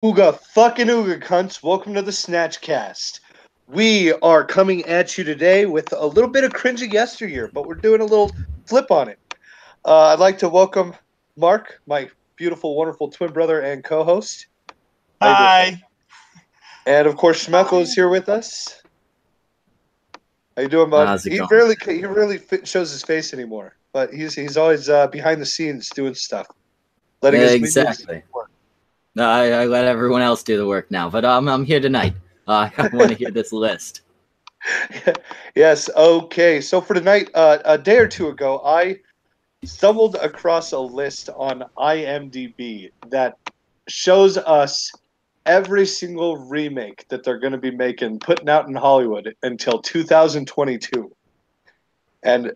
Ooga fucking Ooga cunts, welcome to the Snatchcast. We are coming at you today with a little bit of cringe of yesteryear, but we're doing a little flip on it. I'd like to welcome Mark, my beautiful, wonderful twin brother and co-host. How you doing, buddy? Hi. And of course, Schmeckle is here with us. How you doing, bud? How's it He going? rarely shows his face anymore, but he's always behind the scenes doing stuff, letting his Exactly. No, I let everyone else do the work now, but I'm here tonight. I want to hear this list. Yes. Okay. So for tonight, a day or two ago, I stumbled across a list on IMDb that shows us every single remake that they're going to be putting out in Hollywood until 2022. And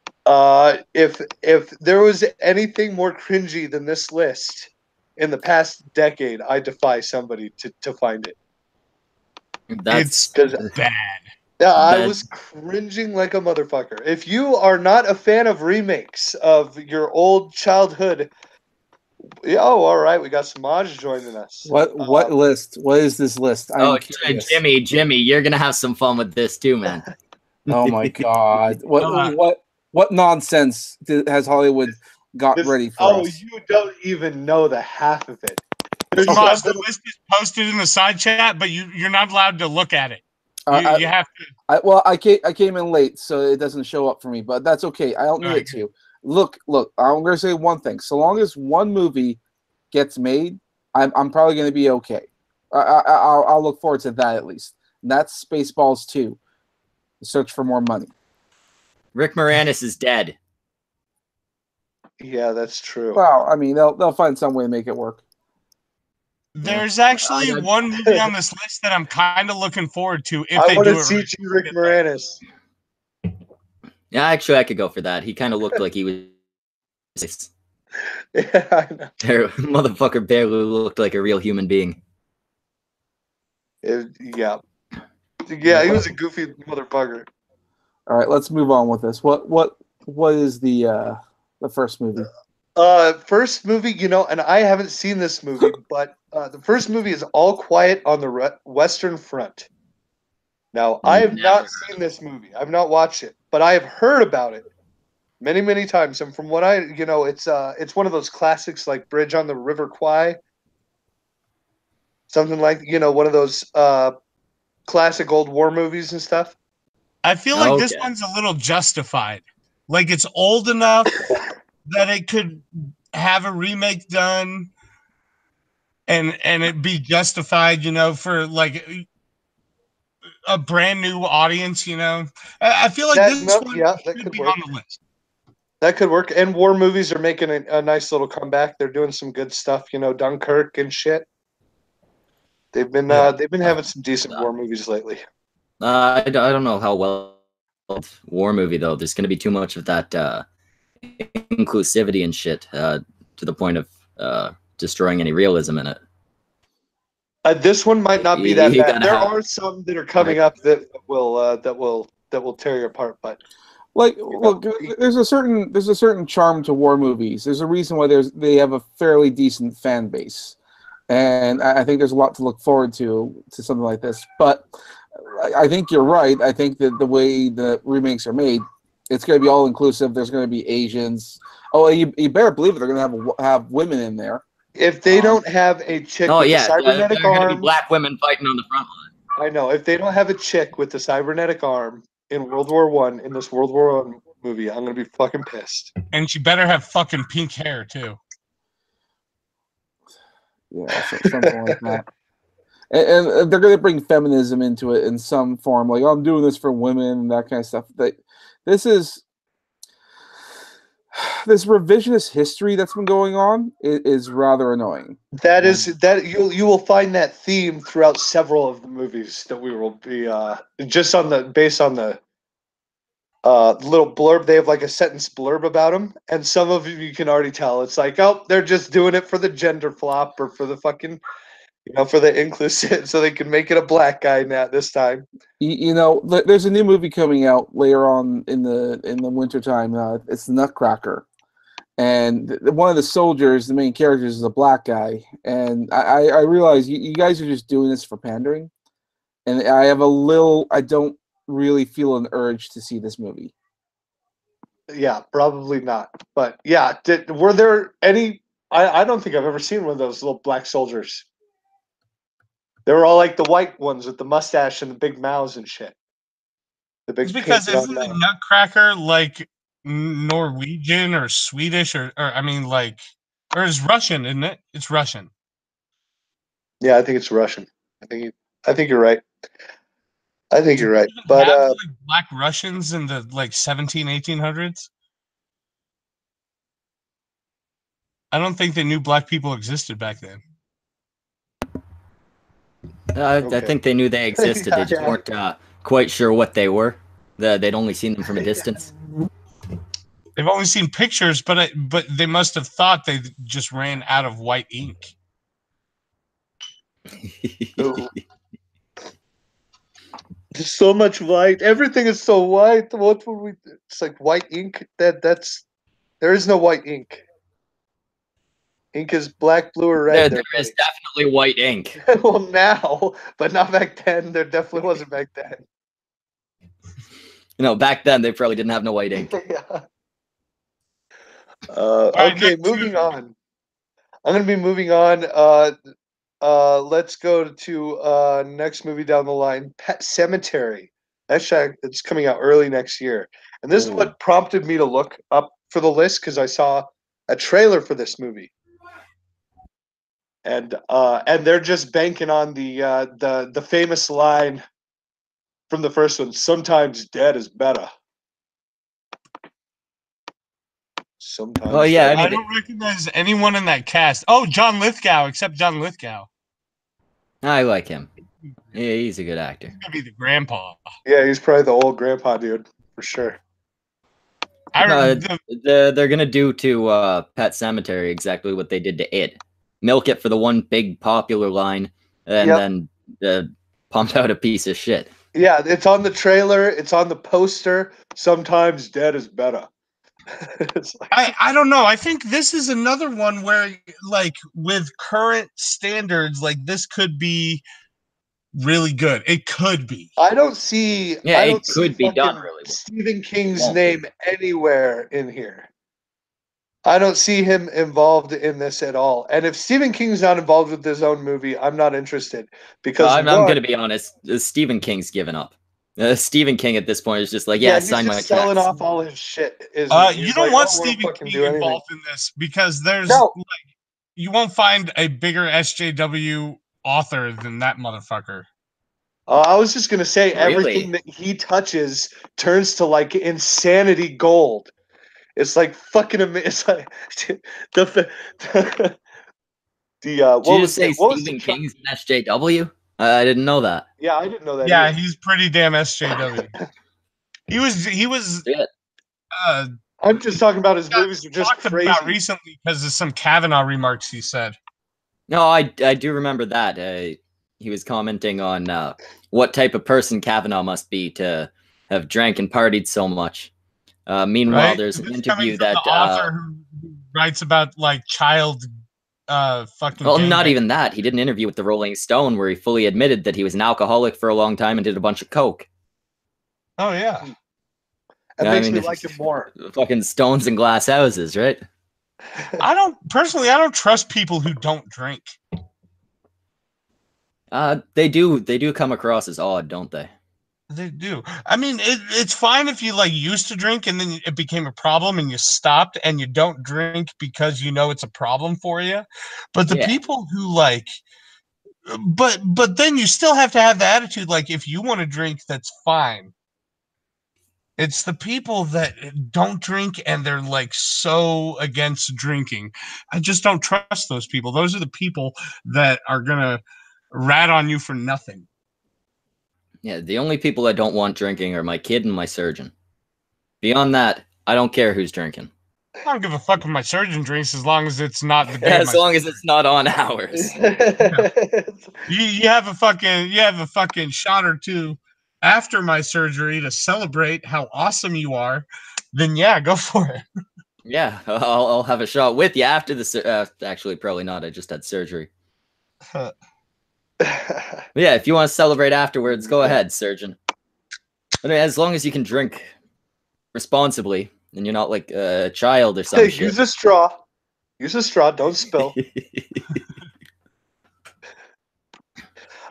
if there was anything more cringy than this list in the past decade, I defy somebody to find it. That's Because Bad. yeah, I that. was cringing like a motherfucker. If you are not a fan of remakes of your old childhood, all right, we got Semaj joining us. What list? What is this list? I'm Oh, curious. Jimmy, you're gonna have some fun with this too, man. Oh my god! What nonsense has Hollywood got ready for us? You don't even know the half of it. There's Tomas, stuff the list is posted in the side chat, but you're not allowed to look at it. You have to. I came in late, so it doesn't show up for me, but that's okay. I don't need it to. Look. I'm going to say one thing. So long as one movie gets made, I'm probably going to be okay. I'll look forward to that at least. And that's Spaceballs 2. Search for more money. Rick Moranis is dead. Yeah, that's true. Well, I mean, they'll find some way to make it work. There's actually one movie on this list that I'm kind of looking forward to if I they want do to it see right. Rick Moranis. Yeah, actually, I could go for that. He kind of looked like he was. Yeah, I know. Motherfucker barely looked like a real human being. Yeah, he was a goofy motherfucker. All right, let's move on with this. What is the first movie? First movie, and I haven't seen this movie, but the first movie is All Quiet on the Western Front. Now, I have not seen this movie. I've not watched it, but I have heard about it many, many times. And from what it's one of those classics like Bridge on the River Kwai. Something like, one of those classic old war movies and stuff. I feel like this one's a little justified. Like it's old enough that it could have a remake done and it be justified, for like a brand new audience, I feel like this one should be on the list. That could work. And war movies are making a nice little comeback. They're doing some good stuff, Dunkirk and shit. They've been having some decent war movies lately. I don't know how well war movie though. There's going to be too much of that inclusivity and shit to the point of destroying any realism in it. This one might not be that bad. There are some that are coming up that will tear you apart, but look, there's a certain charm to war movies. There's a reason why they have a fairly decent fan base, and I think there's a lot to look forward to something like this. But I think you're right. I think that the way the remakes are made, it's going to be all inclusive. There's going to be Asians. Oh, you better believe it. They're going to have women in there. If they don't have a chick with a cybernetic arm, going to be black women fighting on the front line. I know. If they don't have a chick with the cybernetic arm in World War I in this World War I movie, I'm gonna be fucking pissed. And she better have fucking pink hair too. Yeah, something like that. And they're going to bring feminism into it in some form, like, oh, I'm doing this for women and that kind of stuff. This revisionist history that's been going on is rather annoying. That you will find that theme throughout several of the movies that we will be based on the little blurb. They have like a sentence blurb about them, and some of you can already tell it's like, oh, they're just doing it for the gender flop or for the fucking, for the inclusive, so they can make it a black guy now this time. There's a new movie coming out later on in the wintertime. It's Nutcracker, and one of the soldiers, the main characters, is a black guy, and I realize you guys are just doing this for pandering, and I don't really feel an urge to see this movie. Yeah, probably not. But yeah, were there any? I don't think I've ever seen one of those little black soldiers. They were all like the white ones with the mustache and the big mouths and shit. The big it's because painted on isn't the mouth. Nutcracker like Norwegian or Swedish or I mean like or it's Russian, isn't it? It's Russian. Yeah, I think it's Russian. I think you're right. I think you're right. Did they But have like black Russians in the like 1800s? I don't think they knew black people existed back then. I think they knew they existed. Yeah, They just yeah. weren't quite sure what they were. They'd only seen them from a distance. They've only seen pictures, but they must have thought they just ran out of white ink. Ooh. There's so much white. Everything is so white. What would we? It's like white ink. There is no white ink. Ink is black, blue, or red. There is definitely white ink. Well, now, but not back then. There definitely wasn't back then. Back then they probably didn't have no white ink. Yeah. Right, Okay, moving on. I'm gonna be moving on. Let's go to next movie down the line, Pet Sematary. Actually, it's coming out early next year, and this is what prompted me to look up for the list because I saw a trailer for this movie, and they're just banking on the famous line from the first one: "Sometimes dead is better." Sometimes. Oh yeah, I don't recognize anyone in that cast. Oh, John Lithgow, except John Lithgow. I like him. Yeah, he's a good actor. He's gonna be the grandpa. Yeah, he's probably the old grandpa dude for sure. They're gonna do to Pet Sematary exactly what they did to It. Milk it for the one big popular line, and then pump out a piece of shit. Yeah, it's on the trailer. It's on the poster. Sometimes dead is better. I don't know. I think this is another one where, like, with current standards, like this could be really good. It could be. I don't see. Yeah, I don't it could be done really well. Stephen King's name anywhere in here. I don't see him involved in this at all. And if Stephen King's not involved with his own movie, I'm not interested because I'm going to be honest. Stephen King's given up. Stephen King at this point is just like, sign my checks. Selling off all his shit. You don't want Stephen King involved in this because there's you won't find a bigger SJW author than that motherfucker. I was just gonna say everything that he touches turns to like insanity gold. It's like fucking amazing. It's like Did you just say Stephen King's an SJW? I didn't know that. Yeah, I didn't know that. Yeah, he's pretty damn SJW. He was. Yeah. I'm just talking about his movies are just crazy. About recently because of some Kavanaugh remarks he said. No, I do remember that. He was commenting on what type of person Kavanaugh must be to have drank and partied so much. Meanwhile, there's an interview that the author who writes about like child fucking. Well, not even that. He did an interview with the Rolling Stone where he fully admitted that he was an alcoholic for a long time and did a bunch of coke. Oh yeah, that makes me like him more. Fucking stones and glass houses, right? I don't trust people who don't drink. They do come across as odd, don't they? They do. I mean, it's fine if you like used to drink and then it became a problem and you stopped and you don't drink because you know it's a problem for you. But the people who like, but then you still have to have the attitude like if you want to drink, that's fine. It's the people that don't drink and they're like so against drinking. I just don't trust those people. Those are the people that are gonna rat on you for nothing. Yeah, the only people I don't want drinking are my kid and my surgeon. Beyond that, I don't care who's drinking. I don't give a fuck if my surgeon drinks as long as it's not the day. As long as it's not on ours. You have a fucking shot or two after my surgery to celebrate how awesome you are. Then yeah, go for it. Yeah, I'll have a shot with you after the. Actually, probably not. I just had surgery. Yeah, if you want to celebrate afterwards, go ahead, surgeon. But as long as you can drink responsibly and you're not like a child or some shit. Use a straw. Use a straw. Don't spill.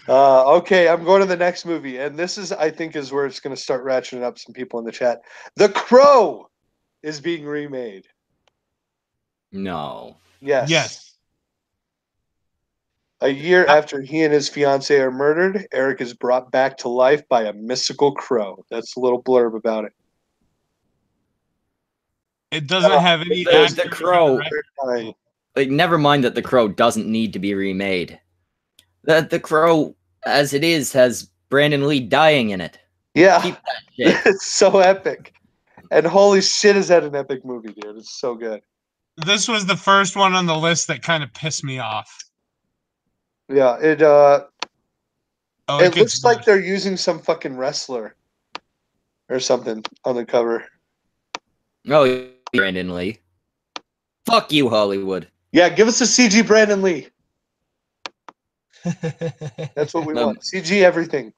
Okay, I'm going to the next movie, and this is, I think, is where it's going to start ratcheting up some people in the chat. The Crow is being remade. No. Yes. Yes. A year after he and his fiancée are murdered, Eric is brought back to life by a mystical crow. That's a little blurb about it. It doesn't have any the Crow. Like, never mind that The Crow doesn't need to be remade. The Crow, as it is, has Brandon Lee dying in it. Yeah. Keep that shit. It's so epic. And holy shit, is that an epic movie, dude. It's so good. This was the first one on the list that kind of pissed me off. Yeah, it looks like they're using some fucking wrestler or something on the cover. Oh, Brandon Lee. Fuck you, Hollywood. Yeah, give us a CG Brandon Lee. That's what we want. CG everything.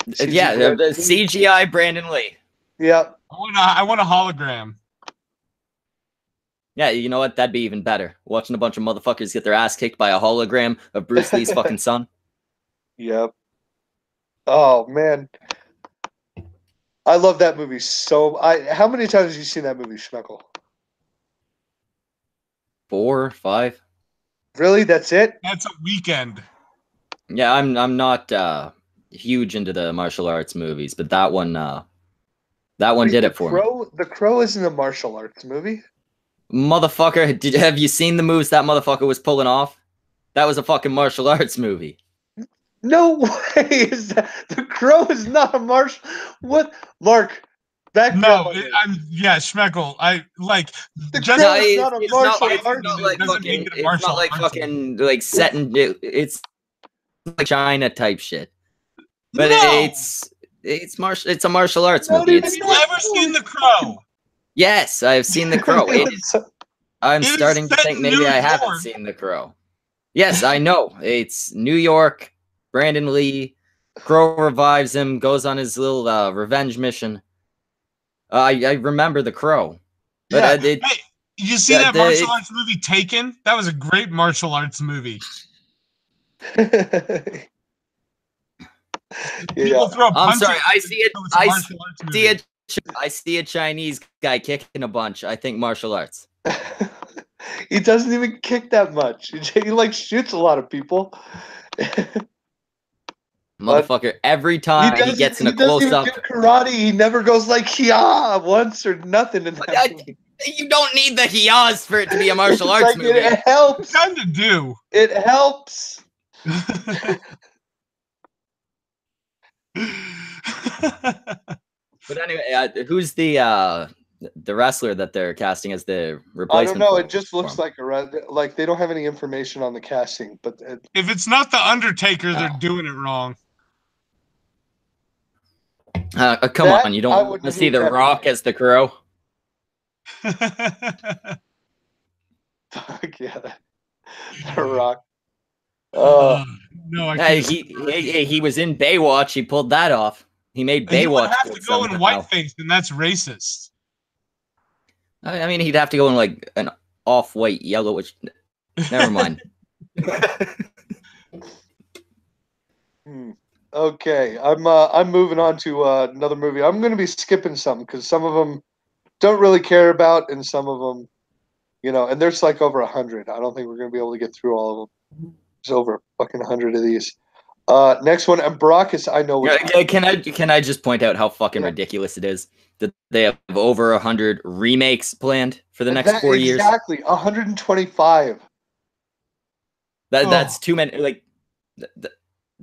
CG the CGI Brandon Lee. Yeah. I want a hologram. Yeah, you know what? That'd be even better. Watching a bunch of motherfuckers get their ass kicked by a hologram of Bruce Lee's fucking son. Yep. Oh, man. I love that movie so... How many times have you seen that movie, Schmeckle? 4, 5. Really? That's it? That's a weekend. Yeah, I'm not huge into the martial arts movies, but that one did it for me. The Crow isn't a martial arts movie. Motherfucker, have you seen the moves that motherfucker was pulling off? That was a fucking martial arts movie. No way is that. The Crow is not a martial. What, Mark? Back no, yeah, Schmeckle. I like. The Crow is not a martial arts movie. It's not like fucking like set in. It's like China type shit. But it's a martial arts movie. Have you ever seen The Crow? Yes, I've seen The Crow. I'm starting to think maybe I haven't seen The Crow. Yes, I know. It's New York. Brandon Lee. Crow revives him, goes on his little revenge mission. I remember The Crow. But hey, you see that martial arts movie Taken? That was a great martial arts movie. People throw punches. I'm sorry. I see a Chinese guy kicking a bunch. I think martial arts. He doesn't even kick that much. He like shoots a lot of people. Motherfucker, every time he gets in a close-up. Karate, he never goes like "Hiya" once or nothing. In that you don't need the hiyas for it to be a martial arts movie. It helps. You kind of do. It helps. But anyway, who's the wrestler that they're casting as the replacement? I don't know. It just looks like like they don't have any information on the casting. But if it's not the Undertaker, they're doing it wrong. Come on, you don't want to see The Rock as the Crow? Fuck yeah, The Rock. No, I can't. He was in Baywatch. He pulled that off. He made Baywatch. He would have to go in whiteface, and that's racist. I mean, he'd have to go in like an off-white yellow. Which, never mind. Okay, I'm moving on to another movie. I'm going to be skipping some because some of them don't really care about, and some of them, and there's like over 100. I don't think we're going to be able to get through all of them. There's over fucking 100 of these. Next one, and Baracus, I know. Can I just point out how fucking ridiculous it is that they have over 100 remakes planned for the next 4 years? Exactly, 125. That's too many. Like,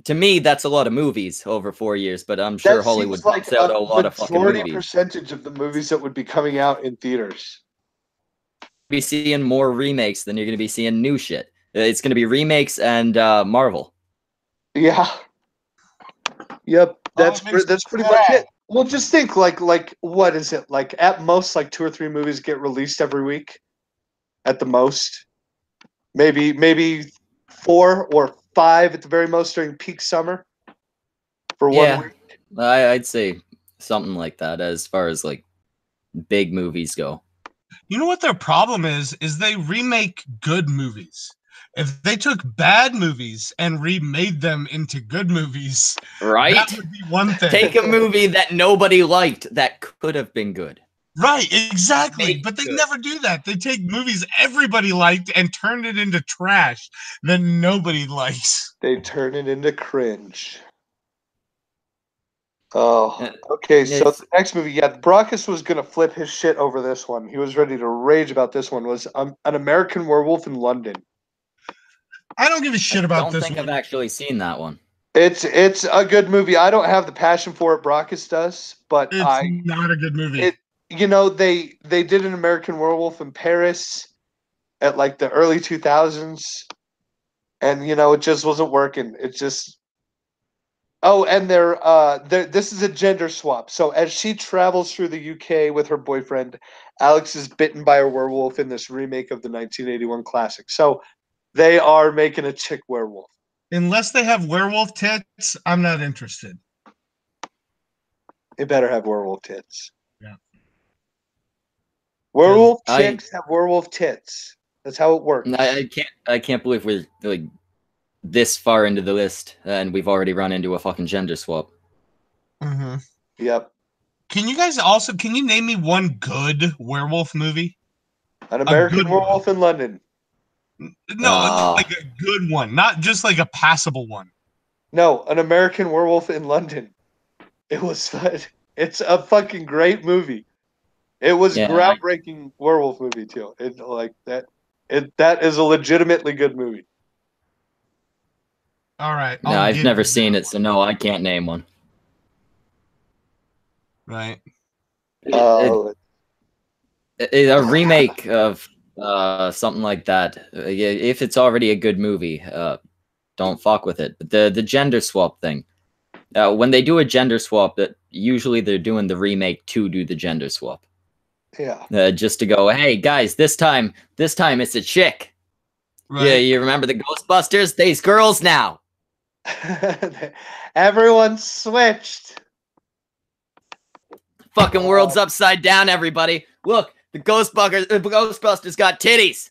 to me, that's a lot of movies over 4 years. But I'm sure Hollywood puts out a lot of fucking movies. Percentage of the movies that would be coming out in theaters. Be seeing more remakes than you're going to be seeing new shit. It's going to be remakes and Marvel. Yeah. Yep. That's pretty much it. Well, just think like what is it like? At most, like 2 or 3 movies get released every week. At the most, maybe 4 or 5 at the very most during peak summer for 1 week. I'd say something like that as far as like big movies go. You know what their problem is they remake good movies. If they took bad movies and remade them into good movies, right? That would be one thing. Take a movie that nobody liked that could have been good. Right, exactly. But they never do that. They take movies everybody liked and turn it into trash that nobody likes. They turn it into cringe. Oh, okay. So the next movie, Brockus was gonna flip his shit over this one. He was ready to rage about this one. Was An American Werewolf in London. I don't give a shit about this. I don't think I've actually seen that one. It's a good movie. I don't have the passion for it Brockus does, but it's not a good movie. You know, they did An American Werewolf in Paris at like the early 2000s, and you know it just wasn't working. It just and this is a gender swap. So as she travels through the UK with her boyfriend, Alex is bitten by a werewolf in this remake of the 1981 classic. So they are making a chick werewolf. Unless they have werewolf tits, I'm not interested. They better have werewolf tits. Yeah. Werewolf chicks have werewolf tits. That's how it works. I can't believe we're like this far into the list and we've already run into a fucking gender swap. Mm-hmm. Yep. Can you name me one good werewolf movie? An American Werewolf in London. No, like a good one, not just like a passable one. No, An American Werewolf in London. It's a fucking great movie. It was groundbreaking werewolf movie too. That is a legitimately good movie. All right. No, I've never seen it, so no, I can't name one. Right. A remake of something like that. If it's already a good movie, don't fuck with it. But the gender swap thing. When they do a gender swap, that usually they're doing the remake to do the gender swap. Yeah. Just to go, hey guys, this time it's a chick. Right. Yeah, you remember the Ghostbusters? They's girls now. Everyone switched. Fucking world's upside down, everybody. Look, the Ghostbusters got titties.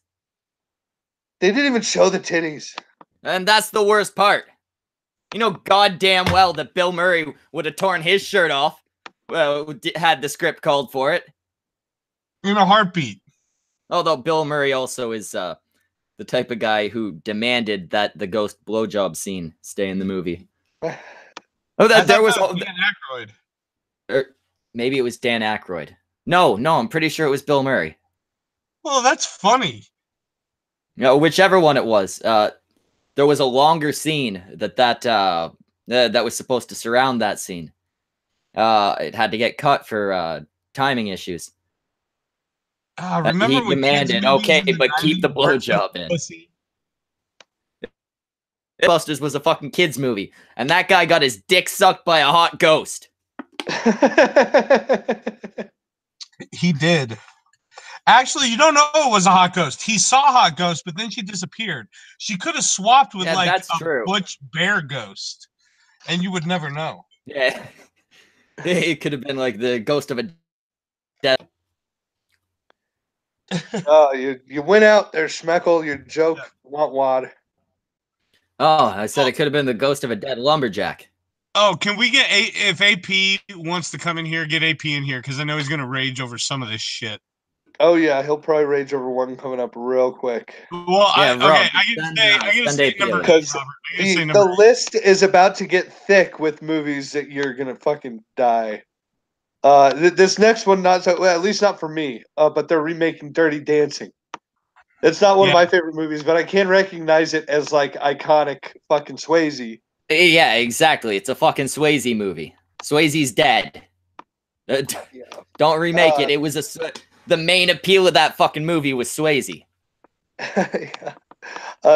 They didn't even show the titties. And that's the worst part. You know goddamn well that Bill Murray would have torn his shirt off. Well, had the script called for it. In a heartbeat. Although Bill Murray also is the type of guy who demanded that the ghost blowjob scene stay in the movie. Oh, there was Dan Aykroyd. Maybe it was Dan Aykroyd. No, I'm pretty sure it was Bill Murray. Well, that's funny. No, whichever one it was. There was a longer scene that was supposed to surround that scene. It had to get cut for timing issues. Remember he demanded, okay, but keep the blowjob in. Ghostbusters was a fucking kids movie, and that guy got his dick sucked by a hot ghost. He did. Actually, you don't know it was a hot ghost. He saw a hot ghost, but then she disappeared. She could have swapped with butch bear ghost, and you would never know. Yeah, it could have been like the ghost of a dead. You went out there, Schmeckle. Your joke, want wad. Oh, I said it could have been the ghost of a dead lumberjack. Oh, can we get if AP wants to come in here, get AP in here, because I know he's gonna rage over some of this shit. Oh yeah, he'll probably rage over one coming up real quick. Well, I can say number because the list is about to get thick with movies that you're gonna fucking die. This next one not so well, at least not for me. But they're remaking Dirty Dancing. It's not one of my favorite movies, but I can recognize it as like iconic fucking Swayze. Yeah, exactly. It's a fucking Swayze movie. Swayze's dead. Don't remake it. It was the main appeal of that fucking movie was Swayze.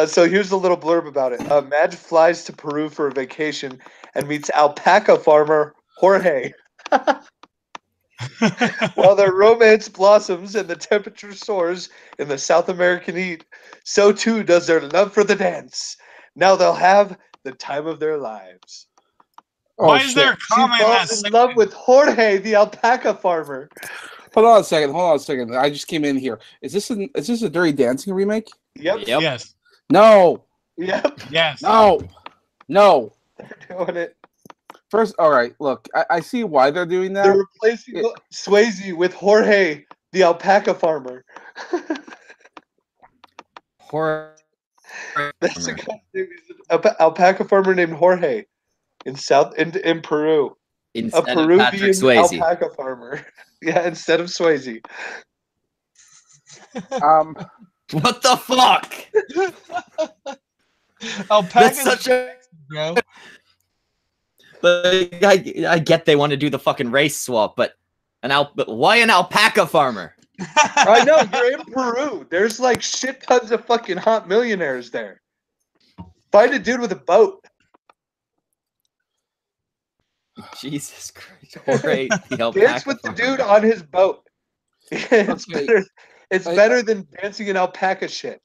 So here's a little blurb about it. Madge flies to Peru for a vacation and meets alpaca farmer Jorge. While their romance blossoms and the temperature soars in the South American heat, so too does their love for the dance. Now they'll have the time of their lives. Why is there a She comment in that falls in love with Jorge, the alpaca farmer. Hold on a second. Hold on a second. I just came in here. Is this a Dirty Dancing remake? Yep. Yes. No. Yep. Yes. No. No. They're doing it. First, all right. Look, I see why they're doing that. They're replacing Swayze with Jorge, the alpaca farmer. Horror. That's a guy's name. He's an alpaca farmer named Jorge in Peru. Instead a of Patrick Peruvian Swayze. alpaca farmer. Yeah, instead of Swayze. What the fuck? Alpaca's That's such a bro. But I get they want to do the fucking race swap, but why an alpaca farmer? I know, you're in Peru. There's like shit tons of fucking hot millionaires there. Find a dude with a boat. Jesus Christ. Jorge, the alpaca Dance with the dude on his boat. It's better than dancing in alpaca shit.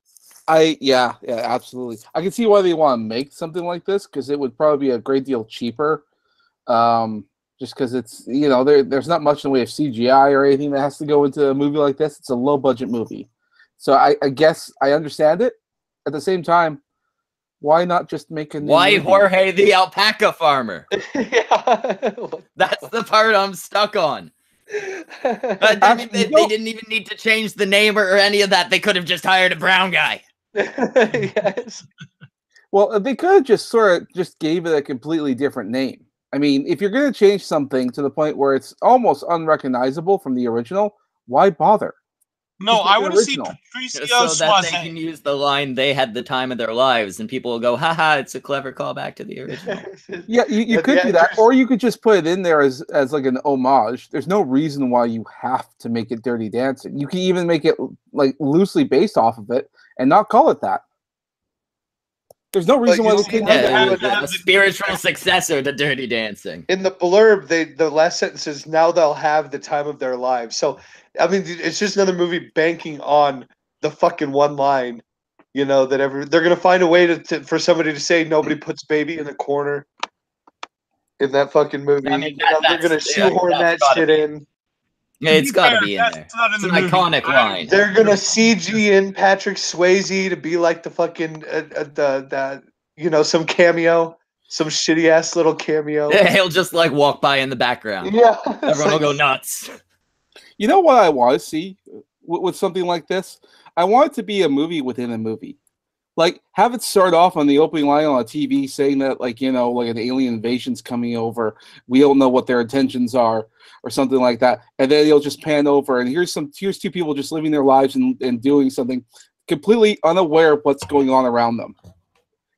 Yeah, absolutely. I can see why they want to make something like this, because it would probably be a great deal cheaper. Just because it's, there's not much in the way of CGI or anything that has to go into a movie like this. It's a low budget movie. So I guess I understand it. At the same time, why not just make a new Why movie? Jorge the alpaca farmer? Yeah. That's the part I'm stuck on. I mean, they didn't even need to change the name or any of that. They could have just hired a brown guy. Yes. Well, they could have just sort of just gave it a completely different name. I mean, if you're going to change something to the point where it's almost unrecognizable from the original, why bother? No, I want to see Patricio so that Swayze. they can use the line, they had the time of their lives, and people will go, haha, it's a clever callback to the original. Yeah, you could do that, or you could just put it in there as like an homage. There's no reason why you have to make it Dirty Dancing. You can even make it like loosely based off of it and not call it that. There's no reason why they couldn't do that. A spiritual successor to Dirty Dancing. In the blurb, the last sentence is, now they'll have the time of their lives. So, I mean, it's just another movie banking on the fucking one line, that they're going to find a way for somebody to say nobody puts baby in the corner in that fucking movie. I mean, they're going to shoehorn that shit in. Yeah, it's got to be in there. It's an iconic line. They're gonna CG in Patrick Swayze to be like the fucking some cameo, some shitty ass little cameo. Yeah, he'll just like walk by in the background. Yeah, everyone will go nuts. You know what I want to see with something like this? I want it to be a movie within a movie. Like, have it start off on the opening line on a TV saying that, like an alien invasion's coming over. We don't know what their intentions are, or something like that. And then you'll just pan over, and here's two people just living their lives and doing something completely unaware of what's going on around them.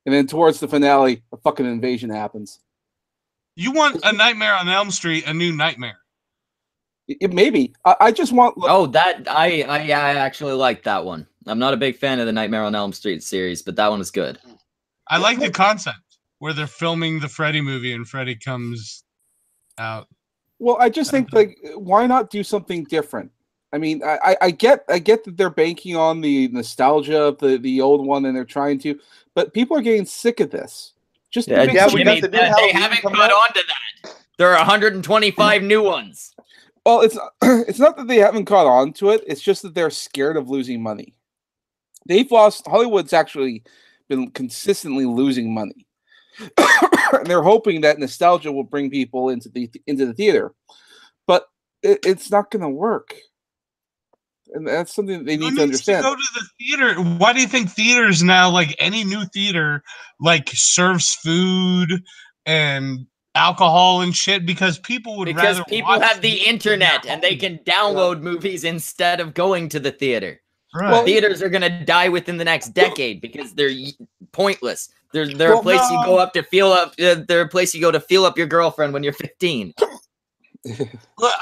And then towards the finale, a fucking invasion happens. You want a Nightmare on Elm Street, a new nightmare? Maybe. I just want... I actually like that one. I'm not a big fan of the Nightmare on Elm Street series, but that one is good. I like the concept where they're filming the Freddy movie and Freddy comes out. Well, I just think, why not do something different? I mean, I get that they're banking on the nostalgia of the old one, and they're trying to, but people are getting sick of this. Just they haven't caught on to that. There are 125 new ones. Well, it's not that they haven't caught on to it. It's just that they're scared of losing money. Hollywood's actually been consistently losing money. And they're hoping that nostalgia will bring people into the theater. But it's not going to work. And that's something that they need to understand. To go to the theater. Why do you think theaters now, like any new theater, like serves food and alcohol and shit? Because people have the internet and they can download movies instead of going to the theater. Right. Well, theaters are gonna die within the next decade because they're pointless. They're a place you go up to feel up. They're a place you go to feel up your girlfriend when you're 15. Look,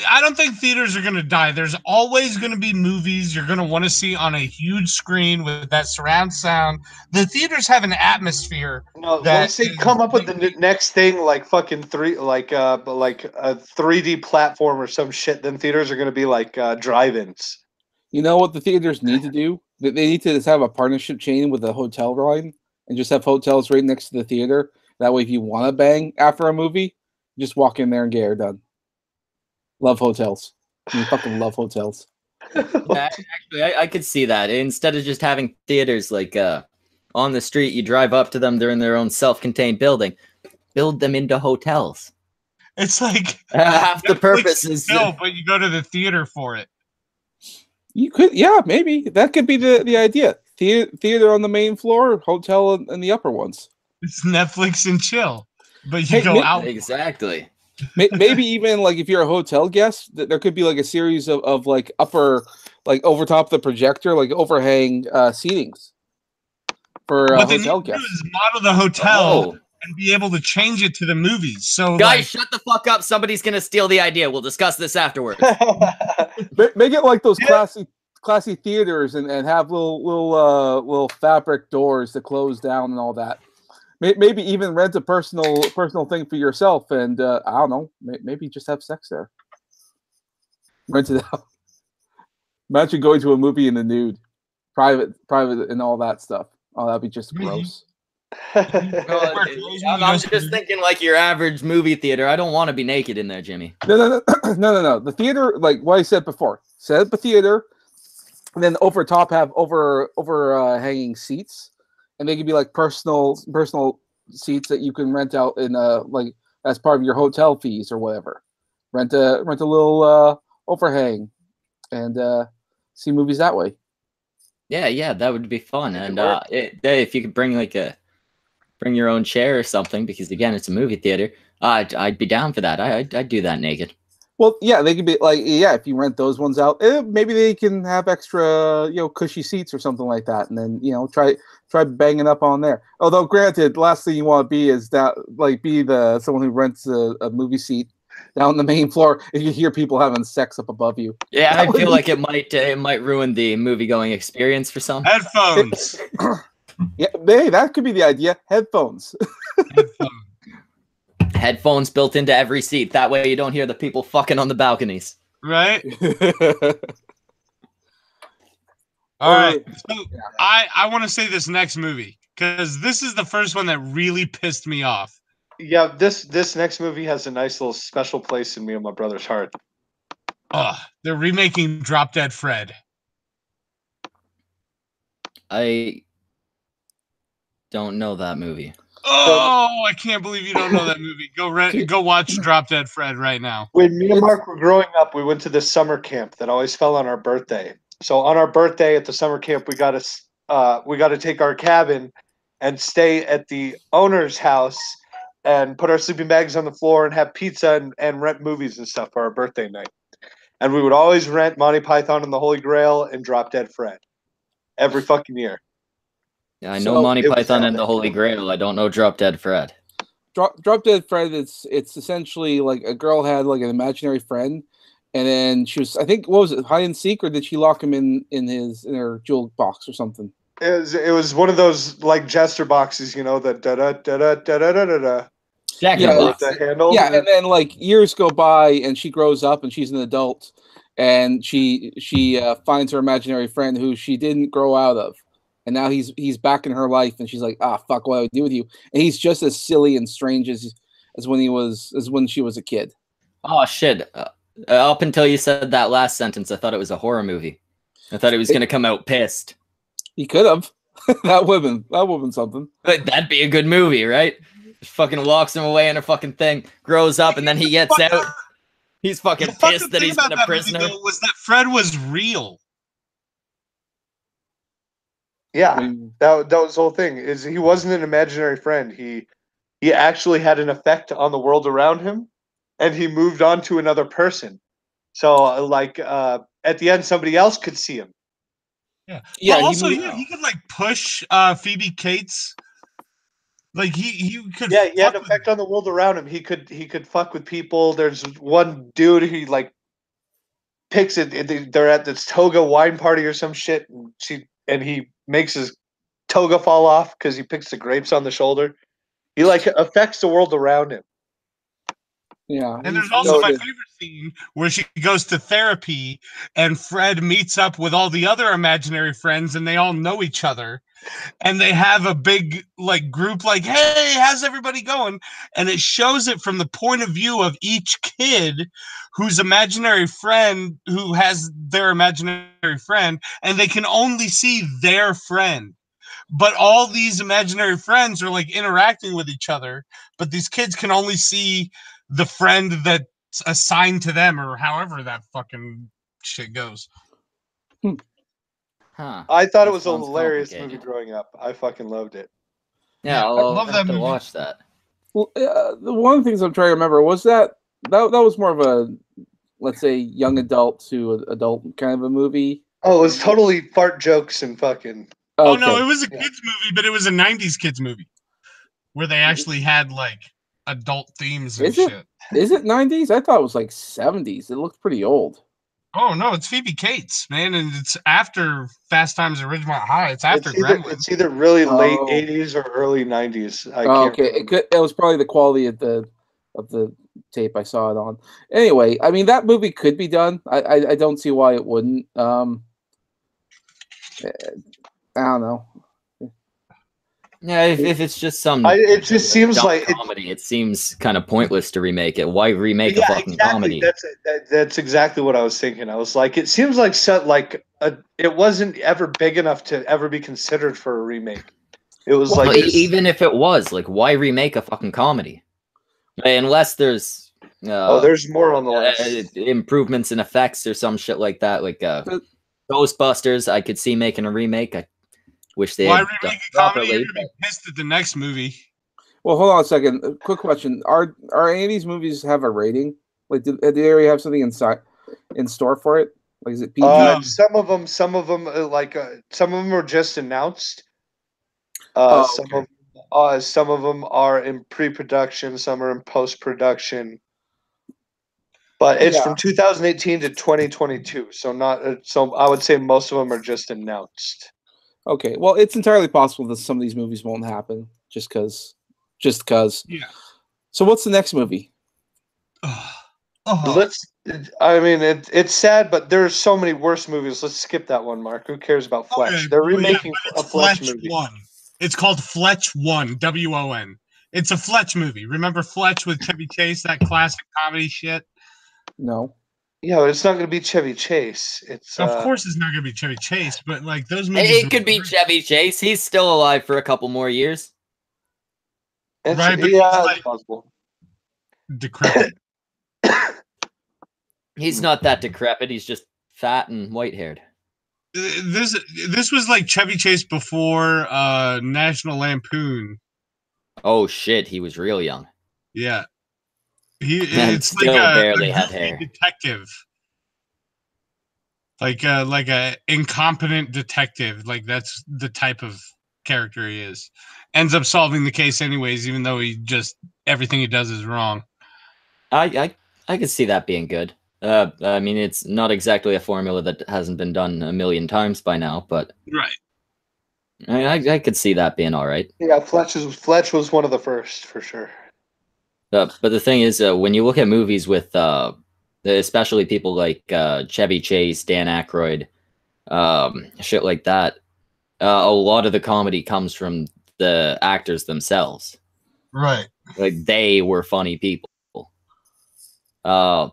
I don't think theaters are going to die. There's always going to be movies you're going to want to see on a huge screen with that surround sound. The theaters have an atmosphere. No, once they come up with the next thing, like fucking like a 3D platform or some shit, then theaters are going to be like drive-ins. You know what the theaters need to do? They need to just have a partnership chain with a hotel line and just have hotels right next to the theater. That way, if you want to bang after a movie, just walk in there and get her done. Love hotels. I fucking love hotels. Yeah, actually, I could see that. Instead of just having theaters like on the street, you drive up to them, they're in their own self-contained building. Build them into hotels. It's like half the purpose is no, but you go to the theater for it. You could, yeah, maybe that could be the idea. Theater on the main floor, hotel in the upper ones. It's Netflix and chill, but you go out exactly. Maybe even like if you're a hotel guest, there could be like a series of like upper, like over top of the projector, like overhang seatings for hotel guests. Is model the hotel and be able to change it to the movies. So guys, shut the fuck up. Somebody's gonna steal the idea. We'll discuss this afterwards. Make it like those classy theaters and have little fabric doors to close down and all that. Maybe even rent a personal thing for yourself, and I don't know. Maybe just have sex there. Rent it out. Imagine going to a movie in the nude, private, and all that stuff. Oh, that'd be just gross. I'm just thinking like your average movie theater. I don't want to be naked in there, Jimmy. No. The theater, like what I said before, set up a theater, and then over top have hanging seats. And they could be like personal seats that you can rent out in like as part of your hotel fees or whatever. Rent a little overhang and see movies that way. Yeah, that would be fun. And if you could bring your own chair or something, because again, it's a movie theater. I'd be down for that. I'd do that naked. Well, yeah, they could be like, if you rent those ones out, maybe they can have extra, cushy seats or something like that, and then try banging up on there. Although, granted, the last thing you want to be is that be someone who rents a movie seat down the main floor if you hear people having sex up above you. Yeah, I feel like it might ruin the movie going experience for some. Headphones. Yeah, hey, that could be the idea. Headphones. Headphones built into every seat. That way you don't hear the people fucking on the balconies. Right? All right. So I want to say this next movie because this is the first one that really pissed me off. Yeah, this next movie has a nice little special place in me and my brother's heart. They're remaking Drop Dead Fred. I don't know that movie. Oh, I can't believe you don't know that movie. Go watch Drop Dead Fred right now. When me and Mark were growing up, we went to this summer camp that always fell on our birthday. So on our birthday at the summer camp, we got to take our cabin and stay at the owner's house and put our sleeping bags on the floor and have pizza and rent movies and stuff for our birthday night. And we would always rent Monty Python and the Holy Grail and Drop Dead Fred every fucking year. Yeah, I know Monty Python and the Holy Grail. I don't know Drop Dead Fred. Drop Dead Fred. It's essentially like a girl had like an imaginary friend, and then she was, I think, what was it, hide and seek, or did she lock him in her jewel box or something? It was one of those like jester boxes, the da da da da da da da da. With the handle. Yeah, and then like years go by, and she grows up, and she's an adult, and she finds her imaginary friend who she didn't grow out of. And now he's back in her life, and she's like, fuck, what do I do with you? And he's just as silly and strange as when she was a kid. Oh shit! Up until you said that last sentence, I thought it was a horror movie. I thought he was gonna come out pissed. He could have. that would have been something. But that'd be a good movie, right? Just fucking locks him away in a fucking thing, grows up, and then he gets out. He's fucking pissed that he's been a prisoner. Movie, though, was that Fred was real? Yeah, that was the whole thing. Is he wasn't an imaginary friend. He actually had an effect on the world around him, and he moved on to another person. So, like at the end, somebody else could see him. Yeah. But also, he could like push Phoebe Cates. Like he could. Yeah, he had an effect on the world around him. He could fuck with people. There's one dude who like picks it. They're at this toga wine party or some shit, and he makes his toga fall off because he picks the grapes on the shoulder. He like affects the world around him. Yeah. And there's also my favorite scene where she goes to therapy and Fred meets up with all the other imaginary friends and they all know each other. And they have a big like group like, hey, how's everybody going? And it shows it from the point of view of each kid whose imaginary friend who has their imaginary friend, and they can only see their friend. But all these imaginary friends are like interacting with each other, but these kids can only see the friend that's assigned to them, or however that fucking shit goes. Huh. I thought it was a hilarious movie growing up. I fucking loved it. Yeah, I love that movie. Watch that. Well, one of the things I'm trying to remember was that was more of a, let's say, young adult to adult kind of a movie. Oh, it was totally fart jokes and fucking. Okay. Oh no, it was a kids movie, but it was a '90s kids movie where they actually had like adult themes and shit. Is it '90s? I thought it was like '70s. It looked pretty old. Oh no, it's Phoebe Cates, man, and it's after Fast Times at Ridgemont High. It's after Gremlins. It's either really late '80s or early '90s. I can't okay, it was probably the quality of the tape I saw it on. Anyway, I mean that movie could be done. I don't see why it wouldn't. I don't know. Yeah, if it's just some, it just seems like comedy. It seems kind of pointless to remake it. Why remake a fucking comedy? That's exactly what I was thinking. I was like, it seems like it wasn't ever big enough to ever be considered for a remake. It was like even if it was, like, why remake a fucking comedy? Unless there's there's more on the list. Improvements in effects or some shit like that. Like Ghostbusters, I could see making a remake. I wish they had done it properly. You're gonna be pissed at the next movie. Well, hold on a second. Quick question: Are any of these movies have a rating? Like, do they already have something in store for it? Like, is it PG? Some of them, some of them are just announced. Some of them are in pre-production. Some are in post-production. But it's from 2018 to 2022, so I would say most of them are just announced. Okay, well, it's entirely possible that some of these movies won't happen just because. Yeah. So what's the next movie? It's sad, but there are so many worse movies. Let's skip that one, Mark. Who cares about Fletch? Okay, they're remaking a Fletch movie. 1. It's called Fletch 1, W-O-N. It's a Fletch movie. Remember Fletch with Chevy Chase, that classic comedy shit? No. Yeah, it's not going to be Chevy Chase. Of course it's not going to be Chevy Chase, but like those movies... It could be Chevy Chase. He's still alive for a couple more years. Right, but it's possible. Decrepit. He's not that decrepit. He's just fat and white-haired. This was like Chevy Chase before National Lampoon. Oh shit, he was real young. Yeah. It's still like barely had hair. Detective. Like a incompetent detective. Like that's the type of character he is. Ends up solving the case anyways, even though everything he does is wrong. I could see that being good. I mean, it's not exactly a formula that hasn't been done a million times by now, but right. I could see that being all right. Yeah, Fletch was one of the first for sure. But the thing is, when you look at movies with, especially people like Chevy Chase, Dan Aykroyd, shit like that, a lot of the comedy comes from the actors themselves. Right. Like they were funny people. I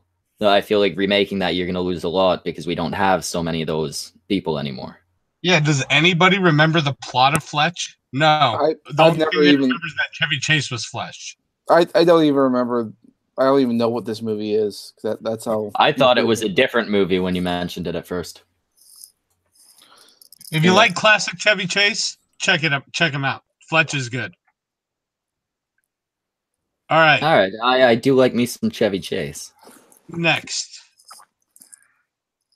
feel like remaking that, you're going to lose a lot because we don't have so many of those people anymore. Yeah, does anybody remember the plot of Fletch? No. I've never even remembers that Chevy Chase was Fletch. I don't even remember. I don't even know what this movie is. That's how I thought it was a different movie when you mentioned it at first. If you like classic Chevy Chase, check him out. Fletch is good. All right. I do like me some Chevy Chase. Next,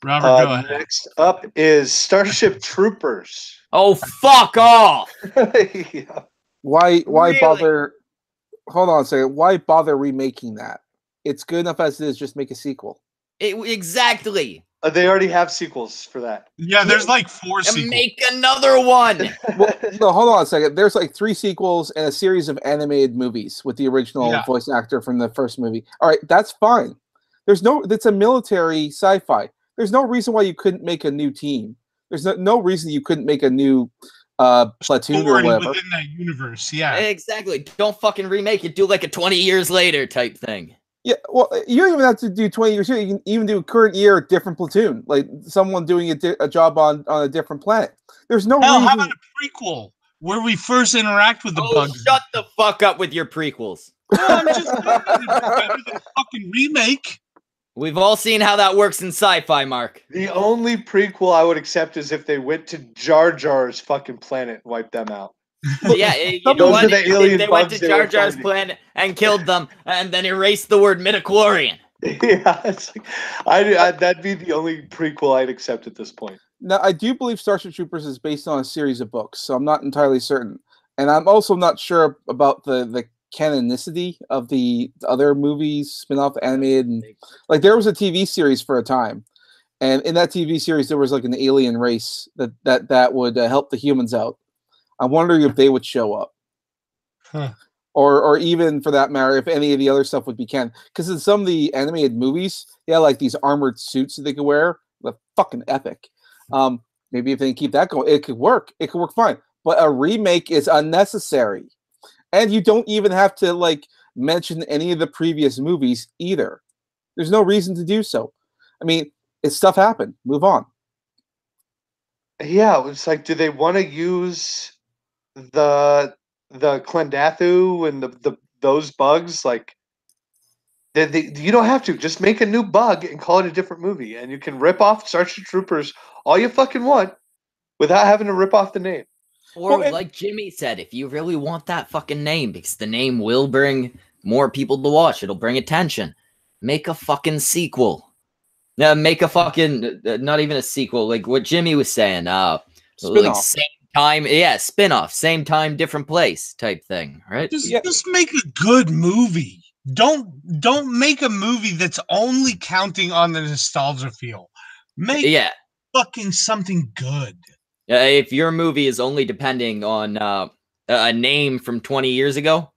Robert, go ahead. Next up is Starship Troopers. Oh, fuck off! Yeah. Why really? Bother? Hold on a second. Why bother remaking that? It's good enough as it is. Just make a sequel. Exactly. They already have sequels for that. Yeah, there's like 4 sequels. Make another one. Well, no, hold on a second. There's like 3 sequels and a series of animated movies with the original voice actor from the first movie. All right, that's fine. It's a military sci-fi. There's no reason why you couldn't make a new team. There's no reason you couldn't make a new platoon or whatever within that universe. Yeah, exactly. Don't fucking remake it. Do like a 20 years later type thing. Yeah, well, you don't even have to do 20 years. You can even do current year, different platoon, like someone doing a job on a different planet. There's no reason. How about a prequel where we first interact with the bugs? Shut the fuck up with your prequels. No, I'm just better than a fucking remake. We've all seen how that works in sci-fi, Mark. The only prequel I would accept is if they went to Jar Jar's fucking planet and wiped them out. Yeah, you know what? They went to Jar Jar's planet and killed them, and then erased the word midichlorian. Yeah, it's like that'd be the only prequel I'd accept at this point. Now, I do believe Starship Troopers is based on a series of books, so I'm not entirely certain, and I'm also not sure about the canonicity of the other movies, spin-off, animated, and like there was a TV series for a time, and in that TV series there was like an alien race that would help the humans out. I'm wondering if they would show up. Huh. Or even for that matter, if any of the other stuff would be canon. Because in some of the animated movies, like these armored suits that they could wear. They're fucking epic. Maybe if they can keep that going, it could work. It could work fine. But a remake is unnecessary. And you don't even have to like mention any of the previous movies either. There's no reason to do so. I mean, stuff happened. Move on. Yeah, it's like, do they want to use the Klendathu and those bugs? Like, you don't have to. Just make a new bug and call it a different movie, and you can rip off Starship Troopers all you fucking want without having to rip off the name. Or like Jimmy said, if you really want that fucking name, because the name will bring more people to watch, it'll bring attention. Make a fucking sequel. Now make a fucking not even a sequel, like what Jimmy was saying. Like same time, spin-off, same time, different place type thing, right? Just make a good movie. Don't make a movie that's only counting on the nostalgia feel. Make fucking something good. If your movie is only depending on a name from 20 years ago,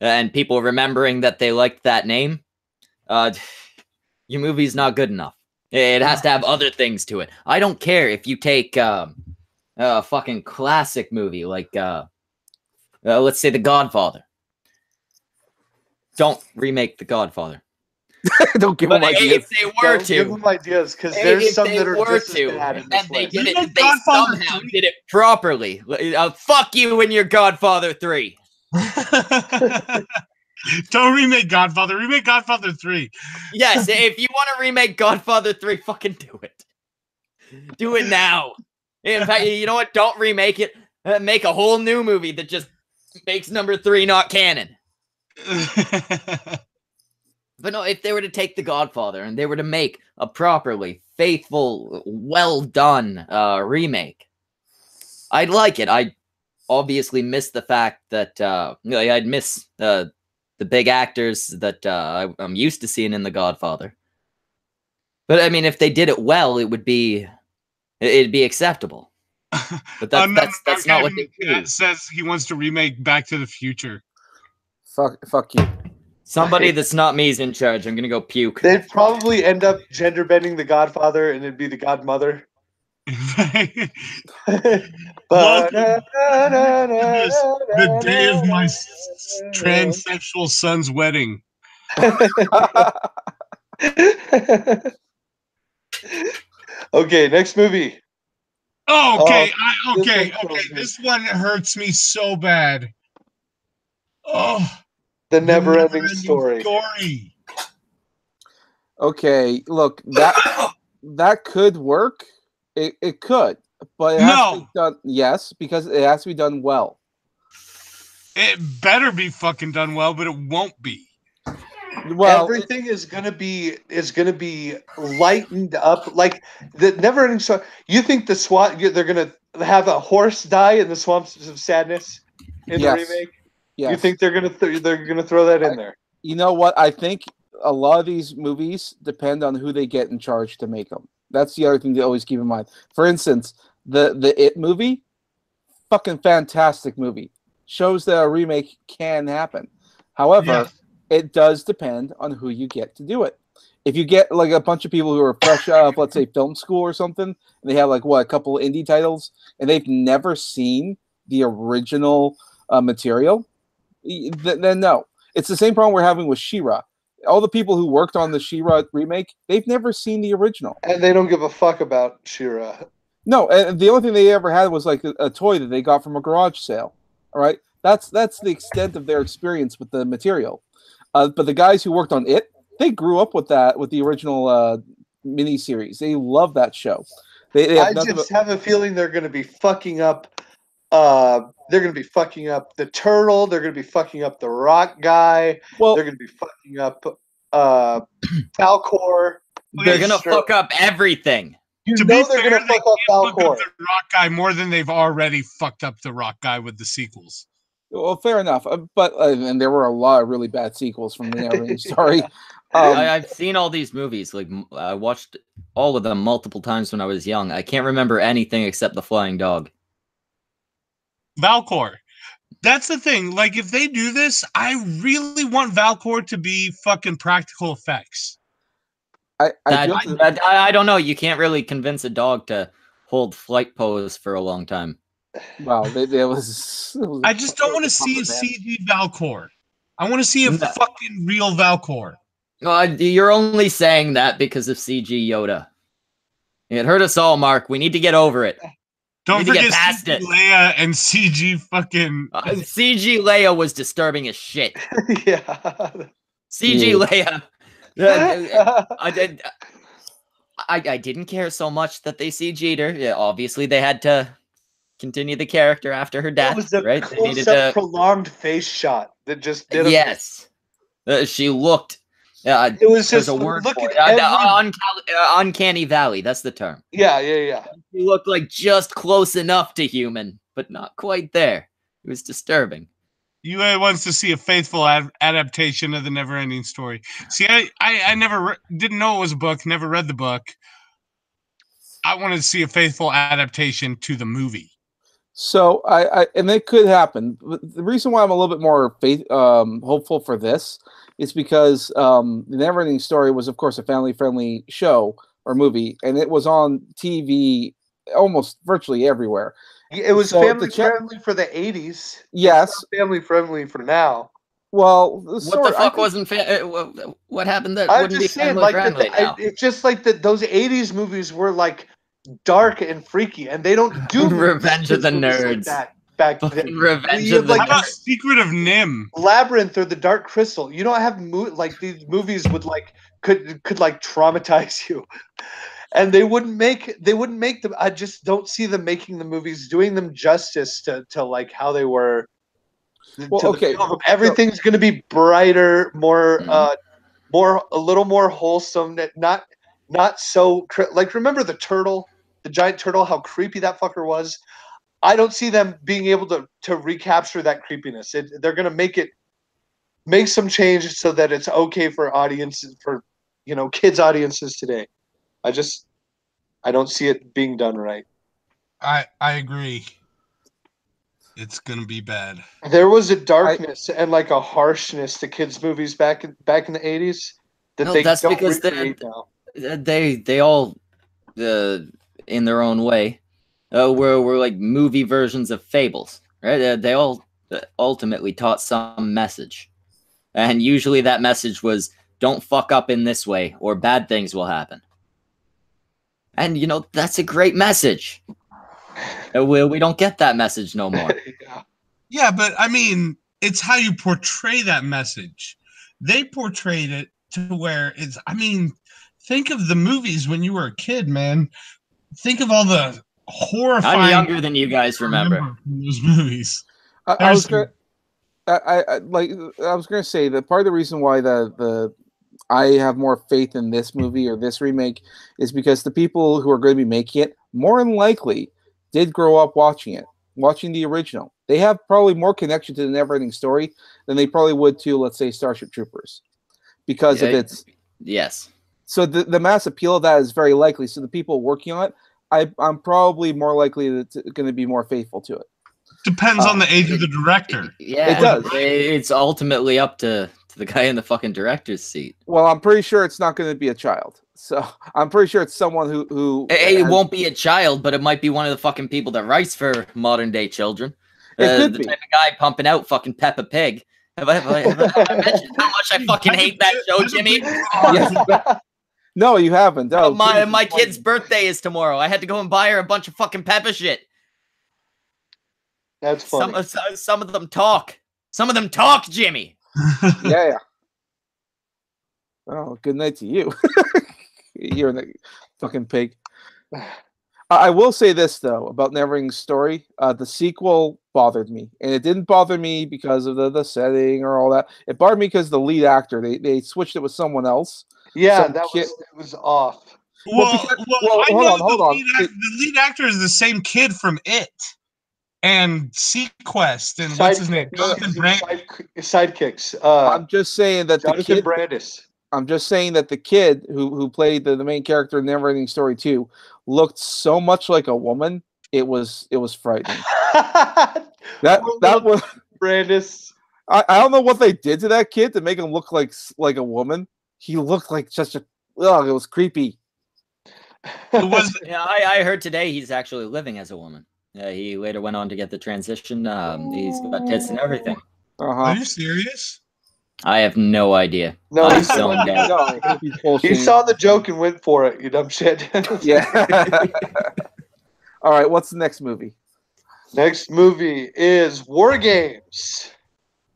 and people remembering that they liked that name, your movie's not good enough. It has to have other things to it. I don't care if you take a fucking classic movie like, let's say, The Godfather. Don't remake The Godfather. Don't give them ideas. If they were to, give them ideas, because there's some that are just as bad in this and they list. did it. They somehow did it properly. Fuck you and your Godfather 3. Don't remake Godfather. Remake Godfather 3. Yes, if you want to remake Godfather 3, fucking do it. Do it now. In fact, you know what? Don't remake it. Make a whole new movie that just makes number 3 not canon. But no, if they were to take The Godfather and they were to make a properly faithful, well done remake, I'd like it. I obviously miss the fact that I'd miss the big actors that I'm used to seeing in The Godfather. But I mean, if they did it well, it'd be acceptable. But that's not what they do. Says he wants to remake Back to the Future. Fuck you. Somebody that's not me is in charge. I'm gonna go puke. They'd probably end up gender bending the Godfather, and it'd be the Godmother. The day of my transsexual son's wedding. Okay, next movie. Oh, okay, okay. This one hurts me so bad. Oh. The Never-Ending Story. Okay, look, that could work. It could, but it has to be done. Yes, because it has to be done well. It better be fucking done well, but it won't be. Well, everything is gonna be lightened up. Like the Never-Ending Story. You think they're gonna have a horse die in the Swamps of Sadness in the remake? Yes. You think they're gonna throw that in there? You know what? I think a lot of these movies depend on who they get in charge to make them. That's the other thing to always keep in mind. For instance, the It movie, fucking fantastic movie. Shows that a remake can happen. However, it does depend on who you get to do it. If you get like a bunch of people who are fresh out of, let's say, film school or something, and they have like a couple of indie titles, and they've never seen the original material, then no. It's the same problem we're having with She-Ra. All the people who worked on the She-Ra remake, they've never seen the original, and they don't give a fuck about She-Ra. No, and the only thing they ever had was like a toy that they got from a garage sale. All right, that's the extent of their experience with the material. But the guys who worked on it, they grew up with the original miniseries. They love that show. I just have a feeling they're going to be fucking up. They're going to be fucking up the turtle. They're going to be fucking up the rock guy. Well, they're going to be fucking up Falcor. They're going to fuck up everything. To be fair, they're going to fuck up Falcor. The rock guy more than they've already fucked up the rock guy with the sequels. Well, fair enough. But and there were a lot of really bad sequels from the Neverending Story. I've seen all these movies. Like I watched all of them multiple times when I was young. I can't remember anything except the flying dog. Falcor. That's the thing. Like, if they do this, I really want Falcor to be fucking practical effects. I don't know. You can't really convince a dog to hold flight pose for a long time. Wow, there was I just don't want to see a CG Falcor. I want to see a fucking real Falcor. You're only saying that because of CG Yoda. It hurt us all, Mark. We need to get over it. Don't forget CG Leia and CG fucking... CG Leia was disturbing as shit. Yeah. CG Leia... I didn't care so much that they CG'd her. Yeah, obviously, they had to continue the character after her death. It was a close-up prolonged face shot that just did. Yes, she looked. It was just a word for it. Uncanny Valley. That's the term. Yeah. She looked like just close enough to human, but not quite there. It was disturbing. UA wants to see a faithful adaptation of the Neverending Story. See, I never didn't know it was a book, never read the book. I wanted to see a faithful adaptation to the movie. So and it could happen. The reason why I'm a little bit more hopeful for this is because the Neverending Story was, of course, a family-friendly show or movie, and it was on TV almost virtually everywhere. It was family-friendly for the 80s. Yes. Family-friendly for now. Well, what the fuck wasn't... what happened that wouldn't be family-friendly now? It's just like that those 80s movies were like dark and freaky, and they don't do Revenge of the Nerds. Like back then. Revenge of the Nerds. How about Secret of Nim? Labyrinth or The Dark Crystal. You don't have like these movies would like could like traumatize you. And they wouldn't make them. I just don't see them making the movies, doing them justice to like how they were. Well, okay. Everything's going to be brighter, more, a little more wholesome. Not so like. Remember the turtle, the giant turtle? How creepy that fucker was. I don't see them being able to recapture that creepiness. They're going to make some change so that it's okay for audiences, for kids audiences today. I don't see it being done right. I agree. It's gonna be bad. There was a darkness and like a harshness to kids' movies back in the 80s that's because they all in their own way were like movie versions of fables, right? They all ultimately taught some message, and usually that message was don't fuck up in this way or bad things will happen. And, that's a great message. We don't get that message no more. Yeah, but, I mean, it's how you portray that message. They portrayed it to where it's... I mean, think of the movies when you were a kid, man. Think of all the horrifying... I'm younger than you guys remember. Those movies. I was going to say that part of the reason why I have more faith in this movie or this remake is because the people who are going to be making it more than likely did grow up watching the original. They have probably more connection to the Neverending Story than they probably would to, let's say, Starship Troopers, because of its. Yes. So the mass appeal of that is very likely. So the people working on it, I'm probably more likely that it's going to be more faithful to it. Depends on the age of the director. Yeah, it does. It's ultimately up to the guy in the fucking director's seat. Well, I'm pretty sure it's not going to be a child. So I'm pretty sure it's someone who it won't be a child, but it might be one of the fucking people that writes for modern day children. It could the be. type of guy pumping out fucking Peppa Pig. Have I mentioned how much I fucking hate that show, Jimmy? Yes. No, you haven't. Oh, my kid's birthday is tomorrow. I had to go and buy her a bunch of fucking Peppa shit. That's funny. Some of them talk. Some of them talk, Jimmy. Yeah. Oh, good night to you. You're a fucking pig. I will say this, though, about Neverending Story. The sequel bothered me. And it didn't bother me because of the setting or all that. It bothered me because the lead actor, they switched it with someone else. Yeah, it was off. Well, hold on. The lead actor is the same kid from It and Sequest and what's his name? Sidekicks. I'm just saying that Jonathan the kid Brandis. I'm just saying that the kid who played the main character in Neverending Story 2 looked so much like a woman. It was frightening. that was Brandis. I don't know what they did to that kid to make him look like a woman. He looked like just it was creepy. It was. Yeah, I heard today he's actually living as a woman. He later went on to get the transition. He's got tits and everything. Are you serious? I have no idea. No, I'm so down. He saw the joke and went for it, you dumb shit. Yeah. All right, what's the next movie? Next movie is War Games.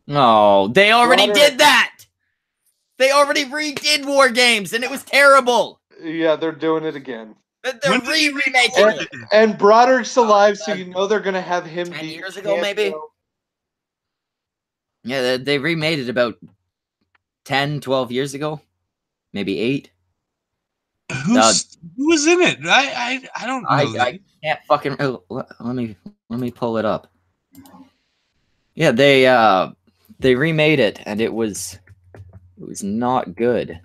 Oh, they already did that! They already redid War Games, and it was terrible! Yeah, they're doing it again. They're remaking it. And Broderick's alive, so you know they're going to have him 10 years ago, maybe? Yeah, they remade it about 10, 12 years ago. Maybe 8. Who was in it? I don't know. I can't fucking... let me pull it up. Yeah, they remade it, and it was not good.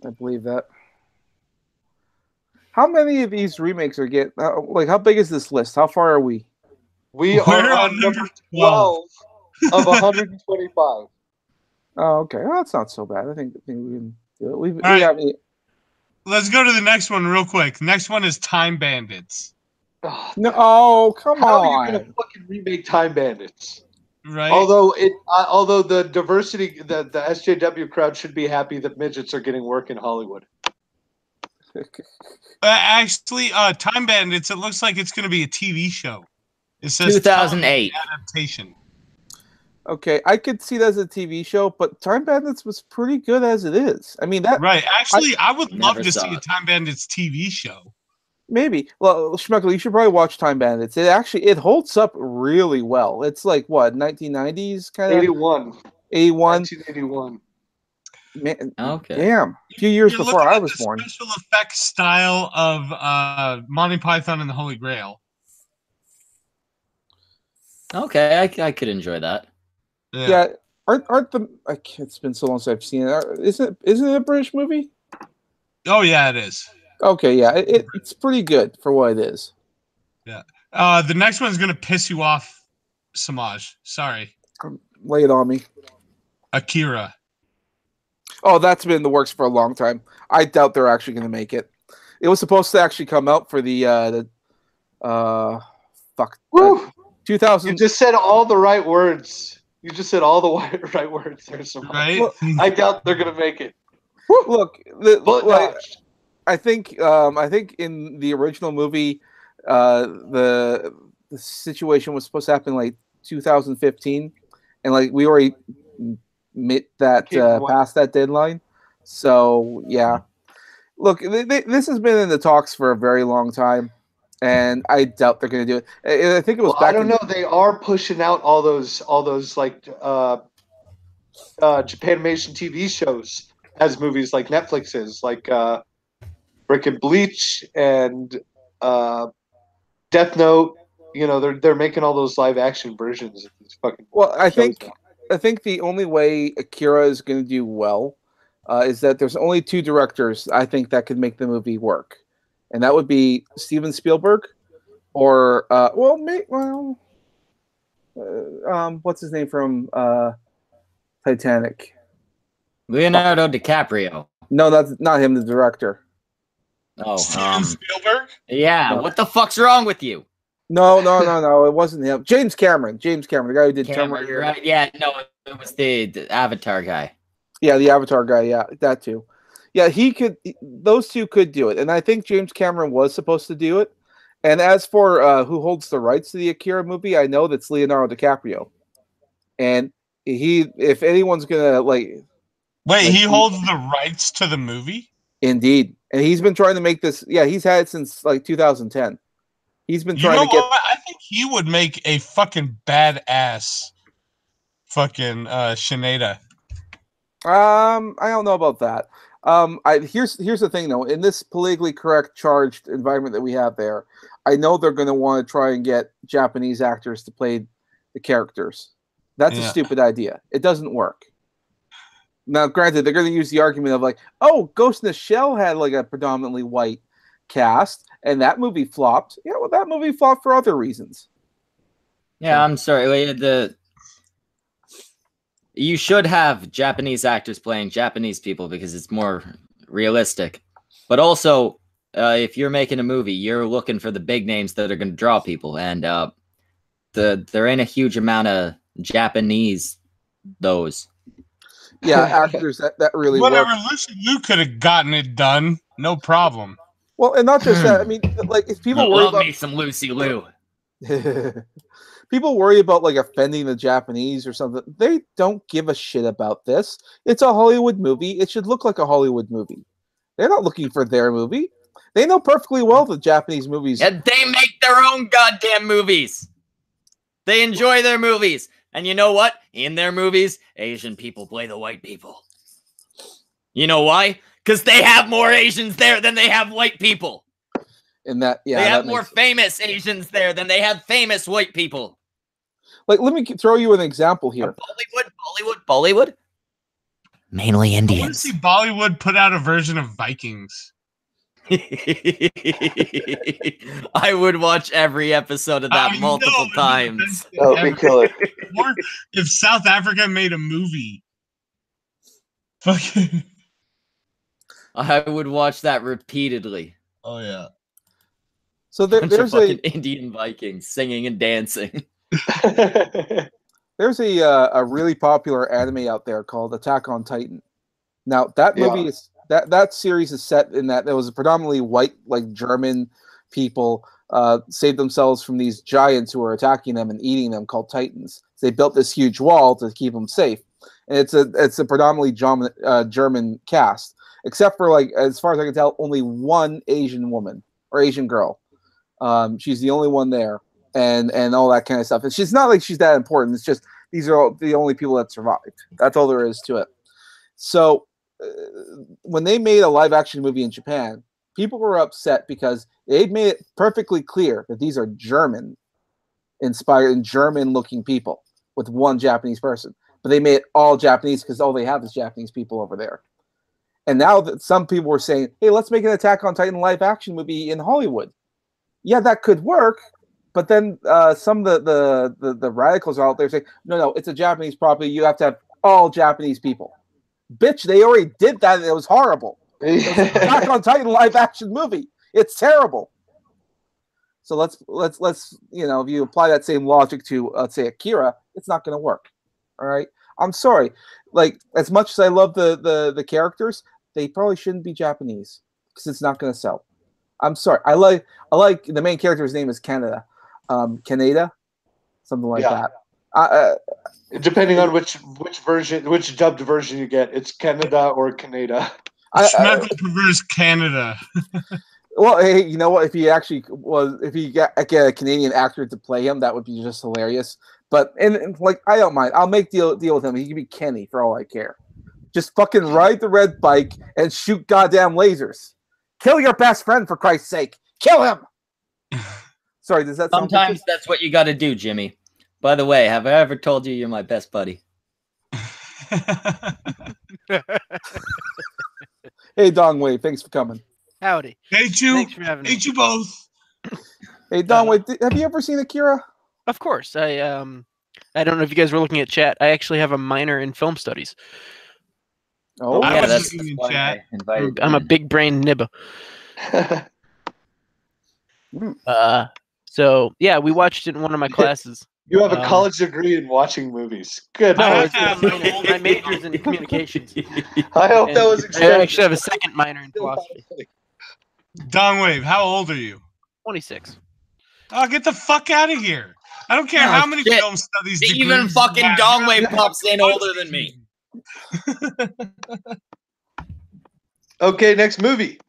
I believe that. How many of these remakes are getting... like, how big is this list? How far are we? We are on number 12 of 125. Oh, okay. Well, that's not so bad. I think we can do it. Let's go to the next one real quick. Next one is Time Bandits. No, come on. How are you going to fucking remake Time Bandits? Right. Although the diversity, the SJW crowd should be happy that midgets are getting work in Hollywood. Actually, Time Bandits, it looks like it's going to be a TV show. It says 2008 adaptation. Okay, I could see that as a TV show, but Time Bandits was pretty good as it is. I mean, that right. Actually, I would love to see it. a Time Bandits TV show. Maybe. Well, Schmeckle, you should probably watch Time Bandits. It holds up really well. It's like what, 1990s kind of 81. 1981. Man, okay. Damn. A few years before I was born. Special effects style of Monty Python and the Holy Grail. Okay, I could enjoy that. Yeah. Aren't the? It's been so long since I've seen it. Isn't it a British movie? Oh yeah, it is. Okay, yeah, it's pretty good for what it is. Yeah. The next one's gonna piss you off, Semaj. Sorry. Lay it on me. Akira. Oh, that's been in the works for a long time. I doubt they're actually going to make it. It was supposed to actually come out for the 2000. You just said all the right words. You just said all the right words there, Semaj. Right? Look, I doubt they're going to make it. Look, I think in the original movie, the situation was supposed to happen like 2015, and like we already past that deadline. So yeah, look, this has been in the talks for a very long time, and I doubt they're going to do it. I think it was back. I don't know. They are pushing out all those like Japanimation TV shows as movies, like Netflix is, like Brick and Bleach and Death Note. You know, they're making all those live action versions of these fucking. Well, I think the only way Akira is going to do well is that there's only two directors I think that could make the movie work, and that would be Steven Spielberg or what's his name from Titanic? Leonardo DiCaprio. No, that's not him. The director. Oh, Steven Spielberg. Yeah. No. What the fuck's wrong with you? No. It wasn't him. James Cameron, the guy who did Terminator. Right? Yeah. No, it was the Avatar guy. Yeah, the Avatar guy. Yeah, that too. Yeah, he could. Those two could do it, and I think James Cameron was supposed to do it. And as for who holds the rights to the Akira movie, I know that's Leonardo DiCaprio, and if anyone's gonna wait, he holds the rights to the movie. Indeed, and he's been trying to make this. Yeah, he's had it since like 2010. He's been trying to get. I think he would make a fucking badass fucking Sinead. I don't know about that. Here's the thing though. In this politically correct, charged environment that we have there, I know they're going to want to try and get Japanese actors to play the characters. That's a stupid idea. It doesn't work. Now, granted, they're going to use the argument of like, oh, Ghost in the Shell had like a predominantly white cast, and that movie flopped. Yeah, well, that movie flopped for other reasons. Yeah, I'm sorry. You should have Japanese actors playing Japanese people because it's more realistic. But also, if you're making a movie, you're looking for the big names that are going to draw people, and there ain't a huge amount of Japanese those. Yeah, actors that really whatever. work. Lucy Liu could have gotten it done, no problem. Well, and not just that. I mean, like if people worry about me some Lucy Liu. People worry about like offending the Japanese or something. They don't give a shit about this. It's a Hollywood movie. It should look like a Hollywood movie. They're not looking for their movie. They know perfectly well the Japanese movies. And they make their own goddamn movies. They enjoy their movies. And you know what? In their movies, Asian people play the white people. You know why? Because they have more Asians there than they have white people. And that, yeah, they have more famous Asians there than they have famous white people. Like, let me throw you an example here. Bollywood. Mainly Indians. I want to see Bollywood put out a version of Vikings. I would watch every episode of that multiple times. Oh, we kill it. Or if South Africa made a movie. Fucking. I would watch that repeatedly. Oh yeah. So there's fucking Indian Vikings singing and dancing. There's a really popular anime out there called Attack on Titan. Now that movie is that series is set in that there was predominantly white, like German people saved themselves from these giants who were attacking them and eating them, called Titans. So they built this huge wall to keep them safe, and it's a predominantly German cast, except for, like, as far as I can tell, only one Asian woman or Asian girl. She's the only one there, and all that kind of stuff. And she's not like she's that important. It's just these are the only people that survived. That's all there is to it. So when they made a live action movie in Japan, people were upset because they made it perfectly clear that these are German inspired and German looking people with one Japanese person. But they made it all Japanese because all they have is Japanese people over there. And now that some people were saying, hey, let's make an Attack on Titan live action movie in Hollywood. Yeah, that could work. But then some of the radicals are out there saying, no, it's a Japanese property. You have to have all Japanese people. Bitch, they already did that, and it was horrible. It was an Attack on Titan live action movie. It's terrible. So let's if you apply that same logic to, let's say, Akira, it's not going to work. All right, I'm sorry. Like, as much as I love the characters, they probably shouldn't be Japanese because it's not going to sell. I'm sorry. I like the main character's name is Canada, something like that. Depending on which dubbed version you get, it's Canada or Canada. Schmeckle prefers Canada. Well, hey, you know what? If you get a Canadian actor to play him, that would be just hilarious. But and like, I don't mind. I'll make deal with him. He can be Kenny for all I care. Just fucking ride the red bike and shoot goddamn lasers. Kill your best friend, for Christ's sake. Kill him. Sorry, does that sound Sometimes that's what you got to do, Jimmy. By the way, have I ever told you you're my best buddy? Hey, Dong Wei, thanks for coming. Howdy. Hate you. Thanks for having me. Hate you both. Hey, Dong Wei, have you ever seen Akira? Of course. I don't know if you guys were looking at chat. I actually have a minor in film studies. Oh, I yeah, was that's looking in why chat. I invited I'm you a big brain nibba. So yeah, we watched it in one of my classes. You have a college degree in watching movies. Good. No, I it's a have minor. no My idea. major's in communications. I hope that was I extended. actually have a second minor in philosophy. Dongwave, how old are you? 26. Oh, get the fuck out of here. I don't care Oh, how many shit. film studies degrees Even you fucking have. Dongwave You're pops in older than me. Okay, next movie.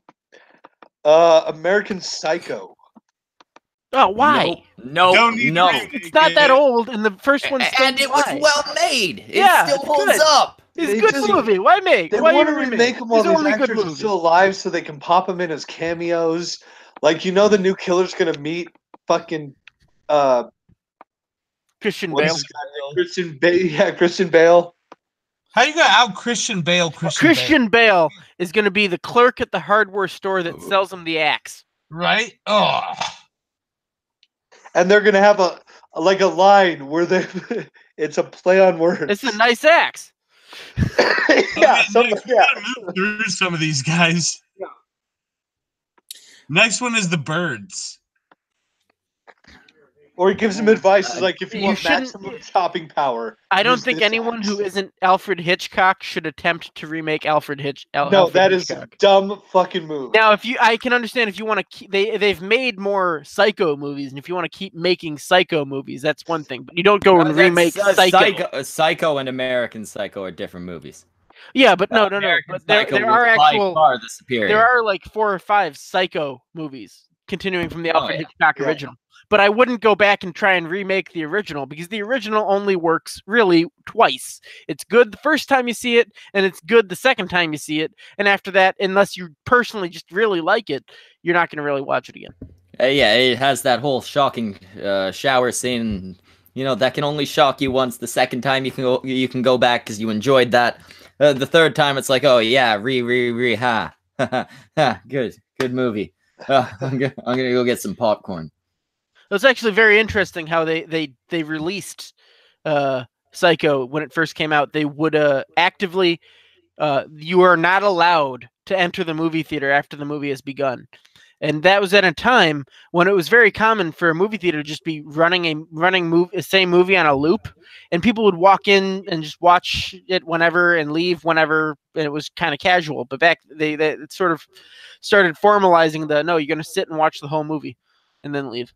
American Psycho. Oh, why? No, Don't need no. to remake It's not that it. old, and the first one's still And it was alive. well made. It Yeah, still it's holds good. up. It's They a good just- movie. Why make? They Why want to even remake them while These are these only good actors are movies. still alive so they can pop them in as cameos. Like, you know the new killer's going to meet fucking... Christian what's Bale. his guy name? Christian Bale. Yeah, Christian Bale. How you gonna out Christian Bale? Christian Bale is going to be the clerk at the hardware store that sells him the axe. Right? Oh, And they're going to have a line where they... it's a play on words. It's a nice axe. Yeah, we gotta move through some of these guys. Yeah. Next one is the Birds. Or he gives him advice. It's like, if you You want shouldn't- maximum chopping power... I don't use think this anyone axe. who isn't Alfred Hitchcock should attempt to remake Alfred Hitchcock. No, that is a dumb fucking move. Now, I can understand if you want to keep, they've made more Psycho movies, and if you want to keep making Psycho movies, that's one thing. But you don't go and remake Psycho. Psycho and American Psycho are different movies. Yeah, but no. American But there Psycho are was by actual. far the superior. There are like 4 or 5 Psycho movies continuing from the Alfred Hitchcock original. But I wouldn't go back and try and remake the original because the original only works really twice. It's good the first time you see it, and it's good the second time you see it. And after that, unless you personally just really like it, you're not going to really watch it again. Yeah, it has that whole shocking shower scene. You know, that can only shock you once. The second time you can go back because you enjoyed that. The third time it's like, oh yeah, ha, good movie. I'm gonna go get some popcorn. It's actually very interesting how they released Psycho when it first came out. They would actively you are not allowed to enter the movie theater after the movie has begun. And that was at a time when it was very common for a movie theater to just be running the same movie on a loop, and people would walk in and just watch it whenever and leave whenever, and it was kind of casual. But back they sort of started formalizing no, you're going to sit and watch the whole movie and then leave.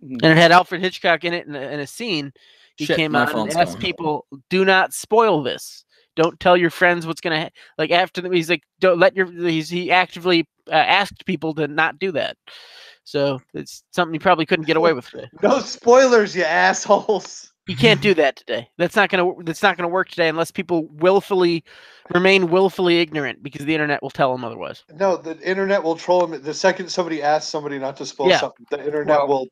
And it had Alfred Hitchcock in it in a scene. He came out and asked people, "Do not spoil this. Don't tell your friends what's gonna like." After he's like, "Don't let your." He actively asked people to not do that. So it's something you probably couldn't get away with today. No spoilers, you assholes. You can't do that today. That's not gonna work today unless people remain willfully ignorant because the internet will tell them otherwise. No, the internet will troll them. The second somebody asks somebody not to spoil something, the internet will,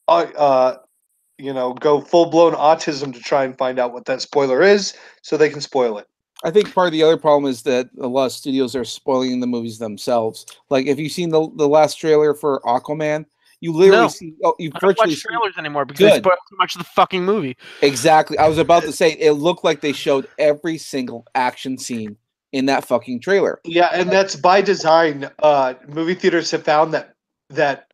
go full blown autism to try and find out what that spoiler is, so they can spoil it. I think part of the other problem is that a lot of studios are spoiling the movies themselves. Like, if you've seen the last trailer for Aquaman, you literally see. Oh, you virtually watch trailers anymore because they spoil too much of the fucking movie. Exactly. I was about to say it looked like they showed every single action scene in that fucking trailer. Yeah, and that's by design. Movie theaters have found that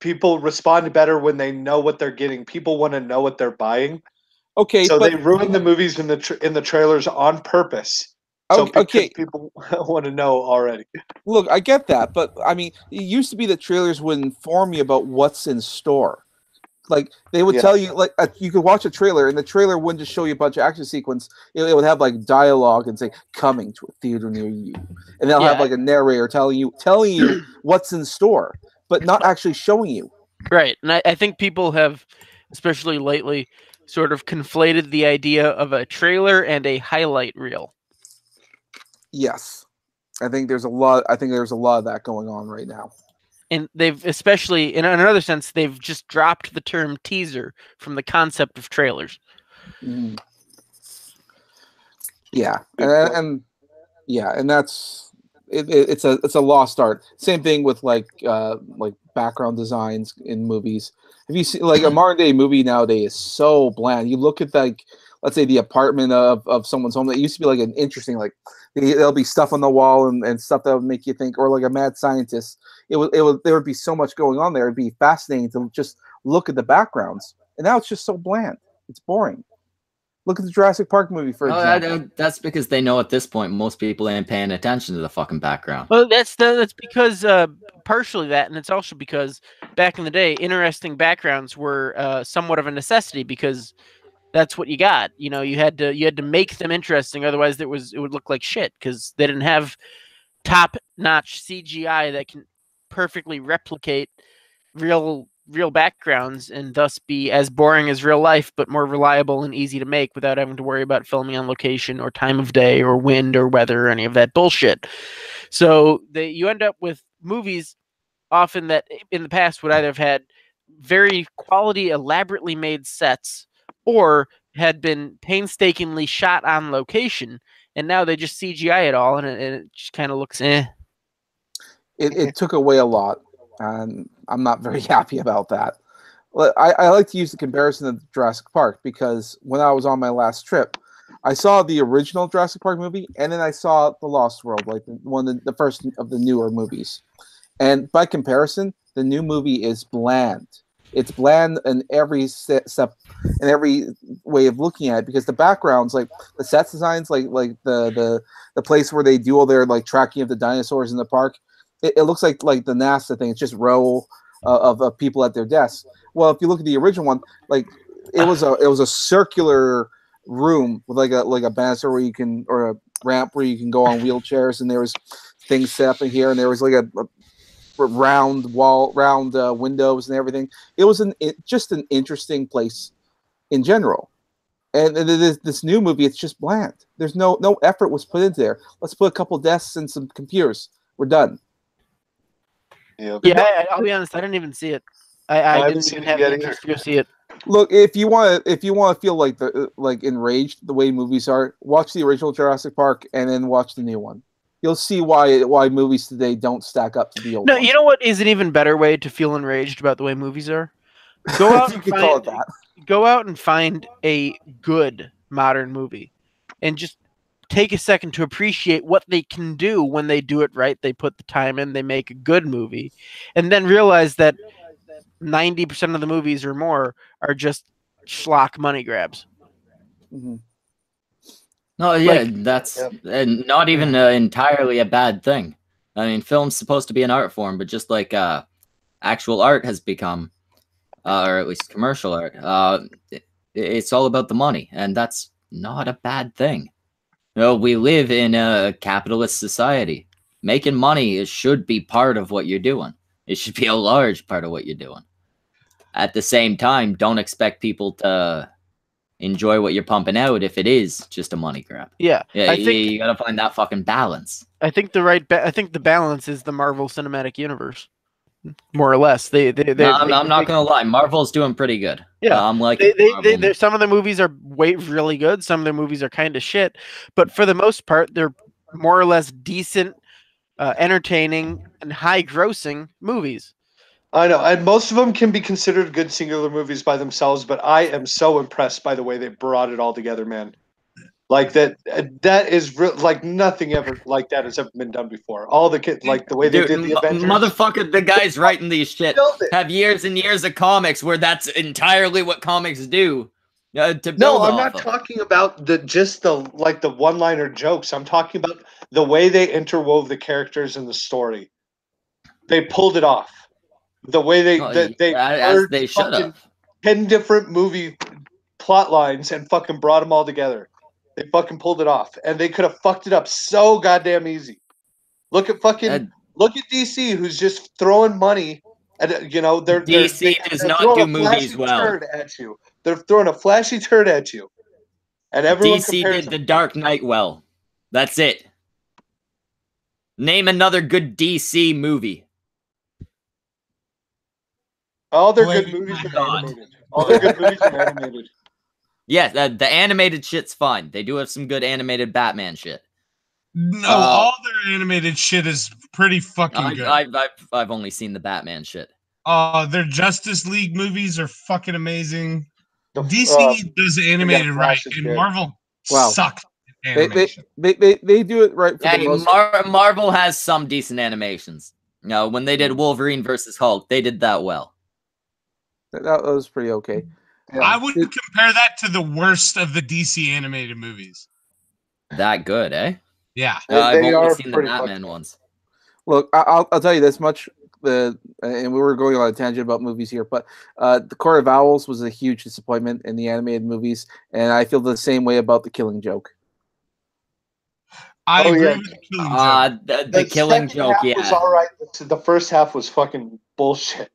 people respond better when they know what they're getting. People want to know what they're buying. Okay, so they ruin the movies in the trailers on purpose. So people want to know already. Look, I get that, but I mean, it used to be that trailers would inform you about what's in store. Like, they would tell you, like, you could watch a trailer, and the trailer wouldn't just show you a bunch of action sequence. It would have like dialogue and say, "Coming to a theater near you," and they'll have like a narrator telling you what's in store, but not actually showing you. Right, and I think people have, especially lately, sort of conflated the idea of a trailer and a highlight reel. Yes, I think there's a lot of that going on right now. And they've, especially in another sense, they've just dropped the term teaser from the concept of trailers. Yeah, and Yeah, and it's a lost art. Same thing with like background designs in movies. If you see like a modern day movie nowadays is so bland. You look at like let's say the apartment of someone's home that used to be like an interesting like there'll be stuff on the wall and stuff that would make you think, or like a mad scientist. There would be so much going on there. It'd be fascinating to just look at the backgrounds. And now it's just so bland. It's boring. Look at the Jurassic Park movie, for example. That's because they know at this point most people ain't paying attention to the fucking background. Well, that's because partially that, and it's also because back in the day, interesting backgrounds were somewhat of a necessity because that's what you got. You know, you had to make them interesting, otherwise it would look like shit because they didn't have top-notch CGI that can perfectly replicate real backgrounds and thus be as boring as real life, but more reliable and easy to make without having to worry about filming on location or time of day or wind or weather or any of that bullshit. So you end up with movies often that in the past would either have had very quality, elaborately made sets or had been painstakingly shot on location, and now they just CGI it all, and it just kind of looks eh. It took away a lot, and I'm not very happy about that. I like to use the comparison of Jurassic Park because when I was on my last trip, I saw the original Jurassic Park movie, and then I saw The Lost World, like the first of the newer movies. And by comparison, the new movie is bland. It's bland in every step, in every way of looking at it, because the backgrounds, like the set designs, like the place where they do all their like tracking of the dinosaurs in the park, it looks like the NASA thing. It's just row of people at their desks. Well, if you look at the original one, like it was a circular room with like a banister where you can, or a ramp where you can go on wheelchairs, and there was things set up in here, and there was like a round windows and everything. It was just an interesting place in general. And this new movie, it's just bland. There's no effort was put into there. Let's put a couple desks and some computers. We're done. Yeah, I'll be honest. I didn't even see it. I didn't even have the interest to go see it. Look, if you want to feel like enraged the way movies are, watch the original Jurassic Park and then watch the new one. You'll see why movies today don't stack up to the old. No, ones. You know what is an even better way to feel enraged about the way movies are? Go out and find a good modern movie, and just take a second to appreciate what they can do when they do it right. They put the time in, they make a good movie, and then realize that 90% of the movies or more are just schlock money grabs. Mm-hmm. No, yeah, that's not even entirely a bad thing. I mean, film's supposed to be an art form, but just like actual art has become, or at least commercial art, it's all about the money, and that's not a bad thing. No, we live in a capitalist society. Making money should be part of what you're doing. It should be a large part of what you're doing. At the same time, don't expect people to enjoy what you're pumping out if it is just a money grab. Yeah, I think you gotta find that fucking balance. I think the balance is the Marvel Cinematic Universe, more or less. I'm not gonna lie, Marvel's doing pretty good. Yeah, I'm like some of the movies are really good. Some of their movies are kind of shit, but for the most part, they're more or less decent, entertaining, and high-grossing movies. I know, and most of them can be considered good singular movies by themselves, but I am so impressed by the way they brought it all together, man. Like that is like nothing ever like that has ever been done before. All the kids, like the way they did the Avengers. Motherfucker, the guys writing these shit have years and years of comics where that's entirely what comics do. To build I'm not talking about the one-liner jokes. I'm talking about the way they interwove the characters in the story. They pulled it off. The way they should have 10 different movie plot lines and fucking brought them all together. They fucking pulled it off, and they could have fucked it up so goddamn easy. Look at DC, who's just throwing money at DC does not do movies well. At you. They're throwing a flashy turd at you, and everyone DC did The Dark Knight well. That's it. Name another good DC movie. All their good movies are animated. All their good movies are animated. Yeah, the animated shit's fine. They do have some good animated Batman shit. No, all their animated shit is pretty fucking good. I've only seen the Batman shit. Their Justice League movies are fucking amazing. DC does animated right, and Marvel sucks at animation. They do it right for the most part. Marvel has some decent animations. No, when they did Wolverine versus Hulk, they did that well. That was pretty okay. Yeah. I wouldn't compare that to the worst of the DC animated movies. That good, eh? Yeah. I've only seen the Batman ones. Look, I'll tell you this much. And we were going on a tangent about movies here, but The Court of Owls was a huge disappointment in the animated movies, and I feel the same way about The Killing Joke. I agree with The Killing Joke. The Killing Joke, was all right. The first half was fucking bullshit.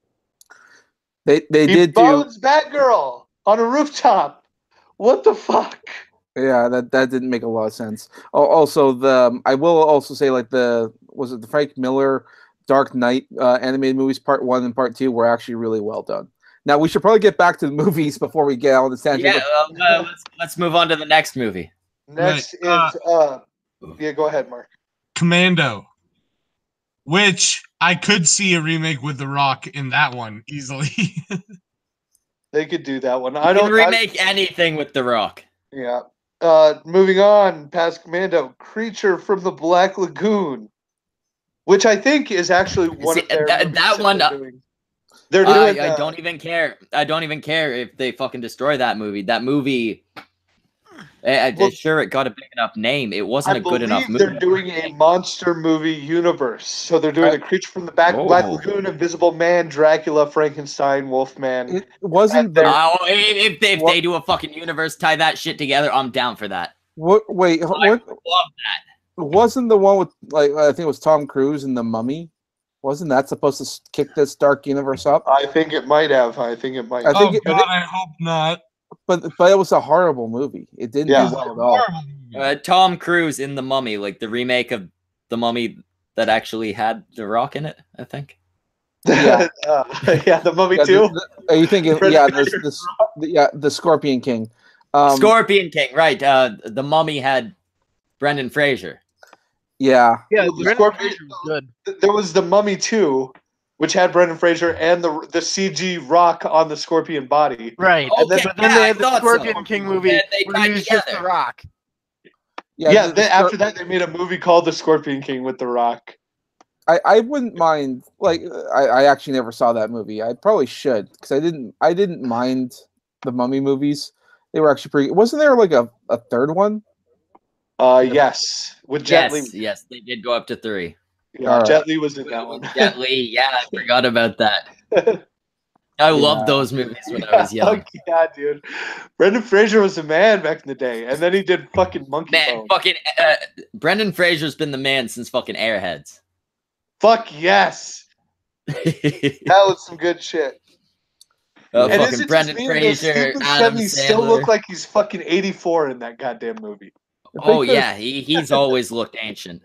They did bones Batgirl on a rooftop. What the fuck? Yeah, that didn't make a lot of sense. Also, I will also say, like, was it the Frank Miller Dark Knight animated movies Part 1 and Part 2 were actually really well done. Now we should probably get back to the movies before we get on the tangent. Yeah, let's move on to the next movie. Next is go ahead, Mark. Commando, which I could see a remake with The Rock in that one easily. They could do that one. I don't remake anything with The Rock. Yeah. Moving on past Commando, Creature from the Black Lagoon, which I think is actually one of their that one. They're doing. I don't even care. I don't even care if they fucking destroy that movie. That movie. Sure, it got a big enough name. It wasn't a good enough movie. They're doing a monster movie universe. So they're doing a Creature from the Black Lagoon, Invisible Man, Dracula, Frankenstein, Wolfman. It wasn't there. If they do a fucking universe, tie that shit together, I'm down for that. What? Wait, I love that. Wasn't the one with, like, I think it was Tom Cruise and The Mummy? Wasn't that supposed to kick this dark universe up? I think it might have. I think I hope not. But it was a horrible movie. It didn't do well at all. Tom Cruise in The Mummy, like the remake of The Mummy that actually had The Rock in it, I think. Yeah, The Mummy too. Are you thinking? The Scorpion King. Scorpion King, right? The Mummy had Brendan Fraser. Yeah, the Scorpion was good. There was The Mummy 2, which had Brendan Fraser and the CG Rock on the Scorpion body. Right. Okay, but then they had the Scorpion King movie where he was just The Rock. After that, they made a movie called The Scorpion King with The Rock. I wouldn't mind. Like, I actually never saw that movie. I probably should, because I didn't mind the Mummy movies. They were actually pretty. Wasn't there like a third one? Yes, with Jet Li. Yes, they did go up to 3. Yeah, Jet Li was in that one. Jet Li, I forgot about that. I loved those movies when I was young. Yeah, dude. Brendan Fraser was a man back in the day, and then he did fucking Monkey Bone. Brendan Fraser's been the man since fucking Airheads. Fuck yes. That was some good shit. And fucking Brendan Fraser, Adam Sandler. Still look like he's fucking 84 in that goddamn movie. Oh yeah, he's always looked ancient.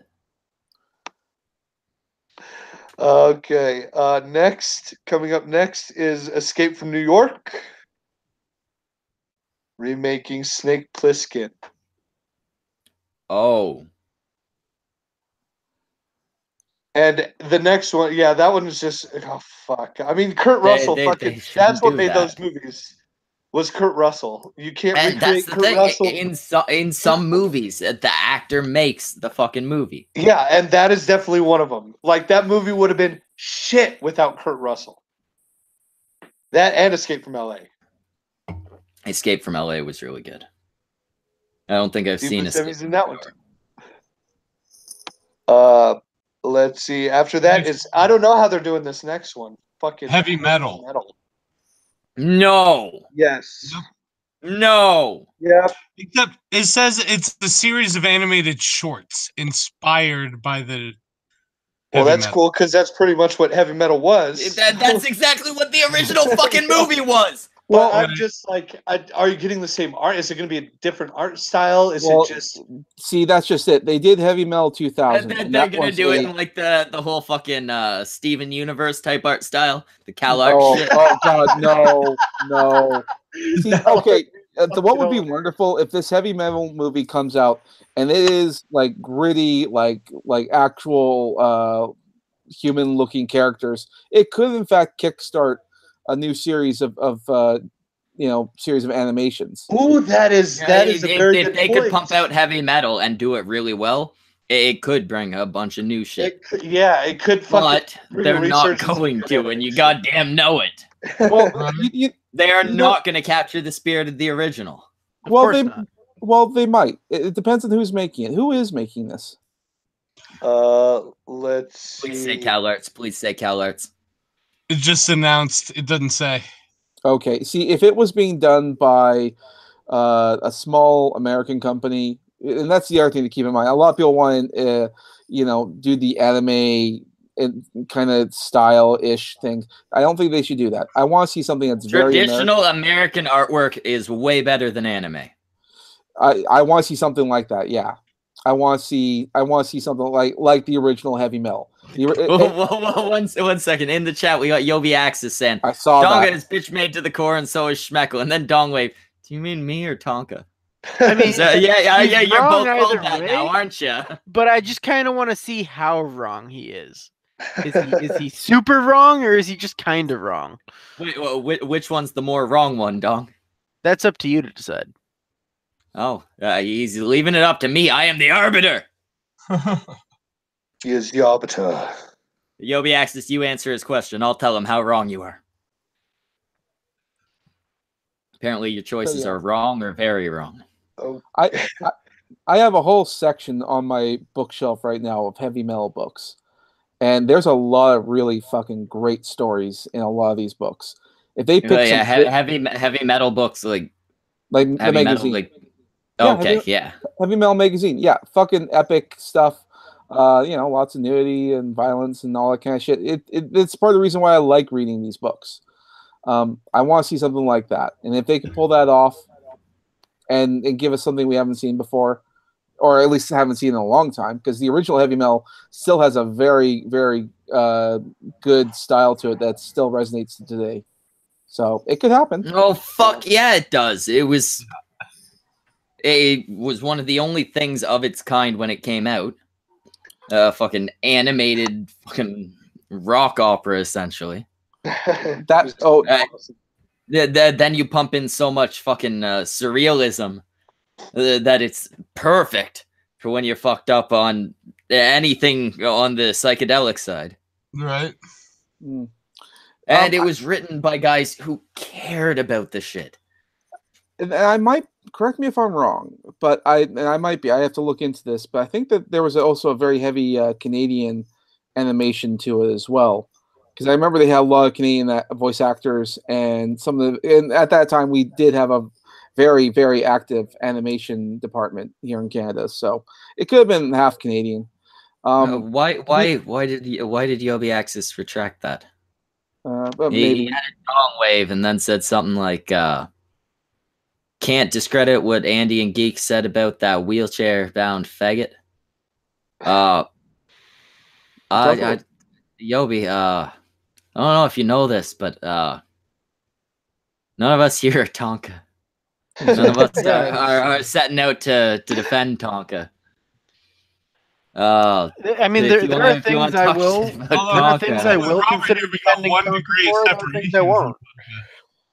Okay. Coming up next is Escape from New York, remaking Snake Plissken. Oh. And the next one, that one is just fuck. I mean, Kurt Russell, that's what made those movies. Was Kurt Russell? You can't recreate Kurt Russell in some movies. The actor makes the fucking movie. Yeah, and that is definitely one of them. Like, that movie would have been shit without Kurt Russell. That and Escape from LA. Escape from LA was really good. I don't think I've seen Escape in that one. Let's see. After that is, I don't know how they're doing this next one. Fucking Heavy Metal. No. Yes. No. Yeah. Except it says it's a series of animated shorts inspired by the. Well, that's cool because that's pretty much what Heavy Metal was. That's exactly what the original fucking movie was. Well, I'm just like, are you getting the same art? Is it going to be a different art style? Is it just... See, that's just it. They did Heavy Metal 2000. They're going to do it in like the whole fucking Steven Universe type art style. The Cal art shit. Oh, God, no. See, okay, what would be wonderful if this heavy metal movie comes out and it is like gritty, like actual human looking characters. It could in fact kickstart a new series of series of animations. Ooh, that is a very good point. If they could pump out heavy metal and do it really well, it could bring a bunch of new shit. It could. But they're not going to, and you goddamn know it. Well, they are not going to capture the spirit of the original. They might. It depends on who's making it. Who is making this? Let's see. Please say CalArts. Please say CalArts. It just announced. It doesn't say. Okay. See, if it was being done by a small American company, and that's the other thing to keep in mind. A lot of people want to, do the anime kind of style-ish thing. I don't think they should do that. I want to see something that's traditional American artwork is way better than anime. I want to see something like that. Yeah, I want to see something like the original heavy metal. One second. In the chat, we got Yobi Axis saying, I saw Tonka that. is bitch made to the core, and so is Schmeckle. And then Dongwave, do you mean me or Tonka? I mean, yeah, you're both called that now, aren't you? But I just kind of want to see how wrong he is. Is he super wrong, or is he just kind of wrong? Wait, which one's the more wrong one, Dong? That's up to you to decide. Oh, he's leaving it up to me. I am the arbiter. He is the arbiter. Yobi Axis, you answer his question. I'll tell him how wrong you are. Apparently, your choices are wrong or very wrong. Oh. I have a whole section on my bookshelf right now of heavy metal books, and there's a lot of really fucking great stories in a lot of these books. If they pick heavy metal books like the magazine, heavy metal magazine, fucking epic stuff. Lots of nudity and violence and all that kind of shit. It's part of the reason why I like reading these books. I want to see something like that, and if they can pull that off and give us something we haven't seen before, or at least haven't seen in a long time, because the original heavy metal still has a very, very good style to it that still resonates today. So it could happen. Oh fuck yeah, it does. It was one of the only things of its kind when it came out. Fucking animated fucking rock opera, essentially. Then you pump in so much fucking surrealism that it's perfect for when you're fucked up on anything on the psychedelic side. Right. And it was written by guys who cared about the shit. And I might, correct me if I'm wrong, but I might be. I have to look into this, but I think that there was also a very heavy Canadian animation to it as well. Because I remember they had a lot of Canadian voice actors, and at that time we did have a very, very active animation department here in Canada. So it could have been half Canadian. Why did Yobi Axis retract that? He had a wrong wave and then said something like, "Can't discredit what Andy and Geek said about that wheelchair-bound faggot." Yobi, I don't know if you know this, but none of us here are Tonka. None of us are setting out to defend Tonka. I mean, there are things I will consider defending Tonka for, and things I won't.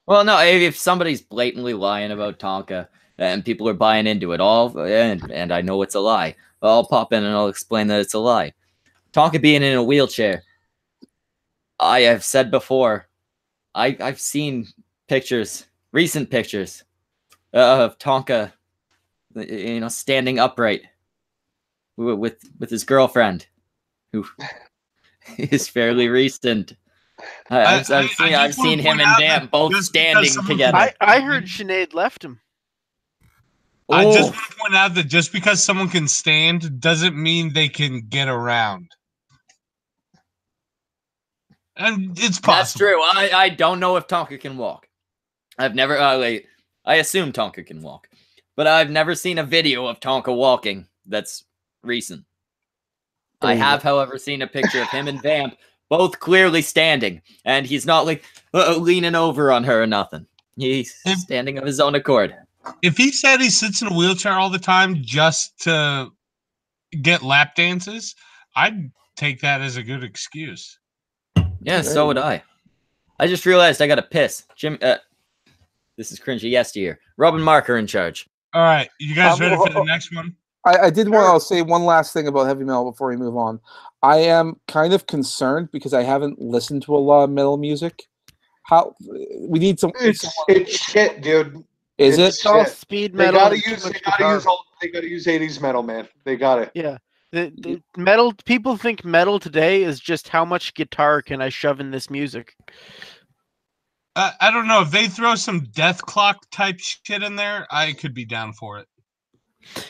Well, no, if somebody's blatantly lying about Tonka and people are buying into it all, and I know it's a lie, I'll pop in and I'll explain that it's a lie. Tonka being in a wheelchair, I have said before, I've seen pictures, recent pictures of Tonka, standing upright with his girlfriend, who is fairly recent. I've seen him and Vamp both standing together. I heard Sinead left him. I just want to point out that just because someone can stand doesn't mean they can get around. And it's possible. That's true. I don't know if Tonka can walk. I've never. I assume Tonka can walk, but I've never seen a video of Tonka walking that's recent. I have, however, seen a picture of him and Vamp both clearly standing, and he's not like leaning over on her or nothing. He's standing of his own accord. If he said he sits in a wheelchair all the time just to get lap dances, I'd take that as a good excuse. Yeah, so would I. I just realized I got to piss. Jim, this is cringy yesteryear. Rob and Mark are in charge. All right, you guys ready for the next one? I did want to say one last thing about heavy metal before we move on. I am kind of concerned because I haven't listened to a lot of metal music. How we need some. It's shit, dude. Is it's it? All speed metal. They gotta use 80s metal, man. They got it. Yeah. The metal people think metal today is just how much guitar can I shove in this music. I don't know if they throw some death clock type shit in there. I could be down for it.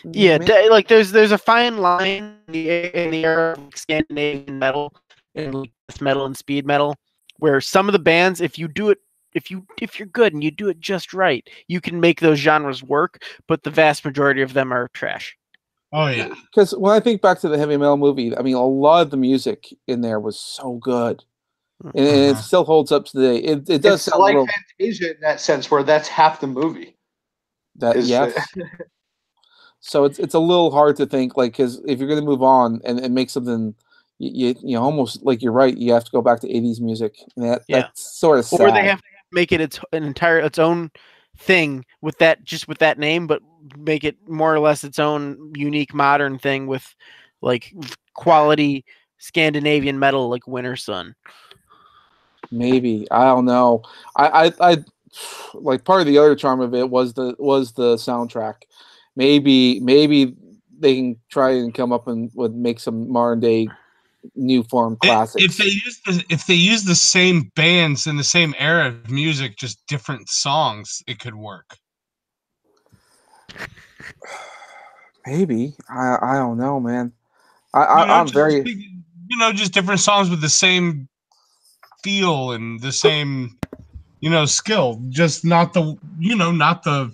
Yeah, like there's a fine line in the era of Scandinavian metal and death metal and speed metal, where some of the bands, if you do it, if you're good and you do it just right, you can make those genres work. But the vast majority of them are trash. Oh yeah, because when I think back to the heavy metal movie, I mean, a lot of the music in there was so good, and it still holds up today. It does sound like Fantasia in that sense, where that's half the movie. So it's a little hard to think, like, because if you're going to move on and make something, you almost, like, you're right, you have to go back to 80s music. And that's sort of sad. Or they have to make it its own thing with that name, but make it more or less its own unique modern thing with like quality Scandinavian metal like Winter Sun. Maybe, I don't know. I like, part of the other charm of it was the soundtrack. Maybe they can try and come up and make some modern day new form classics. If they use the same bands in the same era of music, just different songs, it could work. Maybe, I don't know, man. I'm very, just different songs with the same feel and the same skill, just not the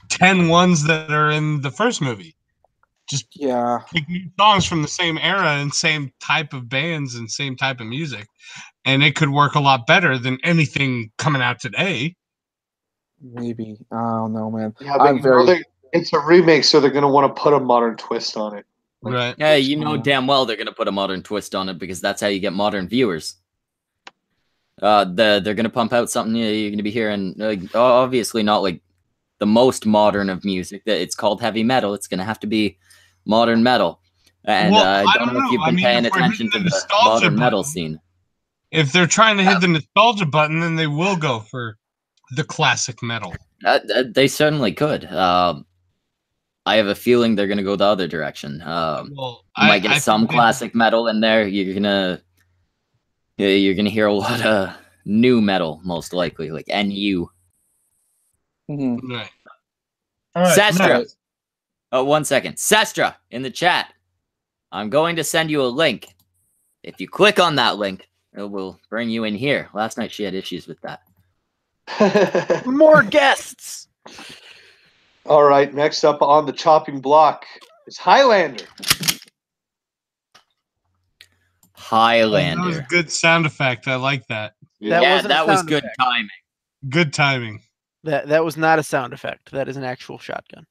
10 ones that are in the first movie. Just take new songs from the same era and same type of bands and same type of music, and it could work a lot better than anything coming out today. Maybe, I don't know, man. Yeah, but it's a remake, so they're going to want to put a modern twist on it. Right. Yeah, you know damn well they're going to put a modern twist on it, because that's how you get modern viewers. They're going to pump out something you're going to be hearing, obviously not like the most modern of music. It's called heavy metal. It's going to have to be modern metal. And I don't know if you've been paying attention to the modern metal scene. If they're trying to hit the nostalgia button, then they will go for the classic metal. They certainly could. I have a feeling they're going to go the other direction. You might get some classic metal in there. You're gonna hear a lot of new metal, most likely, like NU. Mm-hmm. Right. Sastra. Oh, 1 second. Sastra, in the chat, I'm going to send you a link. If you click on that link, it will bring you in here. Last night she had issues with that. More guests. All right, next up on the chopping block is Highlander. Highlander. That was a good sound effect. I like that. That was good timing. Good timing. That was not a sound effect. That is an actual shotgun.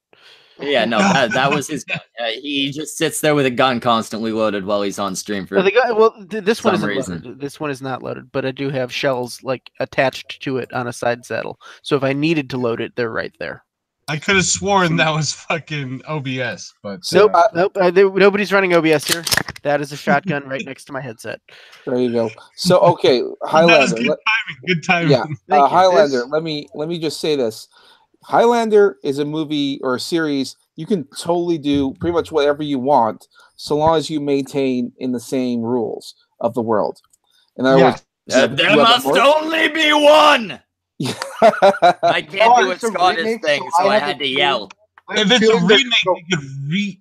Yeah, no, that was his gun. He just sits there with a gun constantly loaded while he's on stream for this one isn't loaded. This one is not loaded, but I do have shells like attached to it on a side saddle. So if I needed to load it, they're right there. I could have sworn that was fucking OBS, but nope. Nobody's running OBS here. That is a shotgun right next to my headset. There you go. So okay, Highlander. Good timing. Yeah, Highlander. Let me just say this. Highlander is a movie or a series you can totally do pretty much whatever you want, so long as you maintain in the same rules of the world. In other words, there must only be one. I can't do a Scottish thing, so I had to yell. If it's a remake, you could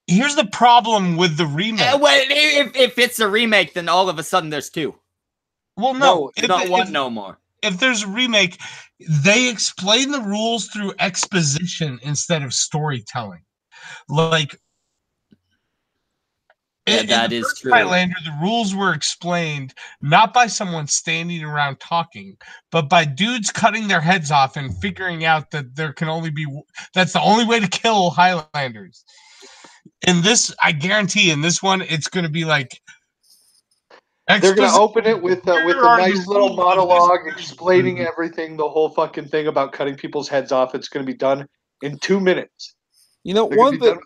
Here's the problem with the remake. Well, if it's a remake, then all of a sudden there's two. Well, no, it's not one no more. If there's a remake, they explain the rules through exposition instead of storytelling. Like, That is true. Highlander, the rules were explained not by someone standing around talking, but by dudes cutting their heads off and figuring out that there can only be that's the only way to kill Highlanders. In this, I guarantee, in this one, it's going to be like they're going to open it with a nice little monologue explaining everything, the whole fucking thing about cutting people's heads off. It's going to be done in 2 minutes. You know, one thing.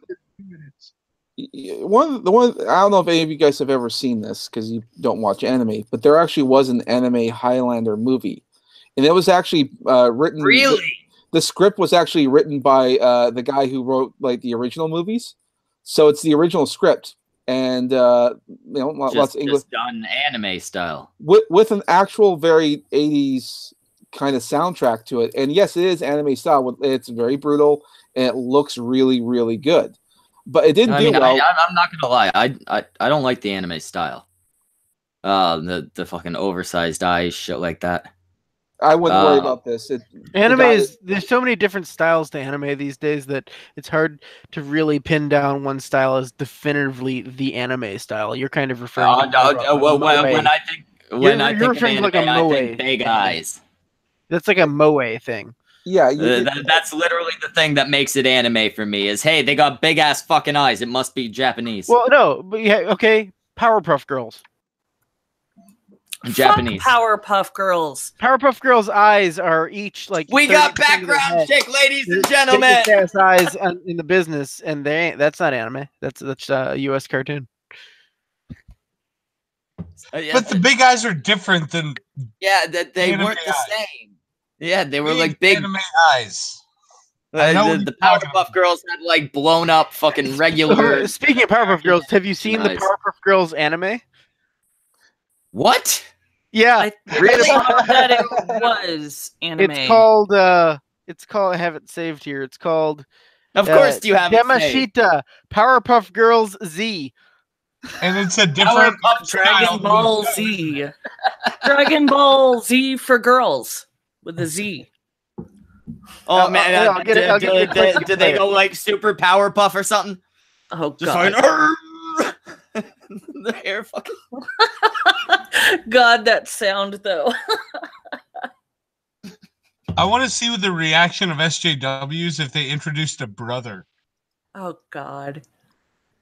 I don't know if any of you guys have ever seen this because you don't watch anime, but there actually was an anime Highlander movie, and it was actually written. Really, the script was actually written by the guy who wrote like the original movies, so it's the original script, and lots of English, just done anime style with an actual very 80s kind of soundtrack to it. And yes, it is anime style. It's very brutal and it looks really, really good. But it didn't do well. I'm not gonna lie. I don't like the anime style. The fucking oversized eyes, shit like that. I wouldn't worry about this. There's so many different styles to anime these days that it's hard to really pin down one style as definitively the anime style. You're kind of referring to when I think of anime, like a moe. I think big eyes. That's like a moe thing. Yeah, that's literally the thing that makes it anime for me. Is hey, they got big ass fucking eyes. It must be Japanese. Well, no, but yeah, okay. Powerpuff Girls. Japanese. Fuck Powerpuff Girls. Powerpuff Girls' eyes are each like. We got background check, ladies and gentlemen. Ass eyes in the business, and they ain't. That's not anime. That's a U.S. cartoon. But the big eyes are different than. Yeah, that they weren't the same. Yeah, they were like big anime eyes. The Powerpuff Girls had like blown up fucking regular. Speaking of Powerpuff Girls, have you seen the Powerpuff Girls anime? What? Yeah, I thought that it was anime. It's called. I have it saved here. It's called. Of course, you have Yamashita Powerpuff Girls Z. And it's a different Dragon Ball Z. Dragon Ball Z for girls. With a Z. Oh man, did they go like super Powerpuff or something? Oh just god. The hair fucking. God, that sound though. I want to see the reaction of SJWs if they introduced a brother. Oh god.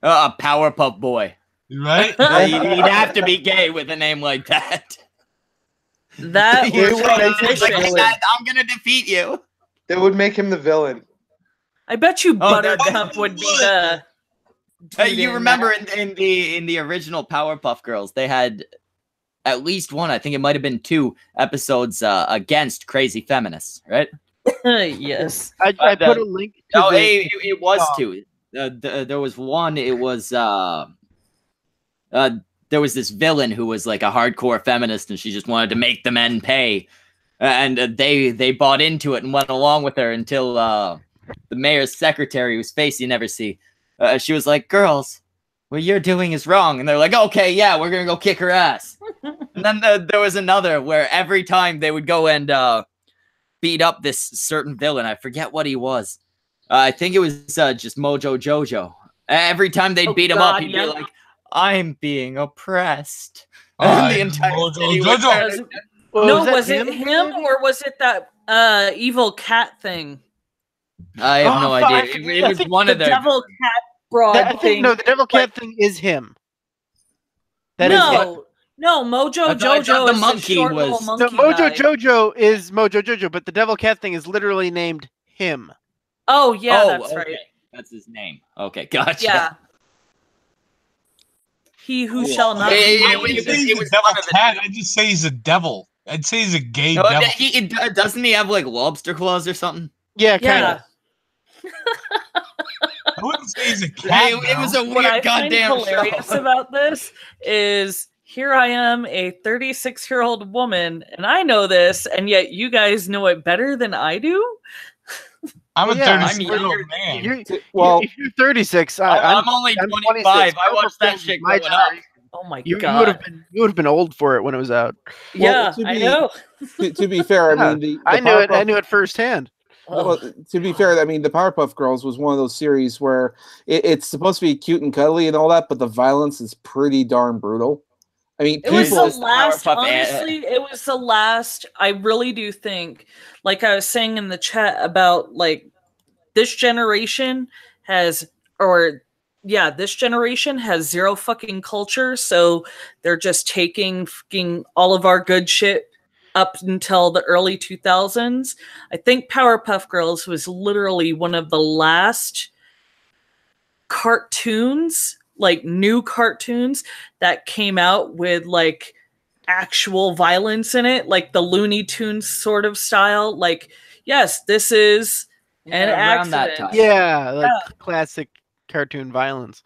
A Powerpuff boy. Right? He'd have to be gay with a name like that. That I'm gonna defeat you. That would make him the villain. I bet you Buttercup would be the. You remember in the original Powerpuff Girls, they had at least one. I think it might have been 2 episodes against crazy feminists, right? Yes. I put a link. It was 2. There was one. It was there was this villain who was like a hardcore feminist, and she just wanted to make the men pay, and they bought into it and went along with her until the mayor's secretary, whose face you never see, she was like, "Girls, what you're doing is wrong," and they're like, "Okay, yeah, we're gonna go kick her ass." And then there was another where every time they would go and beat up this certain villain, I forget what he was. I think it was just Mojo Jojo. Every time they'd beat him up, he'd be like, "I'm being oppressed." The entire city was it him or was it that evil cat thing? I have no idea. It was one of the devil cat broad thing. No, the devil cat thing is him. No, Mojo Jojo is monkey the little monkey Mojo guy. Jojo is Mojo Jojo, but the devil cat thing is literally named him. Oh yeah, that's right. That's his name. Okay, gotcha. Yeah. He who shall not. It was devil cat. I'd just say he's a devil. I'd say he's a gay devil. Doesn't he have like lobster claws or something? Yeah, kind of. I wouldn't say he's a cat. It was a weird what I goddamn find hilarious show. about this is here I am, a 36-year-old woman, and I know this, and yet you guys know it better than I do. I'm a 36-year-old man. If you're 36, I'm only 25. I watched that shit growing up. Oh my god! You would have been old for it when it was out. Yeah, I know. To be fair, I mean, I knew it firsthand. Well, to be fair, I mean, the Powerpuff Girls was one of those series where it's supposed to be cute and cuddly and all that, but the violence is pretty darn brutal. I mean, it was the last. Honestly, it was the last. I really do think, like I was saying in the chat about like this generation has, this generation has zero fucking culture, so they're just taking fucking all of our good shit up until the early 2000s. I think Powerpuff Girls was literally one of the last cartoons, like new cartoons that came out with like actual violence in it, like the Looney Tunes sort of style. Like, yes, this is an accident. That time. Yeah, like classic cartoon violence.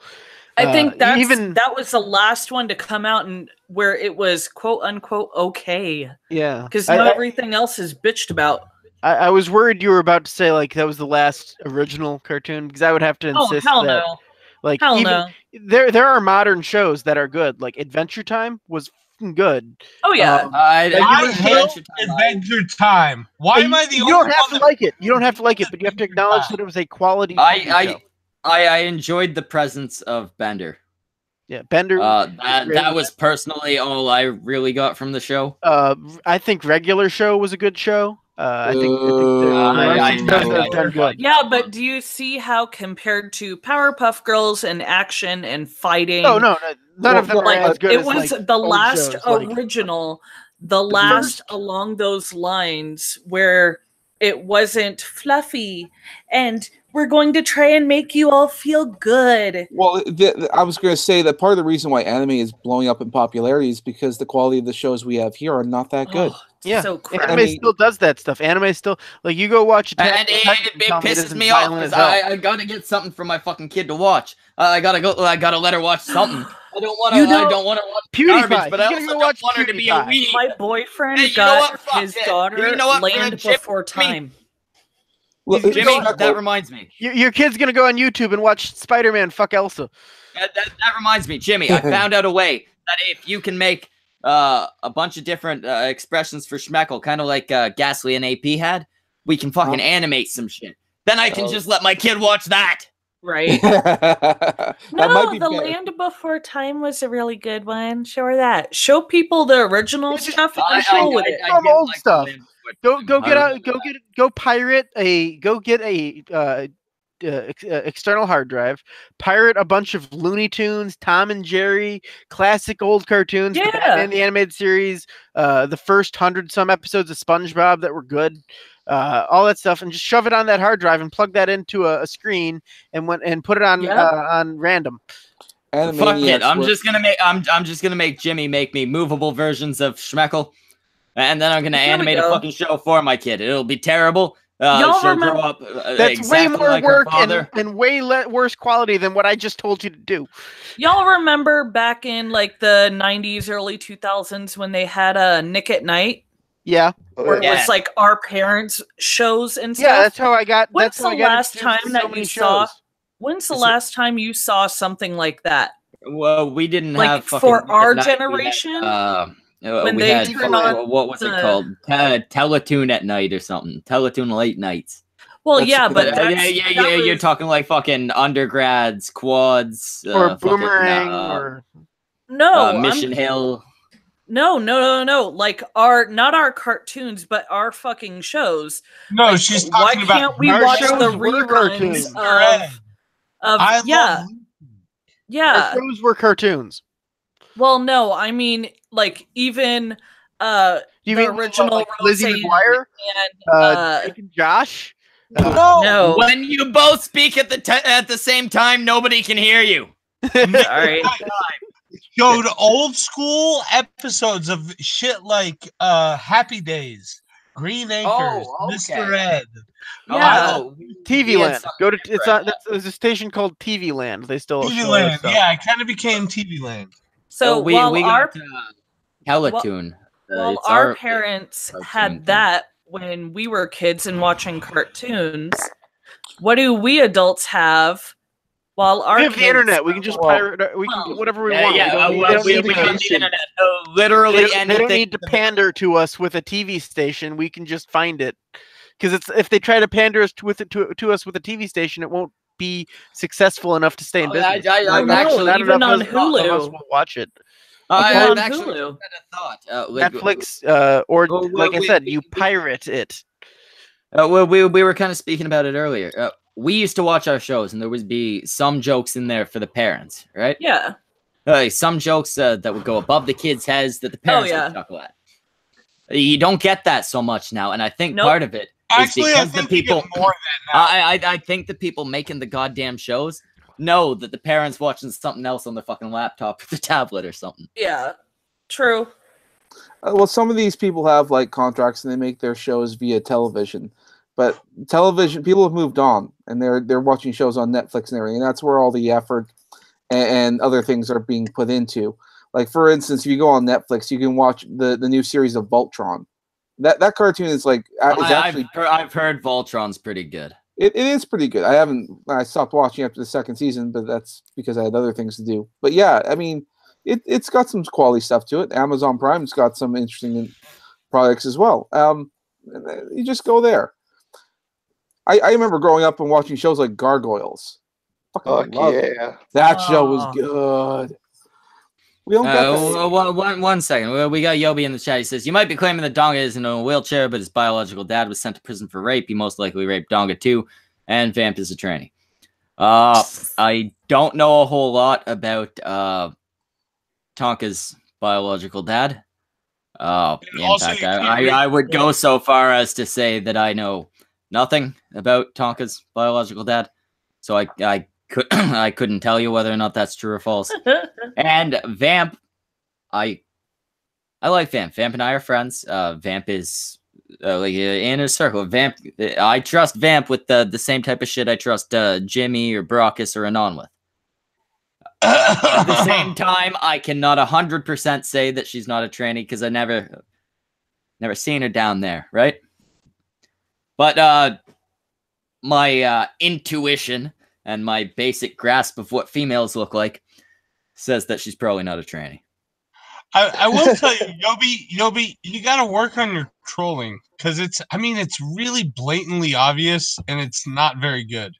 I think that was the last one to come out and where it was quote unquote okay. Yeah, because now everything else is bitched about. I was worried you were about to say like that was the last original cartoon, because I would have to insist hell that no. like Hell even no. there are modern shows that are good. Like Adventure Time was good. Oh yeah, I hate Adventure Time. Why am I the only one? You don't have to like it. You don't have to like it, but you have to acknowledge that it was a quality show. I enjoyed the presence of Bender. Yeah, Bender. That was personally all I really got from the show. I think Regular Show was a good show. I think good. Yeah, but do you see how compared to Powerpuff Girls and action and fighting? Oh no, none of them are as good. It was the last original, the last along those lines where it wasn't fluffy and we're going to try and make you all feel good. Well, I was going to say that part of the reason why anime is blowing up in popularity is because the quality of the shows we have here are not that good. Yeah, so anime still does that stuff. Anime still, like, you go watch and it pisses me off because I gotta get something for my fucking kid to watch. I gotta let her watch something. I don't want to watch PewDiePie, garbage, but I also don't want her to be a weenie. My boyfriend got his daughter Land Before Time. Well, Jimmy, that reminds me. Your kid's gonna go on YouTube and watch Spider-Man fuck Elsa. That reminds me, Jimmy. I found out a way that if you can make a bunch of different expressions for Schmeckle, kind of like Ghastly and AP had, we can fucking animate some shit. Then I can just let my kid watch that. Right. No, the Land Before Time was a really good one. Show her that. Show people the original stuff. Old stuff. Go pirate a external hard drive, pirate a bunch of Looney Tunes, Tom and Jerry, classic old cartoons, the Batman the Animated Series, the first 100-some episodes of SpongeBob that were good, all that stuff, and just shove it on that hard drive and plug that into a screen and put it on random. Fuck it. I'm just gonna make Jimmy make me movable versions of Schmeckle, and then I'm gonna animate a fucking show for my kid. It'll be terrible. She'll grow up that's way more work and way worse quality than what I just told you to do. Y'all remember back in like the 90s, early 2000s when they had a Nick at Night? Yeah. Where it was like our parents' shows and stuff. Yeah, that's how I got. When's the last time that you saw? When's the last time you saw something like that? Well, we didn't have for our generation. When they turn on what was it called? Teletoon at night or something. Teletoon late nights. Well, yeah, but you're talking like fucking undergrads, quads, or Boomerang, or Mission Hill. No. Like not our cartoons, but our fucking shows. No, like, she's talking about. Why can't we watch the reruns of yeah. Our shows were cartoons. Well, no, I mean, like, even the original like Lizzie McGuire and Josh. No. When you both speak at the same time, nobody can hear you. All right. Go to old school episodes of shit like Happy Days, Green Acres, Mr. Ed. Yeah. TV Land. Go to there's a station called TV Land. They still TV Land. Yeah, it kind of became TV Land. So we got Teletoon. Well, our parents had that when we were kids and watching cartoons. What do we adults have? While our we have the internet, we can just pirate. We can do whatever we want. We have the internet. Literally anything. They don't need to pander to us with a TV station. We can just find it. because it's if they try to pander us to us with a TV station, it won't be successful enough to stay in business. I'm actually even on Hulu. We'll watch it. I've on actually Hulu. had a thought. Netflix, or like I said, you pirate it. Well, we were kind of speaking about it earlier. We used to watch our shows, and there would be some jokes in there for the parents, right? Yeah. Some jokes that would go above the kids' heads that the parents would chuckle at. You don't get that so much now, and I think part of it is because the people. I think the people making the goddamn shows know that the parents watching something else on their fucking laptop or the tablet or something. Yeah, true. Well, some of these people have like contracts and they make their shows via television, but television people have moved on and they're watching shows on Netflix and everything. And that's where all the effort and other things are being put into. Like for instance, if you go on Netflix, you can watch the new series of Voltron. That cartoon is like I've heard Voltron's pretty good. It is pretty good. I stopped watching after the second season, but that's because I had other things to do. But yeah, I mean, it's got some quality stuff to it. Amazon Prime's got some interesting products as well. You just go there. I remember growing up and watching shows like Gargoyles. Fuck yeah. That show was good. We don't get that. One second. We got Yobi in the chat. He says, you might be claiming that Donga is in a wheelchair, but his biological dad was sent to prison for rape. He most likely raped Donga too, and Vamp is a tranny. I don't know a whole lot about Tonka's biological dad. In fact, I would go so far as to say that I know nothing about Tonka's biological dad. So I couldn't tell you whether or not that's true or false. And Vamp, I like Vamp. Vamp and I are friends. Vamp is like in a circle. Vamp, I trust Vamp with the same type of shit I trust Jimmy or Brockus or Anon with. At the same time, I cannot 100% say that she's not a tranny because I never seen her down there, right? But my intuition and my basic grasp of what females look like says that she's probably not a tranny. I will tell you, Yobi, you got to work on your trolling because it's really blatantly obvious and it's not very good.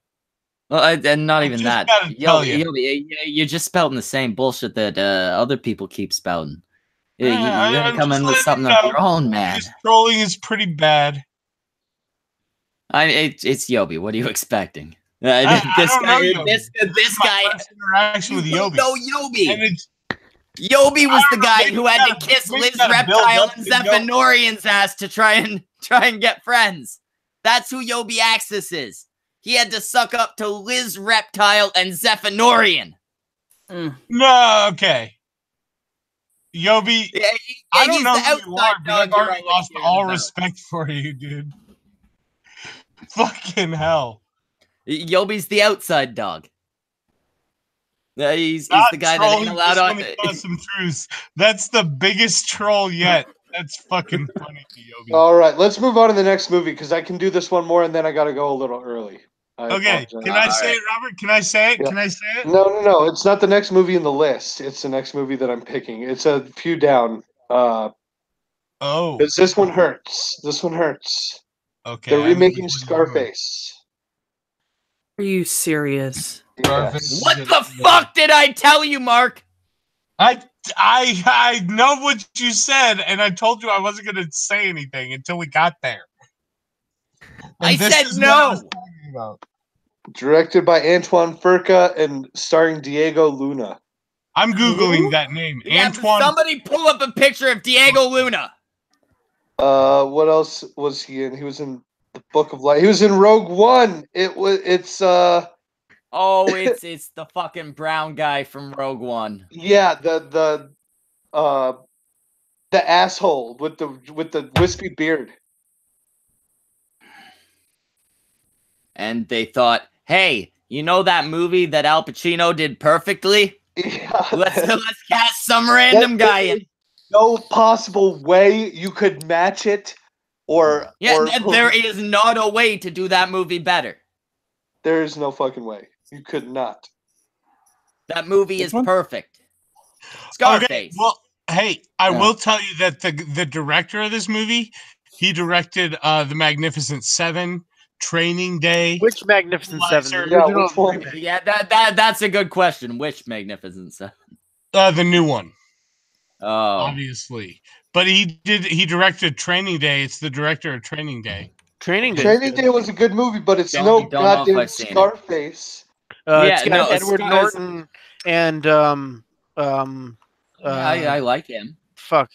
Well, and not even that. Yobi, you're just spouting the same bullshit that other people keep spouting. You gotta come in with something of your own, man. This trolling is pretty bad. It's Yobi. What are you expecting? This guy interaction with Yobi. No, Yobi. Yobi was the guy who had to kiss Liz Reptile and Zephynorion's ass to try and get friends. That's who Yobi Axis is. He had to suck up to Liz Reptile and Zephynorien. No, okay. Yobi, I don't know who you are, but I've already lost all respect for you, dude. Fucking hell. Yobi's the outside dog. He's the guy that ain't allowed on. Some truths. That's the biggest troll yet. That's fucking funny, Yobi. All right, let's move on to the next movie because I can do this one more and then I got to go a little early. Okay, can I say it, Robert? Can I say it? Yeah. Can I say it? No. It's not the next movie in the list. It's the next movie that I'm picking. It's a few down. Because this one hurts. This one hurts. Okay. They're remaking Scarface. Are you serious? Yes. What the fuck did I tell you, Mark? I know what you said, and I told you I wasn't going to say anything until we got there. I said no. Directed by Antoine Fuqua and starring Diego Luna. I'm Googling that name. Yeah, Antoine. Somebody pull up a picture of Diego Luna. What else was he in? He was in the Book of Life. He was in Rogue One. It's Oh, it's the fucking brown guy from Rogue One. Yeah, the asshole with the wispy beard. And they thought, hey, you know that movie that Al Pacino did perfectly? Yeah, let's cast some random guy in. No possible way you could match it, or there is not a way to do that movie better. There is no fucking way. You could not. That movie is perfect. Scarface. Okay, well, hey, I will tell you that the director of this movie He directed The Magnificent Seven, Training Day. Which Magnificent Seven? Yeah, which one? Yeah, that's a good question. Which Magnificent Seven? The new one. Oh, obviously. But he directed Training Day. It's the director of Training Day. Training Day was a good movie, but it's no goddamn Scarface. It's got Edward Norton and I like him. Fuck,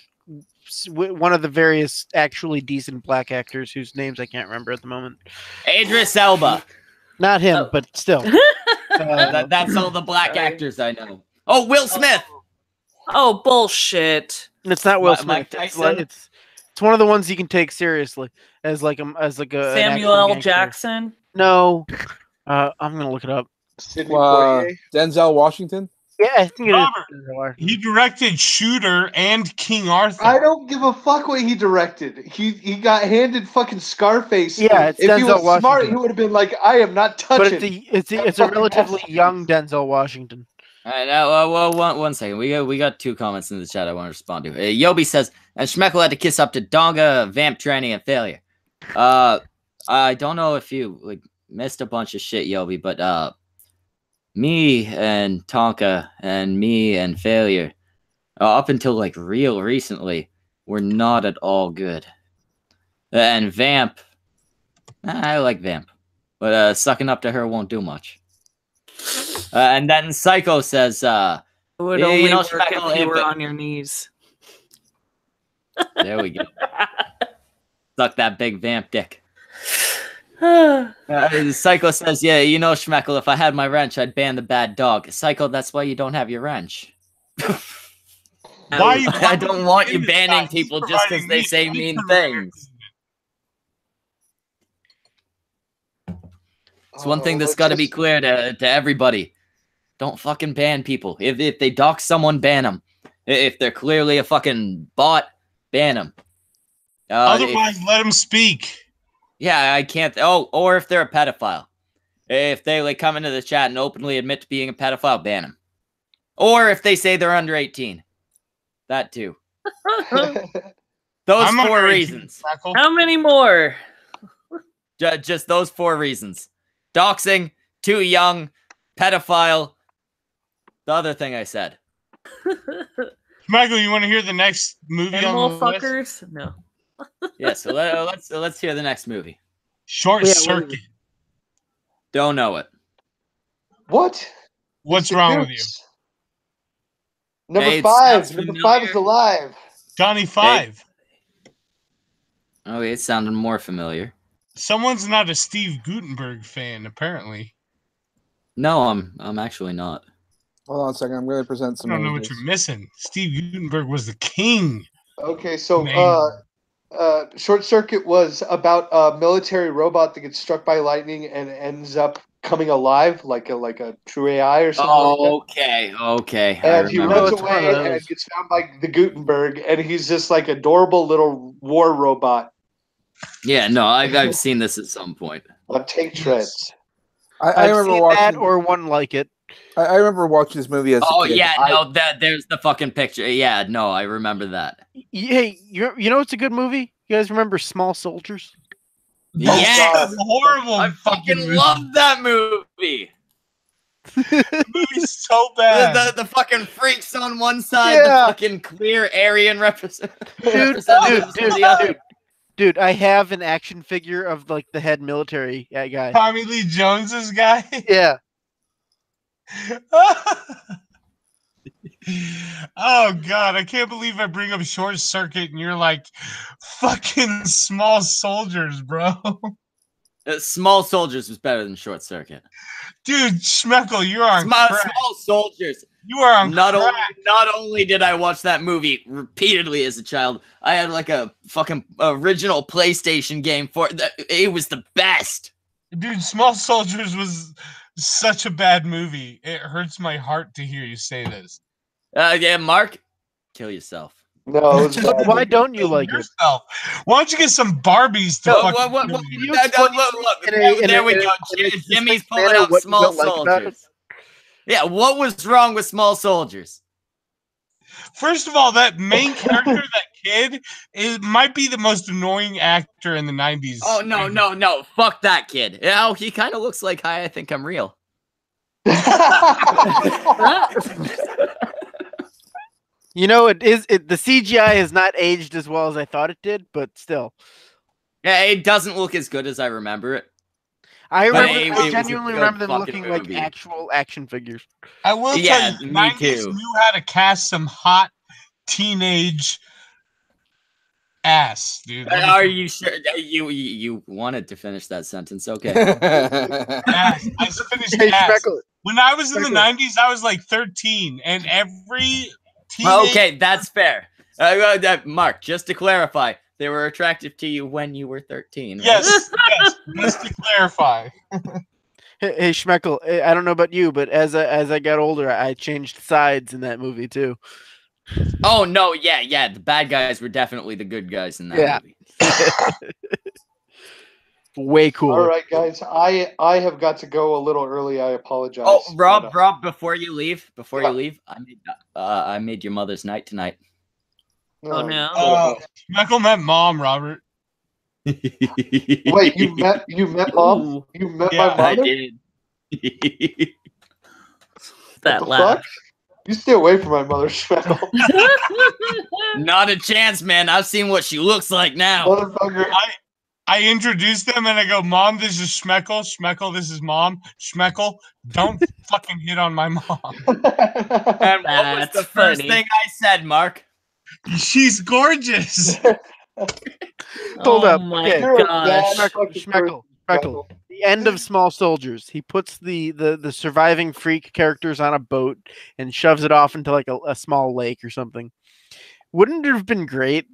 one of the various actually decent black actors whose names I can't remember at the moment. Idris Elba. Not him, but still. That's all the black actors I know. Oh, Will Smith. Oh, bullshit. It's not Will Smith. It's one of the ones you can take seriously as like a Samuel L. Jackson. No, I'm gonna look it up. Denzel Washington. Yeah, I think it is. He directed Shooter and King Arthur. I don't give a fuck what he directed. He got handed fucking Scarface. Yeah, it's if Denzel he was Washington. Smart, he would have been like, I am not touching. But it's a relatively young Denzel Washington. All right, well, one second. We got 2 comments in the chat I want to respond to. Yobi says, and Schmeckle had to kiss up to Donga, Vamp Tranny, and Failure. I don't know if you missed a bunch of shit, Yobi, but me and Tonka and me and Failure, up until real recently, were not at all good. And Vamp, I like Vamp, but sucking up to her won't do much. And then Psycho says, it would only work if you were on your knees. There we go. Suck that big Vamp dick. Psycho says, yeah, Schmeckle, if I had my wrench, I'd ban the bad dog. Psycho, that's why you don't have your wrench. Why I don't want you banning people just because they say mean things. It's one thing that's got to be clear to everybody. Don't fucking ban people. If they dox someone, ban them. If they're clearly a fucking bot, ban them. Otherwise, let them speak. Yeah, I can't. Oh, or if they're a pedophile. If they come into the chat and openly admit to being a pedophile, ban them. Or if they say they're under 18. That too. Those 4 reasons. How many more? Just those 4 reasons. Doxing, too young, pedophile. The other thing I said. Michael, you want to hear the next movie Animal on the fuckers? list? No. Yeah, so let's hear the next movie. Short Circuit. Don't know it. What? What's wrong with you? Number 5. Number 5 is alive. Johnny 5. Oh, it sounded more familiar. Someone's not a Steve Guttenberg fan, apparently. No, I'm actually not. Hold on a second. I'm going to present some. I don't know what you're missing. Steve Guttenberg was the king. Okay, so Short Circuit was about a military robot that gets struck by lightning and ends up coming alive, like a true AI or something. Oh, like okay. And he runs away and gets found by the Gutenberg, and he's just like adorable little war robot. Yeah, no, I've seen this at some point. On tank treads. I remember watching that or one like it. I remember watching this movie as a kid. There's the fucking picture. Yeah, no, I remember that. Hey, you know it's a good movie? You guys remember Small Soldiers? Yes! Horrible. I fucking love that movie. The movie's so bad. The fucking freaks on one side, the fucking clear Aryan representatives on the other. Dude, I have an action figure of the head military guy. Tommy Lee Jones's guy? Yeah. Oh God, I can't believe I bring up Short Circuit and you're like fucking Small Soldiers, bro. Small Soldiers was better than Short Circuit. Dude, Schmeckle, you're on crack. Small Soldiers. You are on not only did I watch that movie repeatedly as a child, I had a fucking original PlayStation game for it. It was the best. Dude, Small Soldiers was such a bad movie. It hurts my heart to hear you say this. Yeah, Mark, kill yourself. No, why don't you like yourself? Why don't you get some Barbies to There we go. Jimmy's pulling out Small Soldiers. Yeah, what was wrong with Small Soldiers? First of all, that main character that kid might be the most annoying actor in the 90s. Oh, no. Fuck that kid. Yeah, he kind of looks like I think I'm real. You know, the CGI has not aged as well as I thought it did, but still. Yeah, it doesn't look as good as I remember it. I genuinely remember them looking like actual action figures. I will tell you, the 90s knew how to cast some hot teenage ass, dude. Are you sure? You wanted to finish that sentence, okay. Ass. I finished ass. When I was in the 90s, I was like 13, and every teenage... Okay, that's fair. Mark, just to clarify, they were attractive to you when you were 13. Right? Yes, just to clarify. Hey, Schmeckle, I don't know about you, but as I got older, I changed sides in that movie too. Oh no, yeah, the bad guys were definitely the good guys in that movie. Way cool. All right, guys, I have got to go a little early. I apologize. Oh, Rob, before you leave, I made your mother's night tonight. Oh no. Schmeckle met mom, Robert. Wait, you met mom? You met my mother? I did. That laugh. Fuck? You stay away from my mother, Schmeckle. Not a chance, man. I've seen what she looks like now. Motherfucker. I introduced them and I go, Mom, this is Schmeckle. Schmeckle, this is Mom. Schmeckle, don't fucking hit on my mom. And what was the first thing I said, Mark? She's gorgeous. Hold up. My Okay. gosh. Schmeckle. The end of Small Soldiers. He puts the surviving freak characters on a boat and shoves it off into like a small lake or something. Wouldn't it have been great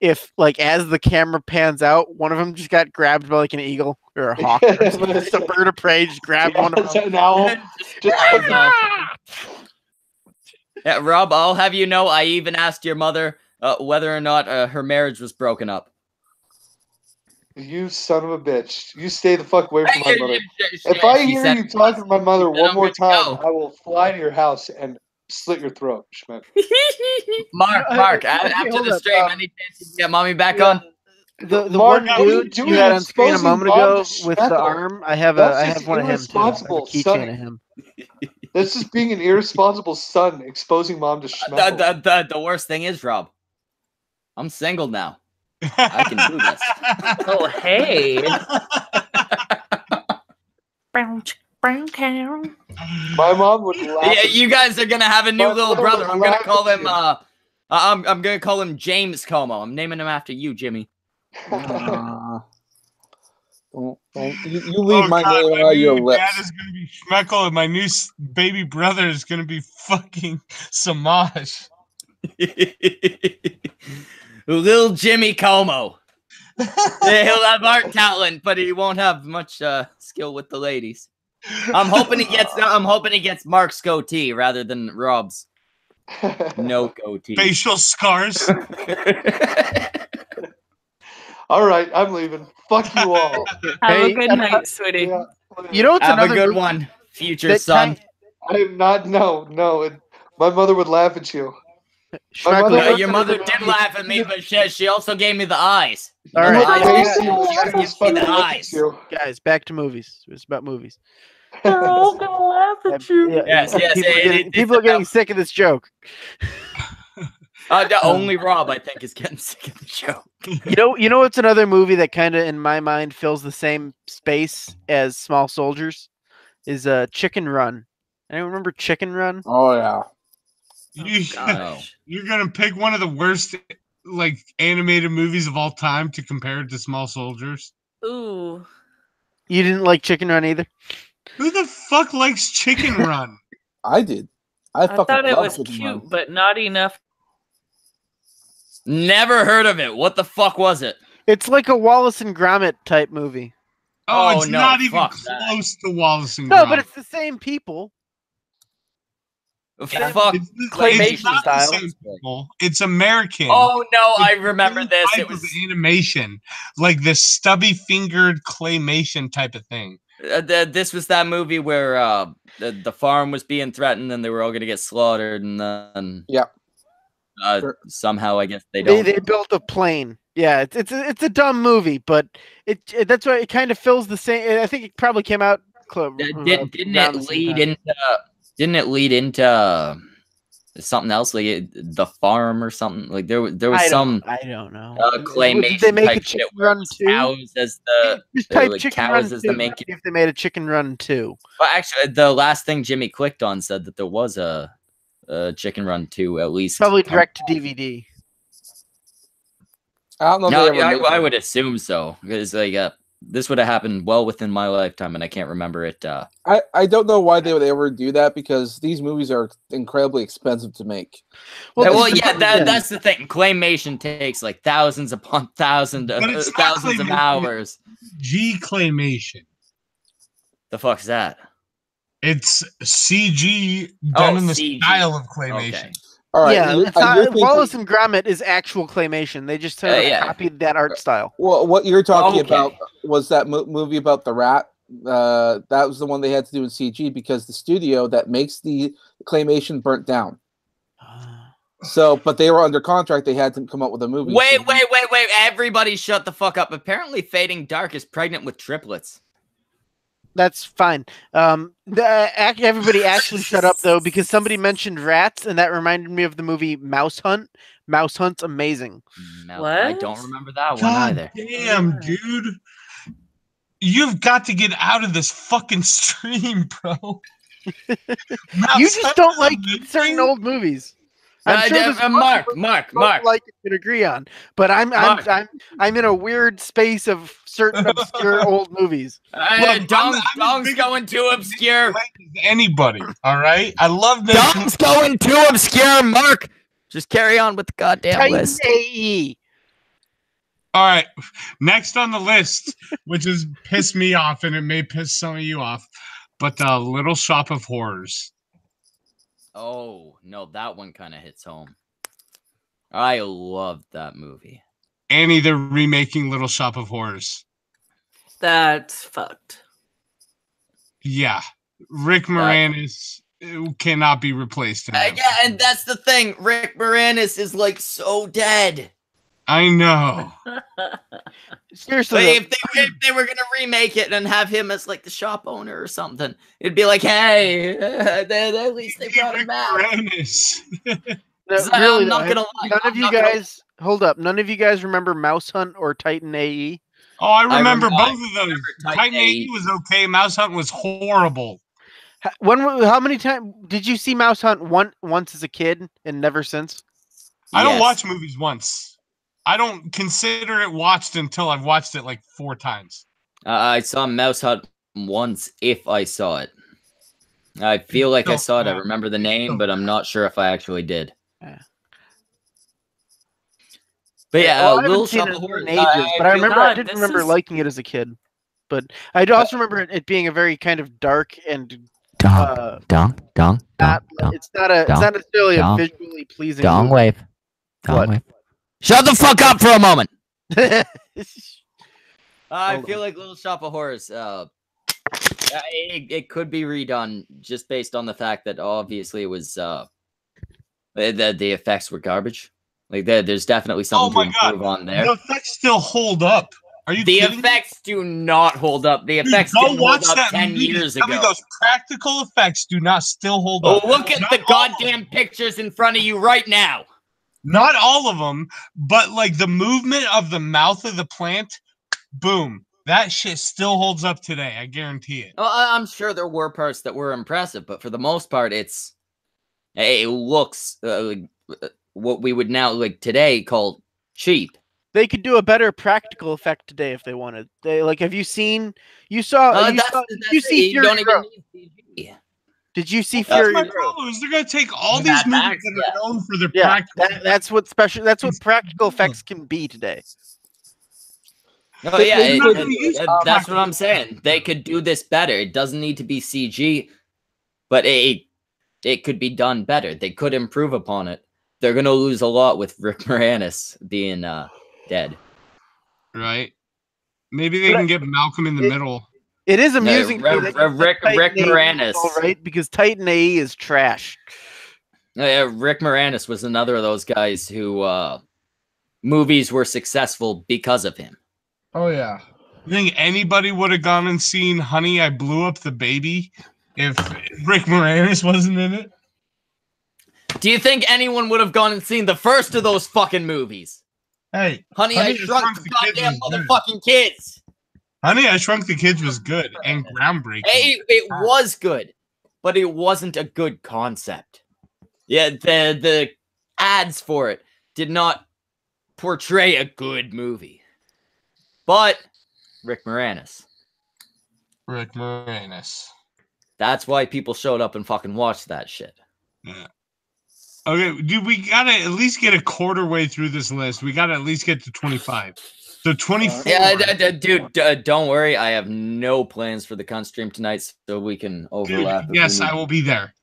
if, like, as the camera pans out, one of them just got grabbed by like an eagle or a hawk or just a bird of prey just grabbed one of them? An owl. Yeah, Rob, I'll have you know, I even asked your mother whether or not her marriage was broken up. You son of a bitch. You stay the fuck away from my mother. If I hear you talking to my mother one more time, I will fly to your house and slit your throat, Schmeck. Mark, after the stream, any chance you can get mommy back on? The one dude you had on screen a moment ago with the arm, I have one of him too. I have a keychain of him. That's just being an irresponsible son exposing mom to Schmeckle. The worst thing is, Rob, I'm single now. I can do this. Oh, hey. My mom would laugh. Yeah, you guys are gonna have a new little brother. I'm gonna call him. I'm gonna call him James Como. I'm naming him after you, Jimmy. You leave my name out of your lips. Dad is gonna be Schmeckle, and my new baby brother is gonna be fucking Semaj. Little Jimmy Como. He'll have art talent, but he won't have much skill with the ladies. I'm hoping he gets Mark's goatee rather than Rob's. No goatee. Facial scars. All right, I'm leaving. Fuck you all. Have a good night, sweetie. Yeah. You know, it's have another a good one, future son. I am not. No. My mother would laugh at you. Your mother did laugh at me, but she also gave me the eyes. All right, guys, back to movies. It's about movies. They're all gonna laugh at you. Yes. People are getting sick of this joke. Only Rob, I think, is getting sick of the joke. You know what's another movie that kind of, in my mind, fills the same space as Small Soldiers? Is Chicken Run. Anyone remember Chicken Run? Oh yeah. You're gonna pick one of the worst like animated movies of all time to compare it to Small Soldiers. Ooh. You didn't like Chicken Run either? Who the fuck likes Chicken Run? I did. I thought it was cute, but not enough. Never heard of it. What the fuck was it? It's like a Wallace and Gromit type movie. Oh, it's not even close to Wallace and Gromit. No, but it's the same people. Fuck, claymation style. It's American. Oh no, I remember this. It was animation, like the stubby-fingered claymation type of thing. This was that movie where the farm was being threatened and they were all gonna get slaughtered, and then Somehow, I guess they don't. They built a plane. Yeah, it's a dumb movie, but that's why it kind of fills the same. I think it probably came out. Didn't it lead into something else, like The Farm or something? Like there was some. I don't know. Claymation. Did they make type a Chicken shit Run 2? Cows as the Just type like Chicken cows Run as 2. the main. If they made a Chicken Run 2. Well, actually, the last thing Jimmy clicked on said that there was a Chicken Run 2 at least. Probably direct to DVD. I don't know. No, I would assume so, because like this would have happened well within my lifetime, and I can't remember it. I don't know why they would ever do that, because these movies are incredibly expensive to make. Well, yeah, that's the thing. Claymation takes like thousands upon thousands of hours. Claymation. The fuck's that? It's CG done in the style of claymation. Okay. All right. Yeah, Wallace and Gromit is actual claymation. They just copied that art style. Well, what you're talking about was that movie about the rat. That was the one they had to do in CG because the studio that makes the claymation burnt down. So, but they were under contract. They had to come up with a movie. Wait! Everybody, shut the fuck up. Apparently, Fading Dark is pregnant with triplets. That's fine. Everybody actually shut up though, because somebody mentioned rats, and that reminded me of the movie Mouse Hunt. Mouse Hunt's amazing. What? I don't remember that one either. Damn, dude. You've got to get out of this fucking stream, bro. You just don't like certain old movies. I'm sure Mark. Like you can agree on, but I'm in a weird space of certain obscure old movies. Dong's going too obscure. Anybody, all right? I love this. Dong's going too obscure, Mark. Just carry on with the goddamn list. AE. All right, next on the list, which has pissed me off, and it may piss some of you off, but the Little Shop of Horrors. Oh, no, that one kind of hits home. I loved that movie. Annie, they're remaking Little Shop of Horrors. That's fucked. Yeah. Rick Moranis cannot be replaced. Yeah, and that's the thing. Rick Moranis is like so dead. I know. Seriously, if they were gonna remake it and have him as like the shop owner or something, it'd be like, hey, at least they brought him back. Really, not gonna lie. None of you guys, hold up. None of you guys remember Mouse Hunt or Titan AE? Oh, I remember both of those. Titan AE was okay. Mouse Hunt was horrible. How many times did you see Mouse Hunt once as a kid and never since? I don't watch movies once. I don't consider it watched until I've watched it like 4 times. I saw Mouse Hunt once, if I saw it. I feel like I saw it. I remember the name, but I'm not sure if I actually did. Yeah. But yeah, I haven't seen it in ages, but I didn't remember liking it as a kid. But I also remember it being a very kind of dark and it's not necessarily a visually pleasing movie. Wave. Wave. Shut the fuck up for a moment. I feel like Little Shop of Horrors. It could be redone just based on the fact that obviously it was the effects were garbage. Like there's definitely something to improve on there. The effects still hold up. Are you kidding? The effects do not hold up. The effects didn't hold up 10 years ago. Tell me those practical effects do not still hold up. Oh, look at the goddamn pictures in front of you right now. Not all of them, but like the movement of the mouth of the plant, boom. That shit still holds up today. I guarantee it. Well, I'm sure there were parts that were impressive, but for the most part, it looks like what we would now like today call cheap. They could do a better practical effect today if they wanted. Have you seen? You saw? Did you see Fury Road? Did you see Fury Road? That's my problem. Is they're gonna take all these movies that are known for their practical. That's what practical effects can be today. Oh yeah, that's what I'm saying. They could do this better. It doesn't need to be CG, but it could be done better. They could improve upon it. They're gonna lose a lot with Rick Moranis being dead. Right? Maybe they can get Malcolm in the middle. It is amusing. Rick Moranis, all right, because Titan AE is trash. Rick Moranis was another of those guys who movies were successful because of him. Oh yeah. You think anybody would have gone and seen Honey, I Blew Up the Baby if Rick Moranis wasn't in it? Do you think anyone would have gone and seen the first of those fucking movies? Hey, Honey, I Shrunk the goddamn motherfucking kids. Honey, I Shrunk the Kids was good and groundbreaking. It was good, but it wasn't a good concept. Yeah, the ads for it did not portray a good movie. But Rick Moranis. That's why people showed up and fucking watched that shit. Yeah. Okay, dude, we gotta at least get a quarter way through this list. We gotta at least get to 25. So 24. Yeah, dude, don't worry. I have no plans for the cunt stream tonight, so we can overlap. Dude, yes, I will be there.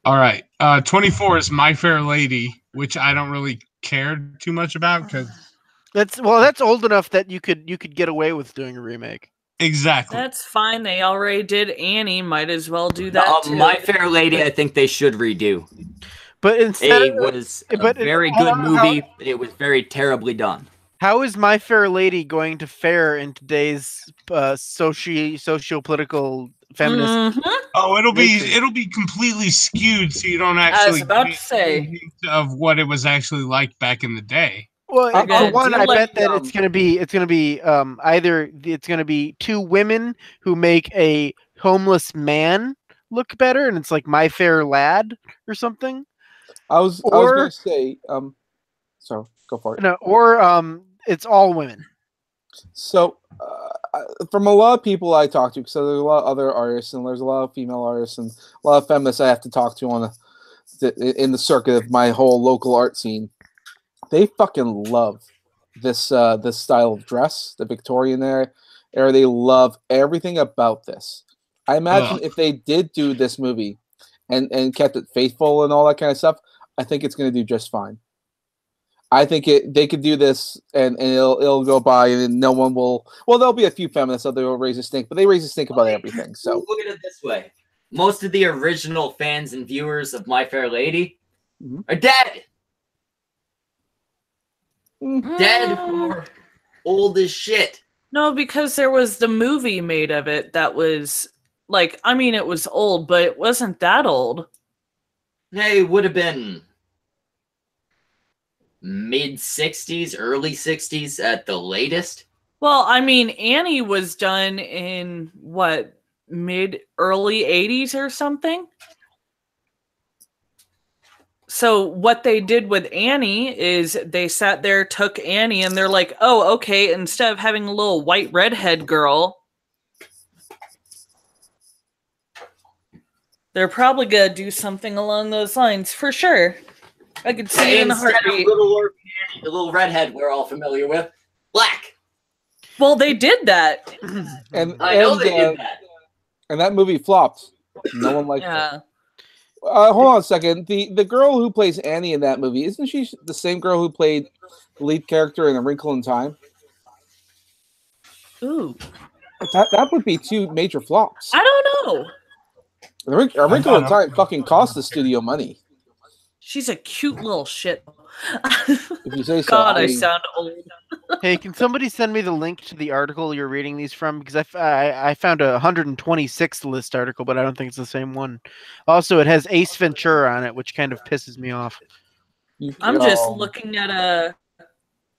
All right. 24 is My Fair Lady, which I don't really care too much about because that's old enough that you could get away with doing a remake. Exactly. That's fine. They already did Annie. Might as well do that too. My Fair Lady, I think they should redo. But it was a very good movie. It was very terribly done. How is My Fair Lady going to fare in today's socio-political feminist? Oh, it'll be completely skewed, so you don't actually. I was about to say of what it was actually like back in the day. Well, for one, I bet that it's gonna be either it's gonna be two women who make a homeless man look better, and it's like My Fair Lad or something. I was gonna say, so go for it. No, or it's all women. So, from a lot of people I talk to, because there's a lot of other artists, and there's a lot of female artists, and a lot of feminists I have to talk to in the circuit of my whole local art scene. They fucking love this this style of dress, the Victorian era. They love everything about this. I imagine if they did do this movie and kept it faithful and all that kind of stuff, I think it's going to do just fine. I think they could do this and it'll go by and no one will. Well, there'll be a few feminists out there who will raise a stink, but they raise a stink about everything. So look at it this way: most of the original fans and viewers of My Fair Lady are dead. Dead or old as shit. No, because there was the movie made of it that was like, I mean, it was old, but it wasn't that old. Hey, it would have been mid-60s, early 60s at the latest. Well, I mean, Annie was done in what, early 80s or something? So what they did with Annie is they sat there, took Annie, and they're like, oh, okay, instead of having a little white redhead girl, they're probably going to do something along those lines, for sure. I could see it in a heartbeat. The little redhead we're all familiar with, black. Well, they did that. I know they did that. And that movie flopped. No one liked it. Hold on a second. The girl who plays Annie in that movie, isn't she the same girl who played the lead character in A Wrinkle in Time? Ooh. That would be two major flops. I don't know. A Wrinkle in Time fucking cost the studio money. She's a cute little shit. If you say so. God, I sound old. Hey, can somebody send me the link to the article you're reading these from? Because I found a 126th list article, but I don't think it's the same one. Also, it has Ace Ventura on it, which kind of pisses me off. I'm just looking at a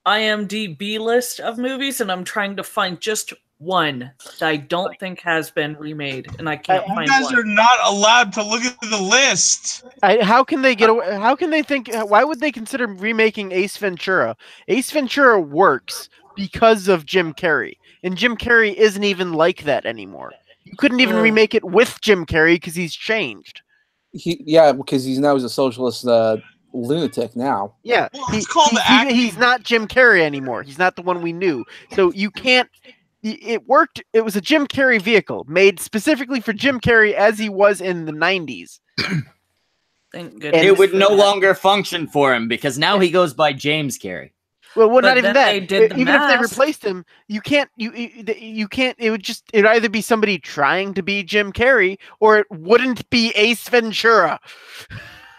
IMDb list of movies, and I'm trying to find just one that I don't think has been remade, and I can't find one. You guys are not allowed to look at the list. How can they get away? How can they think? Why would they consider remaking Ace Ventura? Ace Ventura works because of Jim Carrey, and Jim Carrey isn't even like that anymore. You couldn't even remake it with Jim Carrey because he's changed. Because he's now a socialist lunatic now. Yeah, well, he's not Jim Carrey anymore. He's not the one we knew. So you can't. It worked. It was a Jim Carrey vehicle made specifically for Jim Carrey as he was in the 90s. Thank goodness. It would no longer function for him because now he goes by James Carrey. Well, not even that. Even if they replaced him, you can't. You can't. It'd either be somebody trying to be Jim Carrey, or it wouldn't be Ace Ventura.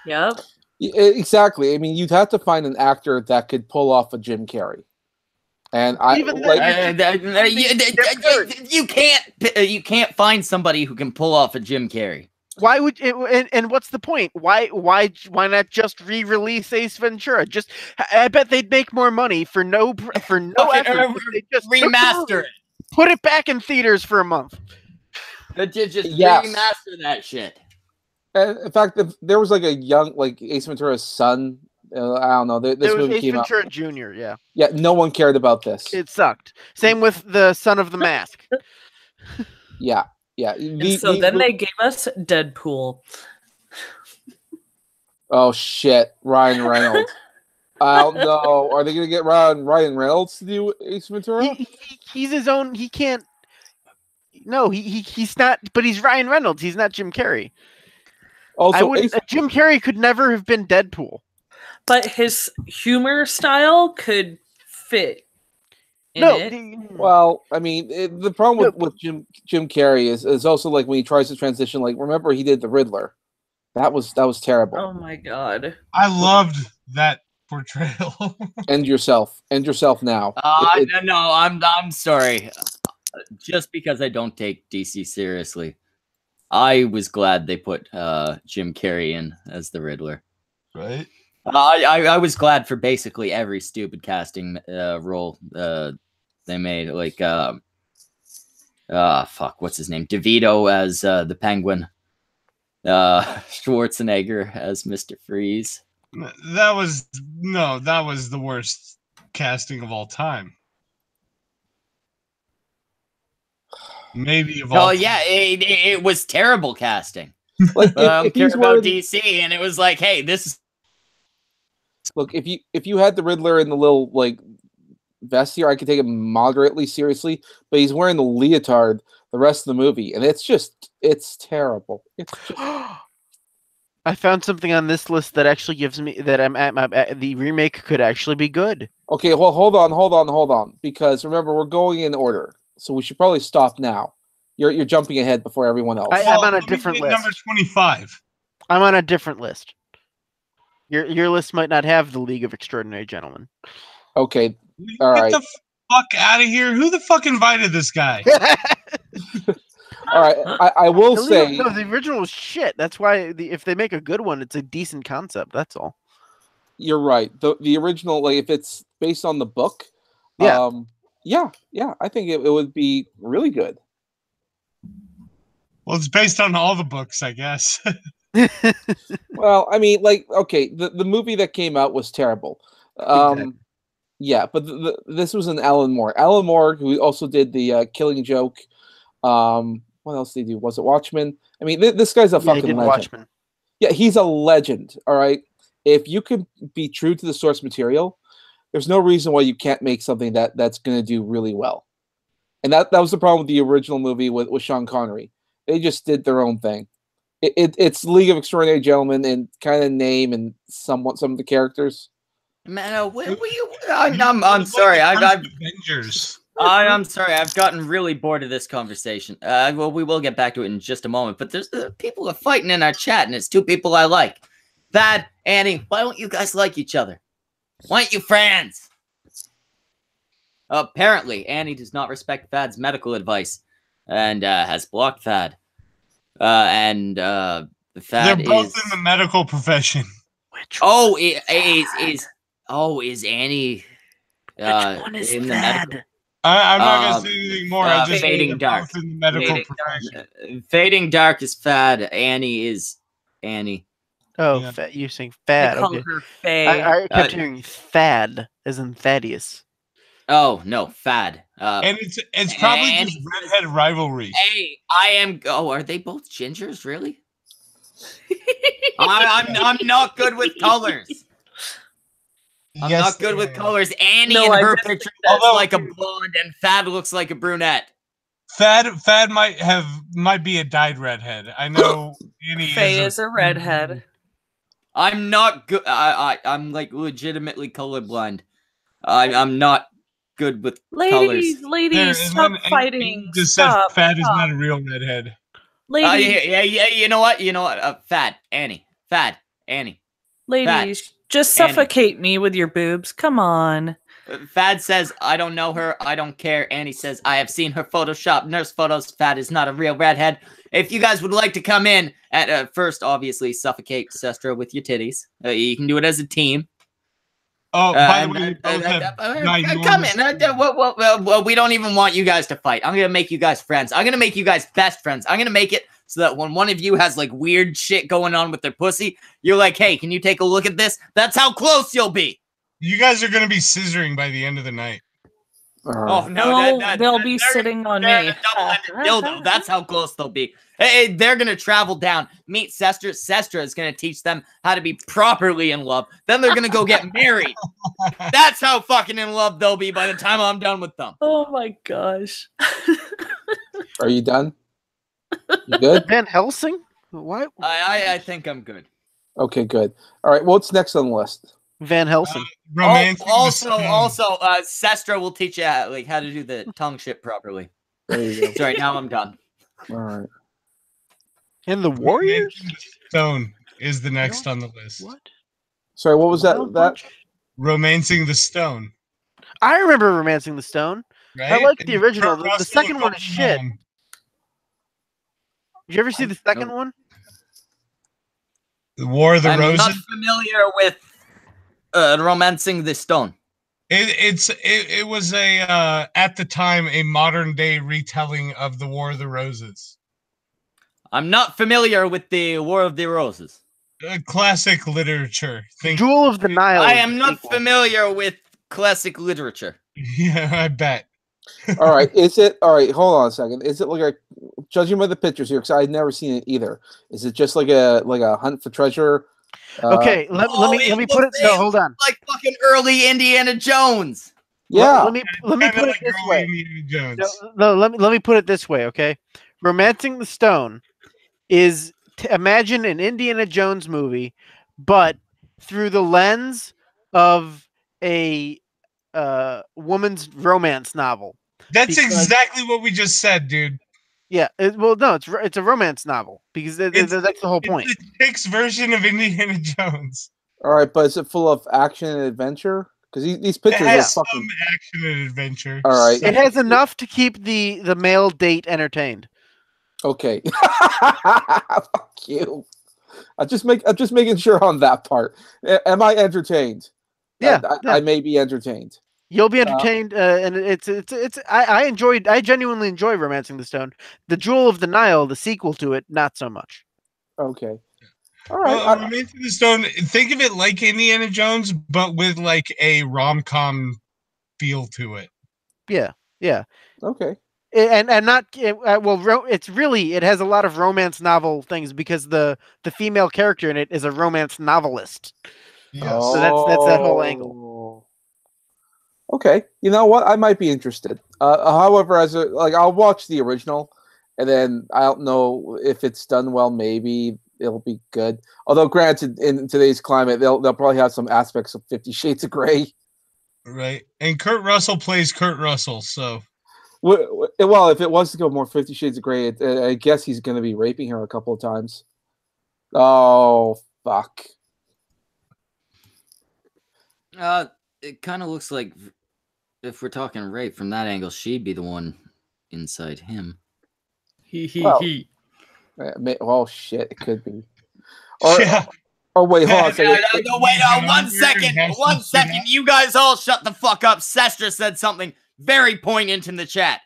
Yep. Exactly. I mean, you'd have to find an actor that could pull off a Jim Carrey. And you can't find somebody who can pull off a Jim Carrey. Why would it, and what's the point? Why not just re-release Ace Ventura? I bet they'd make more money for no effort. They just remaster it. Put it back in theaters for a month. Remaster that shit. And in fact, there was like a young, like Ace Ventura's son. I don't know. This movie came out. Ace Ventura Jr. Yeah. Yeah. No one cared about this. It sucked. Same with the Son of the Mask. Yeah. Yeah. Then they gave us Deadpool. Oh shit, Ryan Reynolds. I don't know. Are they gonna get Ryan Reynolds to do Ace Ventura? He's his own. He can't. No, he's not. But he's Ryan Reynolds. He's not Jim Carrey. Also, Jim Carrey could never have been Deadpool. But his humor style could fit. Well, I mean, the problem with Jim Carrey is also like when he tries to transition. Like, remember he did the Riddler. That was terrible. Oh my god! I loved that portrayal. End yourself now. No, I'm sorry. Just because I don't take DC seriously, I was glad they put Jim Carrey in as the Riddler. Right. I was glad for basically every stupid casting role they made. Like, fuck, what's his name? DeVito as the Penguin. Schwarzenegger as Mr. Freeze. That was the worst casting of all time. Maybe of all. Oh yeah, it was terrible casting. Like, care about DC, and it was like, hey, this is. Look, if you had the Riddler in the little like vest here, I could take it moderately seriously. But he's wearing the leotard the rest of the movie, and it's terrible. It's just... I found something on this list that actually gives me that the remake could actually be good. Okay, well, hold on, because remember we're going in order, so we should probably stop now. You're jumping ahead before everyone else. I'm on a different list. Number 25. I'm on a different list. Your list might not have the League of Extraordinary Gentlemen. Okay, all right. Get the fuck out of here! Who the fuck invited this guy? All right, I will say no. The original was shit. That's why if they make a good one, it's a decent concept. That's all. You're right. The original, like if it's based on the book, yeah, I think it would be really good. Well, it's based on all the books, I guess. Well, I mean, like, okay, the movie that came out was terrible. Exactly. Yeah, but this was an Alan Moore. Alan Moore, who also did the Killing Joke. What else did he do? Was it Watchmen? I mean, this guy's a fucking legend. Watchmen. Yeah, he's a legend. All right. If you can be true to the source material, there's no reason why you can't make something that's going to do really well. And that was the problem with the original movie with Sean Connery. They just did their own thing. It's League of Extraordinary Gentlemen in kind of name and some of the characters. Man, I'm sorry. Avengers. I'm sorry. I've gotten really bored of this conversation. Well, we will get back to it in just a moment. But there's people are fighting in our chat, and it's two people I like. Thad, Annie, why don't you guys like each other? Why aren't you friends? Apparently, Annie does not respect Thad's medical advice and has blocked Thad. Thad They're both in the medical profession. Is Annie? Which one is in Thad? The I'm not going to say anything more. I just Fading Dark. In the medical profession. Fading Dark is Thad. Annie is Annie. Oh, yeah. You're saying Thad. I call her Faye. I kept hearing Thad, as in Thaddeus. Oh no, Thad. And it's probably just redhead rivalry. Hey, I am. Oh, are they both gingers? Really? I'm not good with colors. I'm not good with colors. Annie in her picture looks like a blonde, and Thad looks like a brunette. Thad might be a dyed redhead. I know Annie Faye is a redhead. I'm not good. I'm like legitimately colorblind. I'm not good with ladies, colors. ladies, stop fighting. Just Stop. said Fad is not a real redhead. Ladies, Yeah. You know what? Fad, Annie. ladies, Fad, just suffocate me with your boobs. Come on. Fad says, I don't know her. I don't care. Annie says, I have seen her Photoshop nurse photos. Fad is not a real redhead. If you guys would like to come in, at first, obviously, suffocate Sestra with your titties. You can do it as a team. Oh, by the way, come in. Well, we don't even want you guys to fight. I'm going to make you guys friends. I'm going to make you guys best friends. I'm going to make it so that when one of you has, like, weird shit going on with their pussy, you're like, hey, can you take a look at this? That's how close you'll be. You guys are going to be scissoring by the end of the night. Oh, no. They'll be sitting on me. Dildo. That's how close they'll be. Hey, they're going to travel down, meet Sestra. Sestra is going to teach them how to be properly in love. Then they're going to go get married. That's how fucking in love they'll be by the time I'm done with them. Oh, my gosh. Are you done? You good? Van Helsing? What? I think I'm good. Okay, good. All right, what's next on the list? Van Helsing. Also, Sestra will teach you how to do the tongue shit properly. There you go. Sorry, now I'm done. All right. And the Warriors? Stone is the next on the list. What? Sorry, what was that? Romancing the Stone. I remember Romancing the Stone. Right? I like the original. The second one is shit. Did you ever see the second one? The War of the Roses? I'm not familiar with Romancing the Stone. It was at the time a modern day retelling of the War of the Roses. I'm not familiar with the War of the Roses. Classic literature. Jewel of the Nile. I am not familiar with classic literature. Yeah, I bet. All right, all right, hold on a second. Is it like judging by the pictures here, because I've never seen it either. Is it just like a hunt for treasure? Okay, let me put it. No, hold on. Like fucking early Indiana Jones. Yeah. Let me put it this way. No, let me put it this way. Okay, Romancing the Stone is imagine an Indiana Jones movie, but through the lens of a woman's romance novel. That's exactly what we just said, dude. Yeah, it's a romance novel because that's the whole point. It's the chick's version of Indiana Jones. All right, but is it full of action and adventure? Because these pictures are fucking some action and adventure. All right, it has enough to keep the male date entertained. Okay, fuck you. I'm just making sure on that part. Am I entertained? Yeah, I may be entertained. You'll be entertained, and I genuinely enjoy Romancing the Stone. The Jewel of the Nile, the sequel to it, not so much. Okay. All right. Romancing the Stone, think of it like Indiana Jones, but with like a rom-com feel to it. Yeah. Okay. And not it has a lot of romance novel things because the female character in it is a romance novelist. Yes. So that's that whole angle. Okay, you know what? I might be interested. However, I'll watch the original, and then I don't know if it's done well. Maybe it'll be good. Although, granted, in today's climate, they'll probably have some aspects of 50 Shades of Grey. Right, and Kurt Russell plays Kurt Russell, so. Well, if it was to go more 50 Shades of Grey, I guess he's going to be raping her a couple of times. Oh, fuck. It kind of looks like if we're talking rape from that angle, she'd be the one inside him. Well, shit, it could be. Or wait, hold on a second. Wait, 1 second. You guys all shut the fuck up. Sestra said something very poignant in the chat.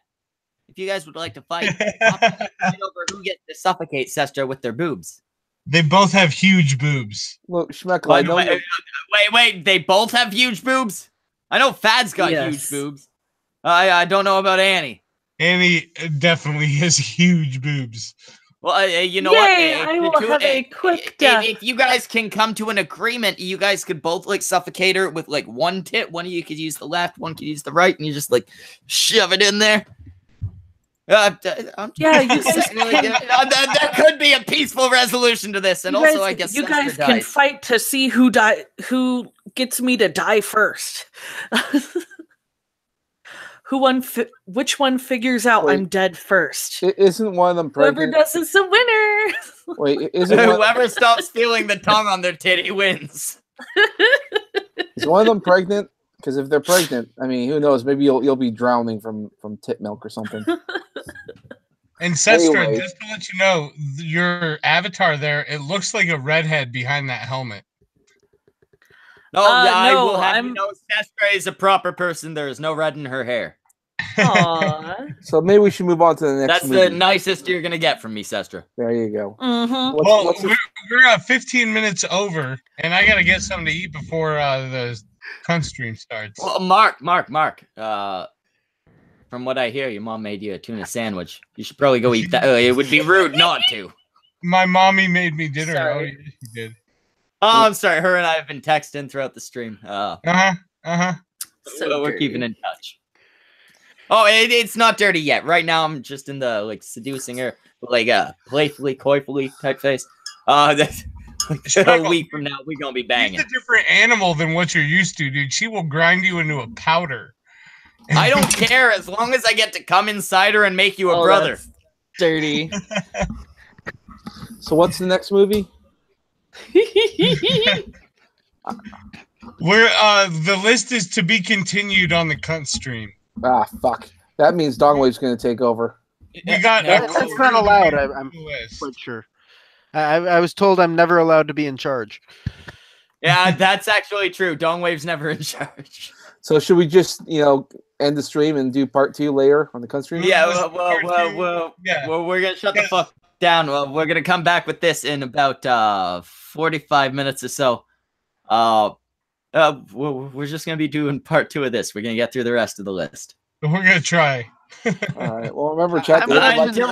If you guys would like to fight, over who gets to suffocate Sestra with their boobs. They both have huge boobs. Look, Schmeckle, I know. Wait. They both have huge boobs? I know Fad's got huge boobs. I don't know about Annie. Annie definitely has huge boobs. Well, you know what? I will have a quick death. If you guys can come to an agreement, you guys could both like suffocate her with like one tit. One of you could use the left, one could use the right, and you just like shove it in there. Yeah, you guys there could be a peaceful resolution to this, and also I guess you guys can fight to see who gets me to die first. Which one figures out I'm dead first? Isn't one of them pregnant? Whoever does is the winner. Wait, isn't whoever stops feeling the tongue on their titty wins? Is one of them pregnant? Because if they're pregnant, I mean, who knows? Maybe you'll be drowning from tit milk or something. And Sestra, just to let you know, your avatar there, it looks like a redhead behind that helmet. No, I will have you know, Sestra is a proper person. There is no red in her hair. Aww. So maybe we should move on to the next movie. That's the nicest you're going to get from me, Sestra. There you go. Mm-hmm. We're 15 minutes over, and I got to get something to eat before the cunt stream starts. Well, Mark. From what I hear, your mom made you a tuna sandwich. You should probably go eat that. It would be rude not to. My mommy made me dinner. Sorry. Oh, yeah, she did. Oh, I'm sorry. Her and I have been texting throughout the stream. So we're keeping in touch. Oh, it's not dirty yet. Right now, I'm just in the seducing her, playfully, coyfully type face. That's a week from now, we're gonna be banging. She's a different animal than what you're used to, dude. She will grind you into a powder. I don't care as long as I get to come inside her and make you a brother. That's dirty. So what's the next movie? The list is to be continued on the cunt stream. Ah, fuck. That means Dongwave's going to take over. You got that's not allowed. I'm quite sure. I was told I'm never allowed to be in charge. Yeah, that's actually true. Dongwave's never in charge. So should we just, end the stream and do part 2 later on the cunt stream? Yeah, well, we're going to shut the fuck down. Well, we're going to come back with this in about 45 minutes or so. We're just going to be doing part 2 of this. We're going to get through the rest of the list. We're going to try. All right. Well, remember, chat. Until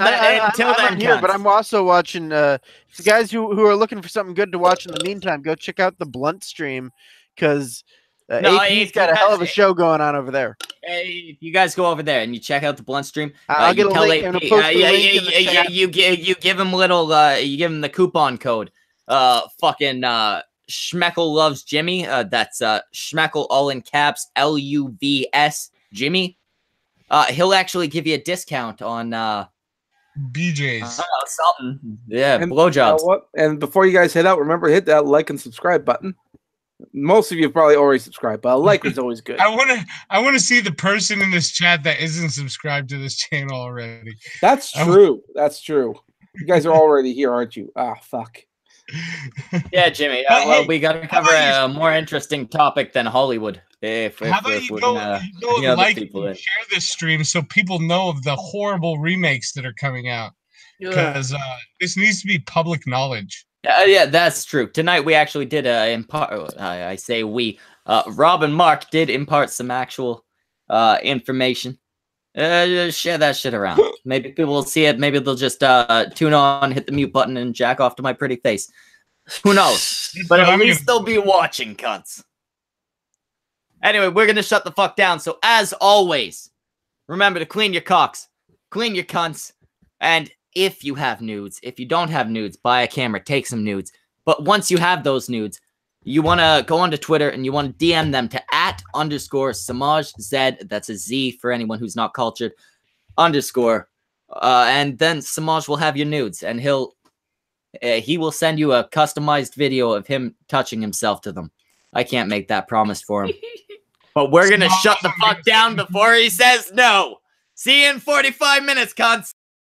then, here, but I'm also watching. The guys who are looking for something good to watch in the meantime, go check out the Blunt stream because AP's got a hell of a show going on over there. Hey, if you guys go over there and you check out the Blunt stream, I'll get a link. I'm gonna post the link in the chat. You give him you give him the coupon code. Fucking Schmeckle loves Jimmy. That's Schmeckle all in caps. LUVS Jimmy. He'll actually give you a discount on BJ's. Something. Yeah, and blowjobs. And before you guys head out, remember hit that like and subscribe button. Most of you have probably already subscribed, but a like is always good. I want to see the person in this chat that isn't subscribed to this channel already. That's true. That's true. You guys are already here, aren't you? Ah, fuck. Yeah, Jimmy. Well, we got to cover a more interesting topic than Hollywood. How about you go like and share this stream so people know of the horrible remakes that are coming out? Because this needs to be public knowledge. Yeah, that's true. Tonight we actually did impart. I say we. Rob and Mark did impart some actual information. Share that shit around. Maybe people will see it. Maybe they'll just tune on, hit the mute button, and jack off to my pretty face. Who knows? But at least they'll be watching, cunts. Anyway, we're gonna shut the fuck down. So as always, remember to clean your cocks, clean your cunts, and if you have nudes, if you don't have nudes, buy a camera, take some nudes. But once you have those nudes, you want to go onto Twitter and you want to DM them to @_Semaj Z. That's a Z for anyone who's not cultured. _ and then Semaj will have your nudes, and he will send you a customized video of him touching himself to them. I can't make that promise for him. But we're going to shut the fuck down before he says no. See you in 45 minutes, cunts.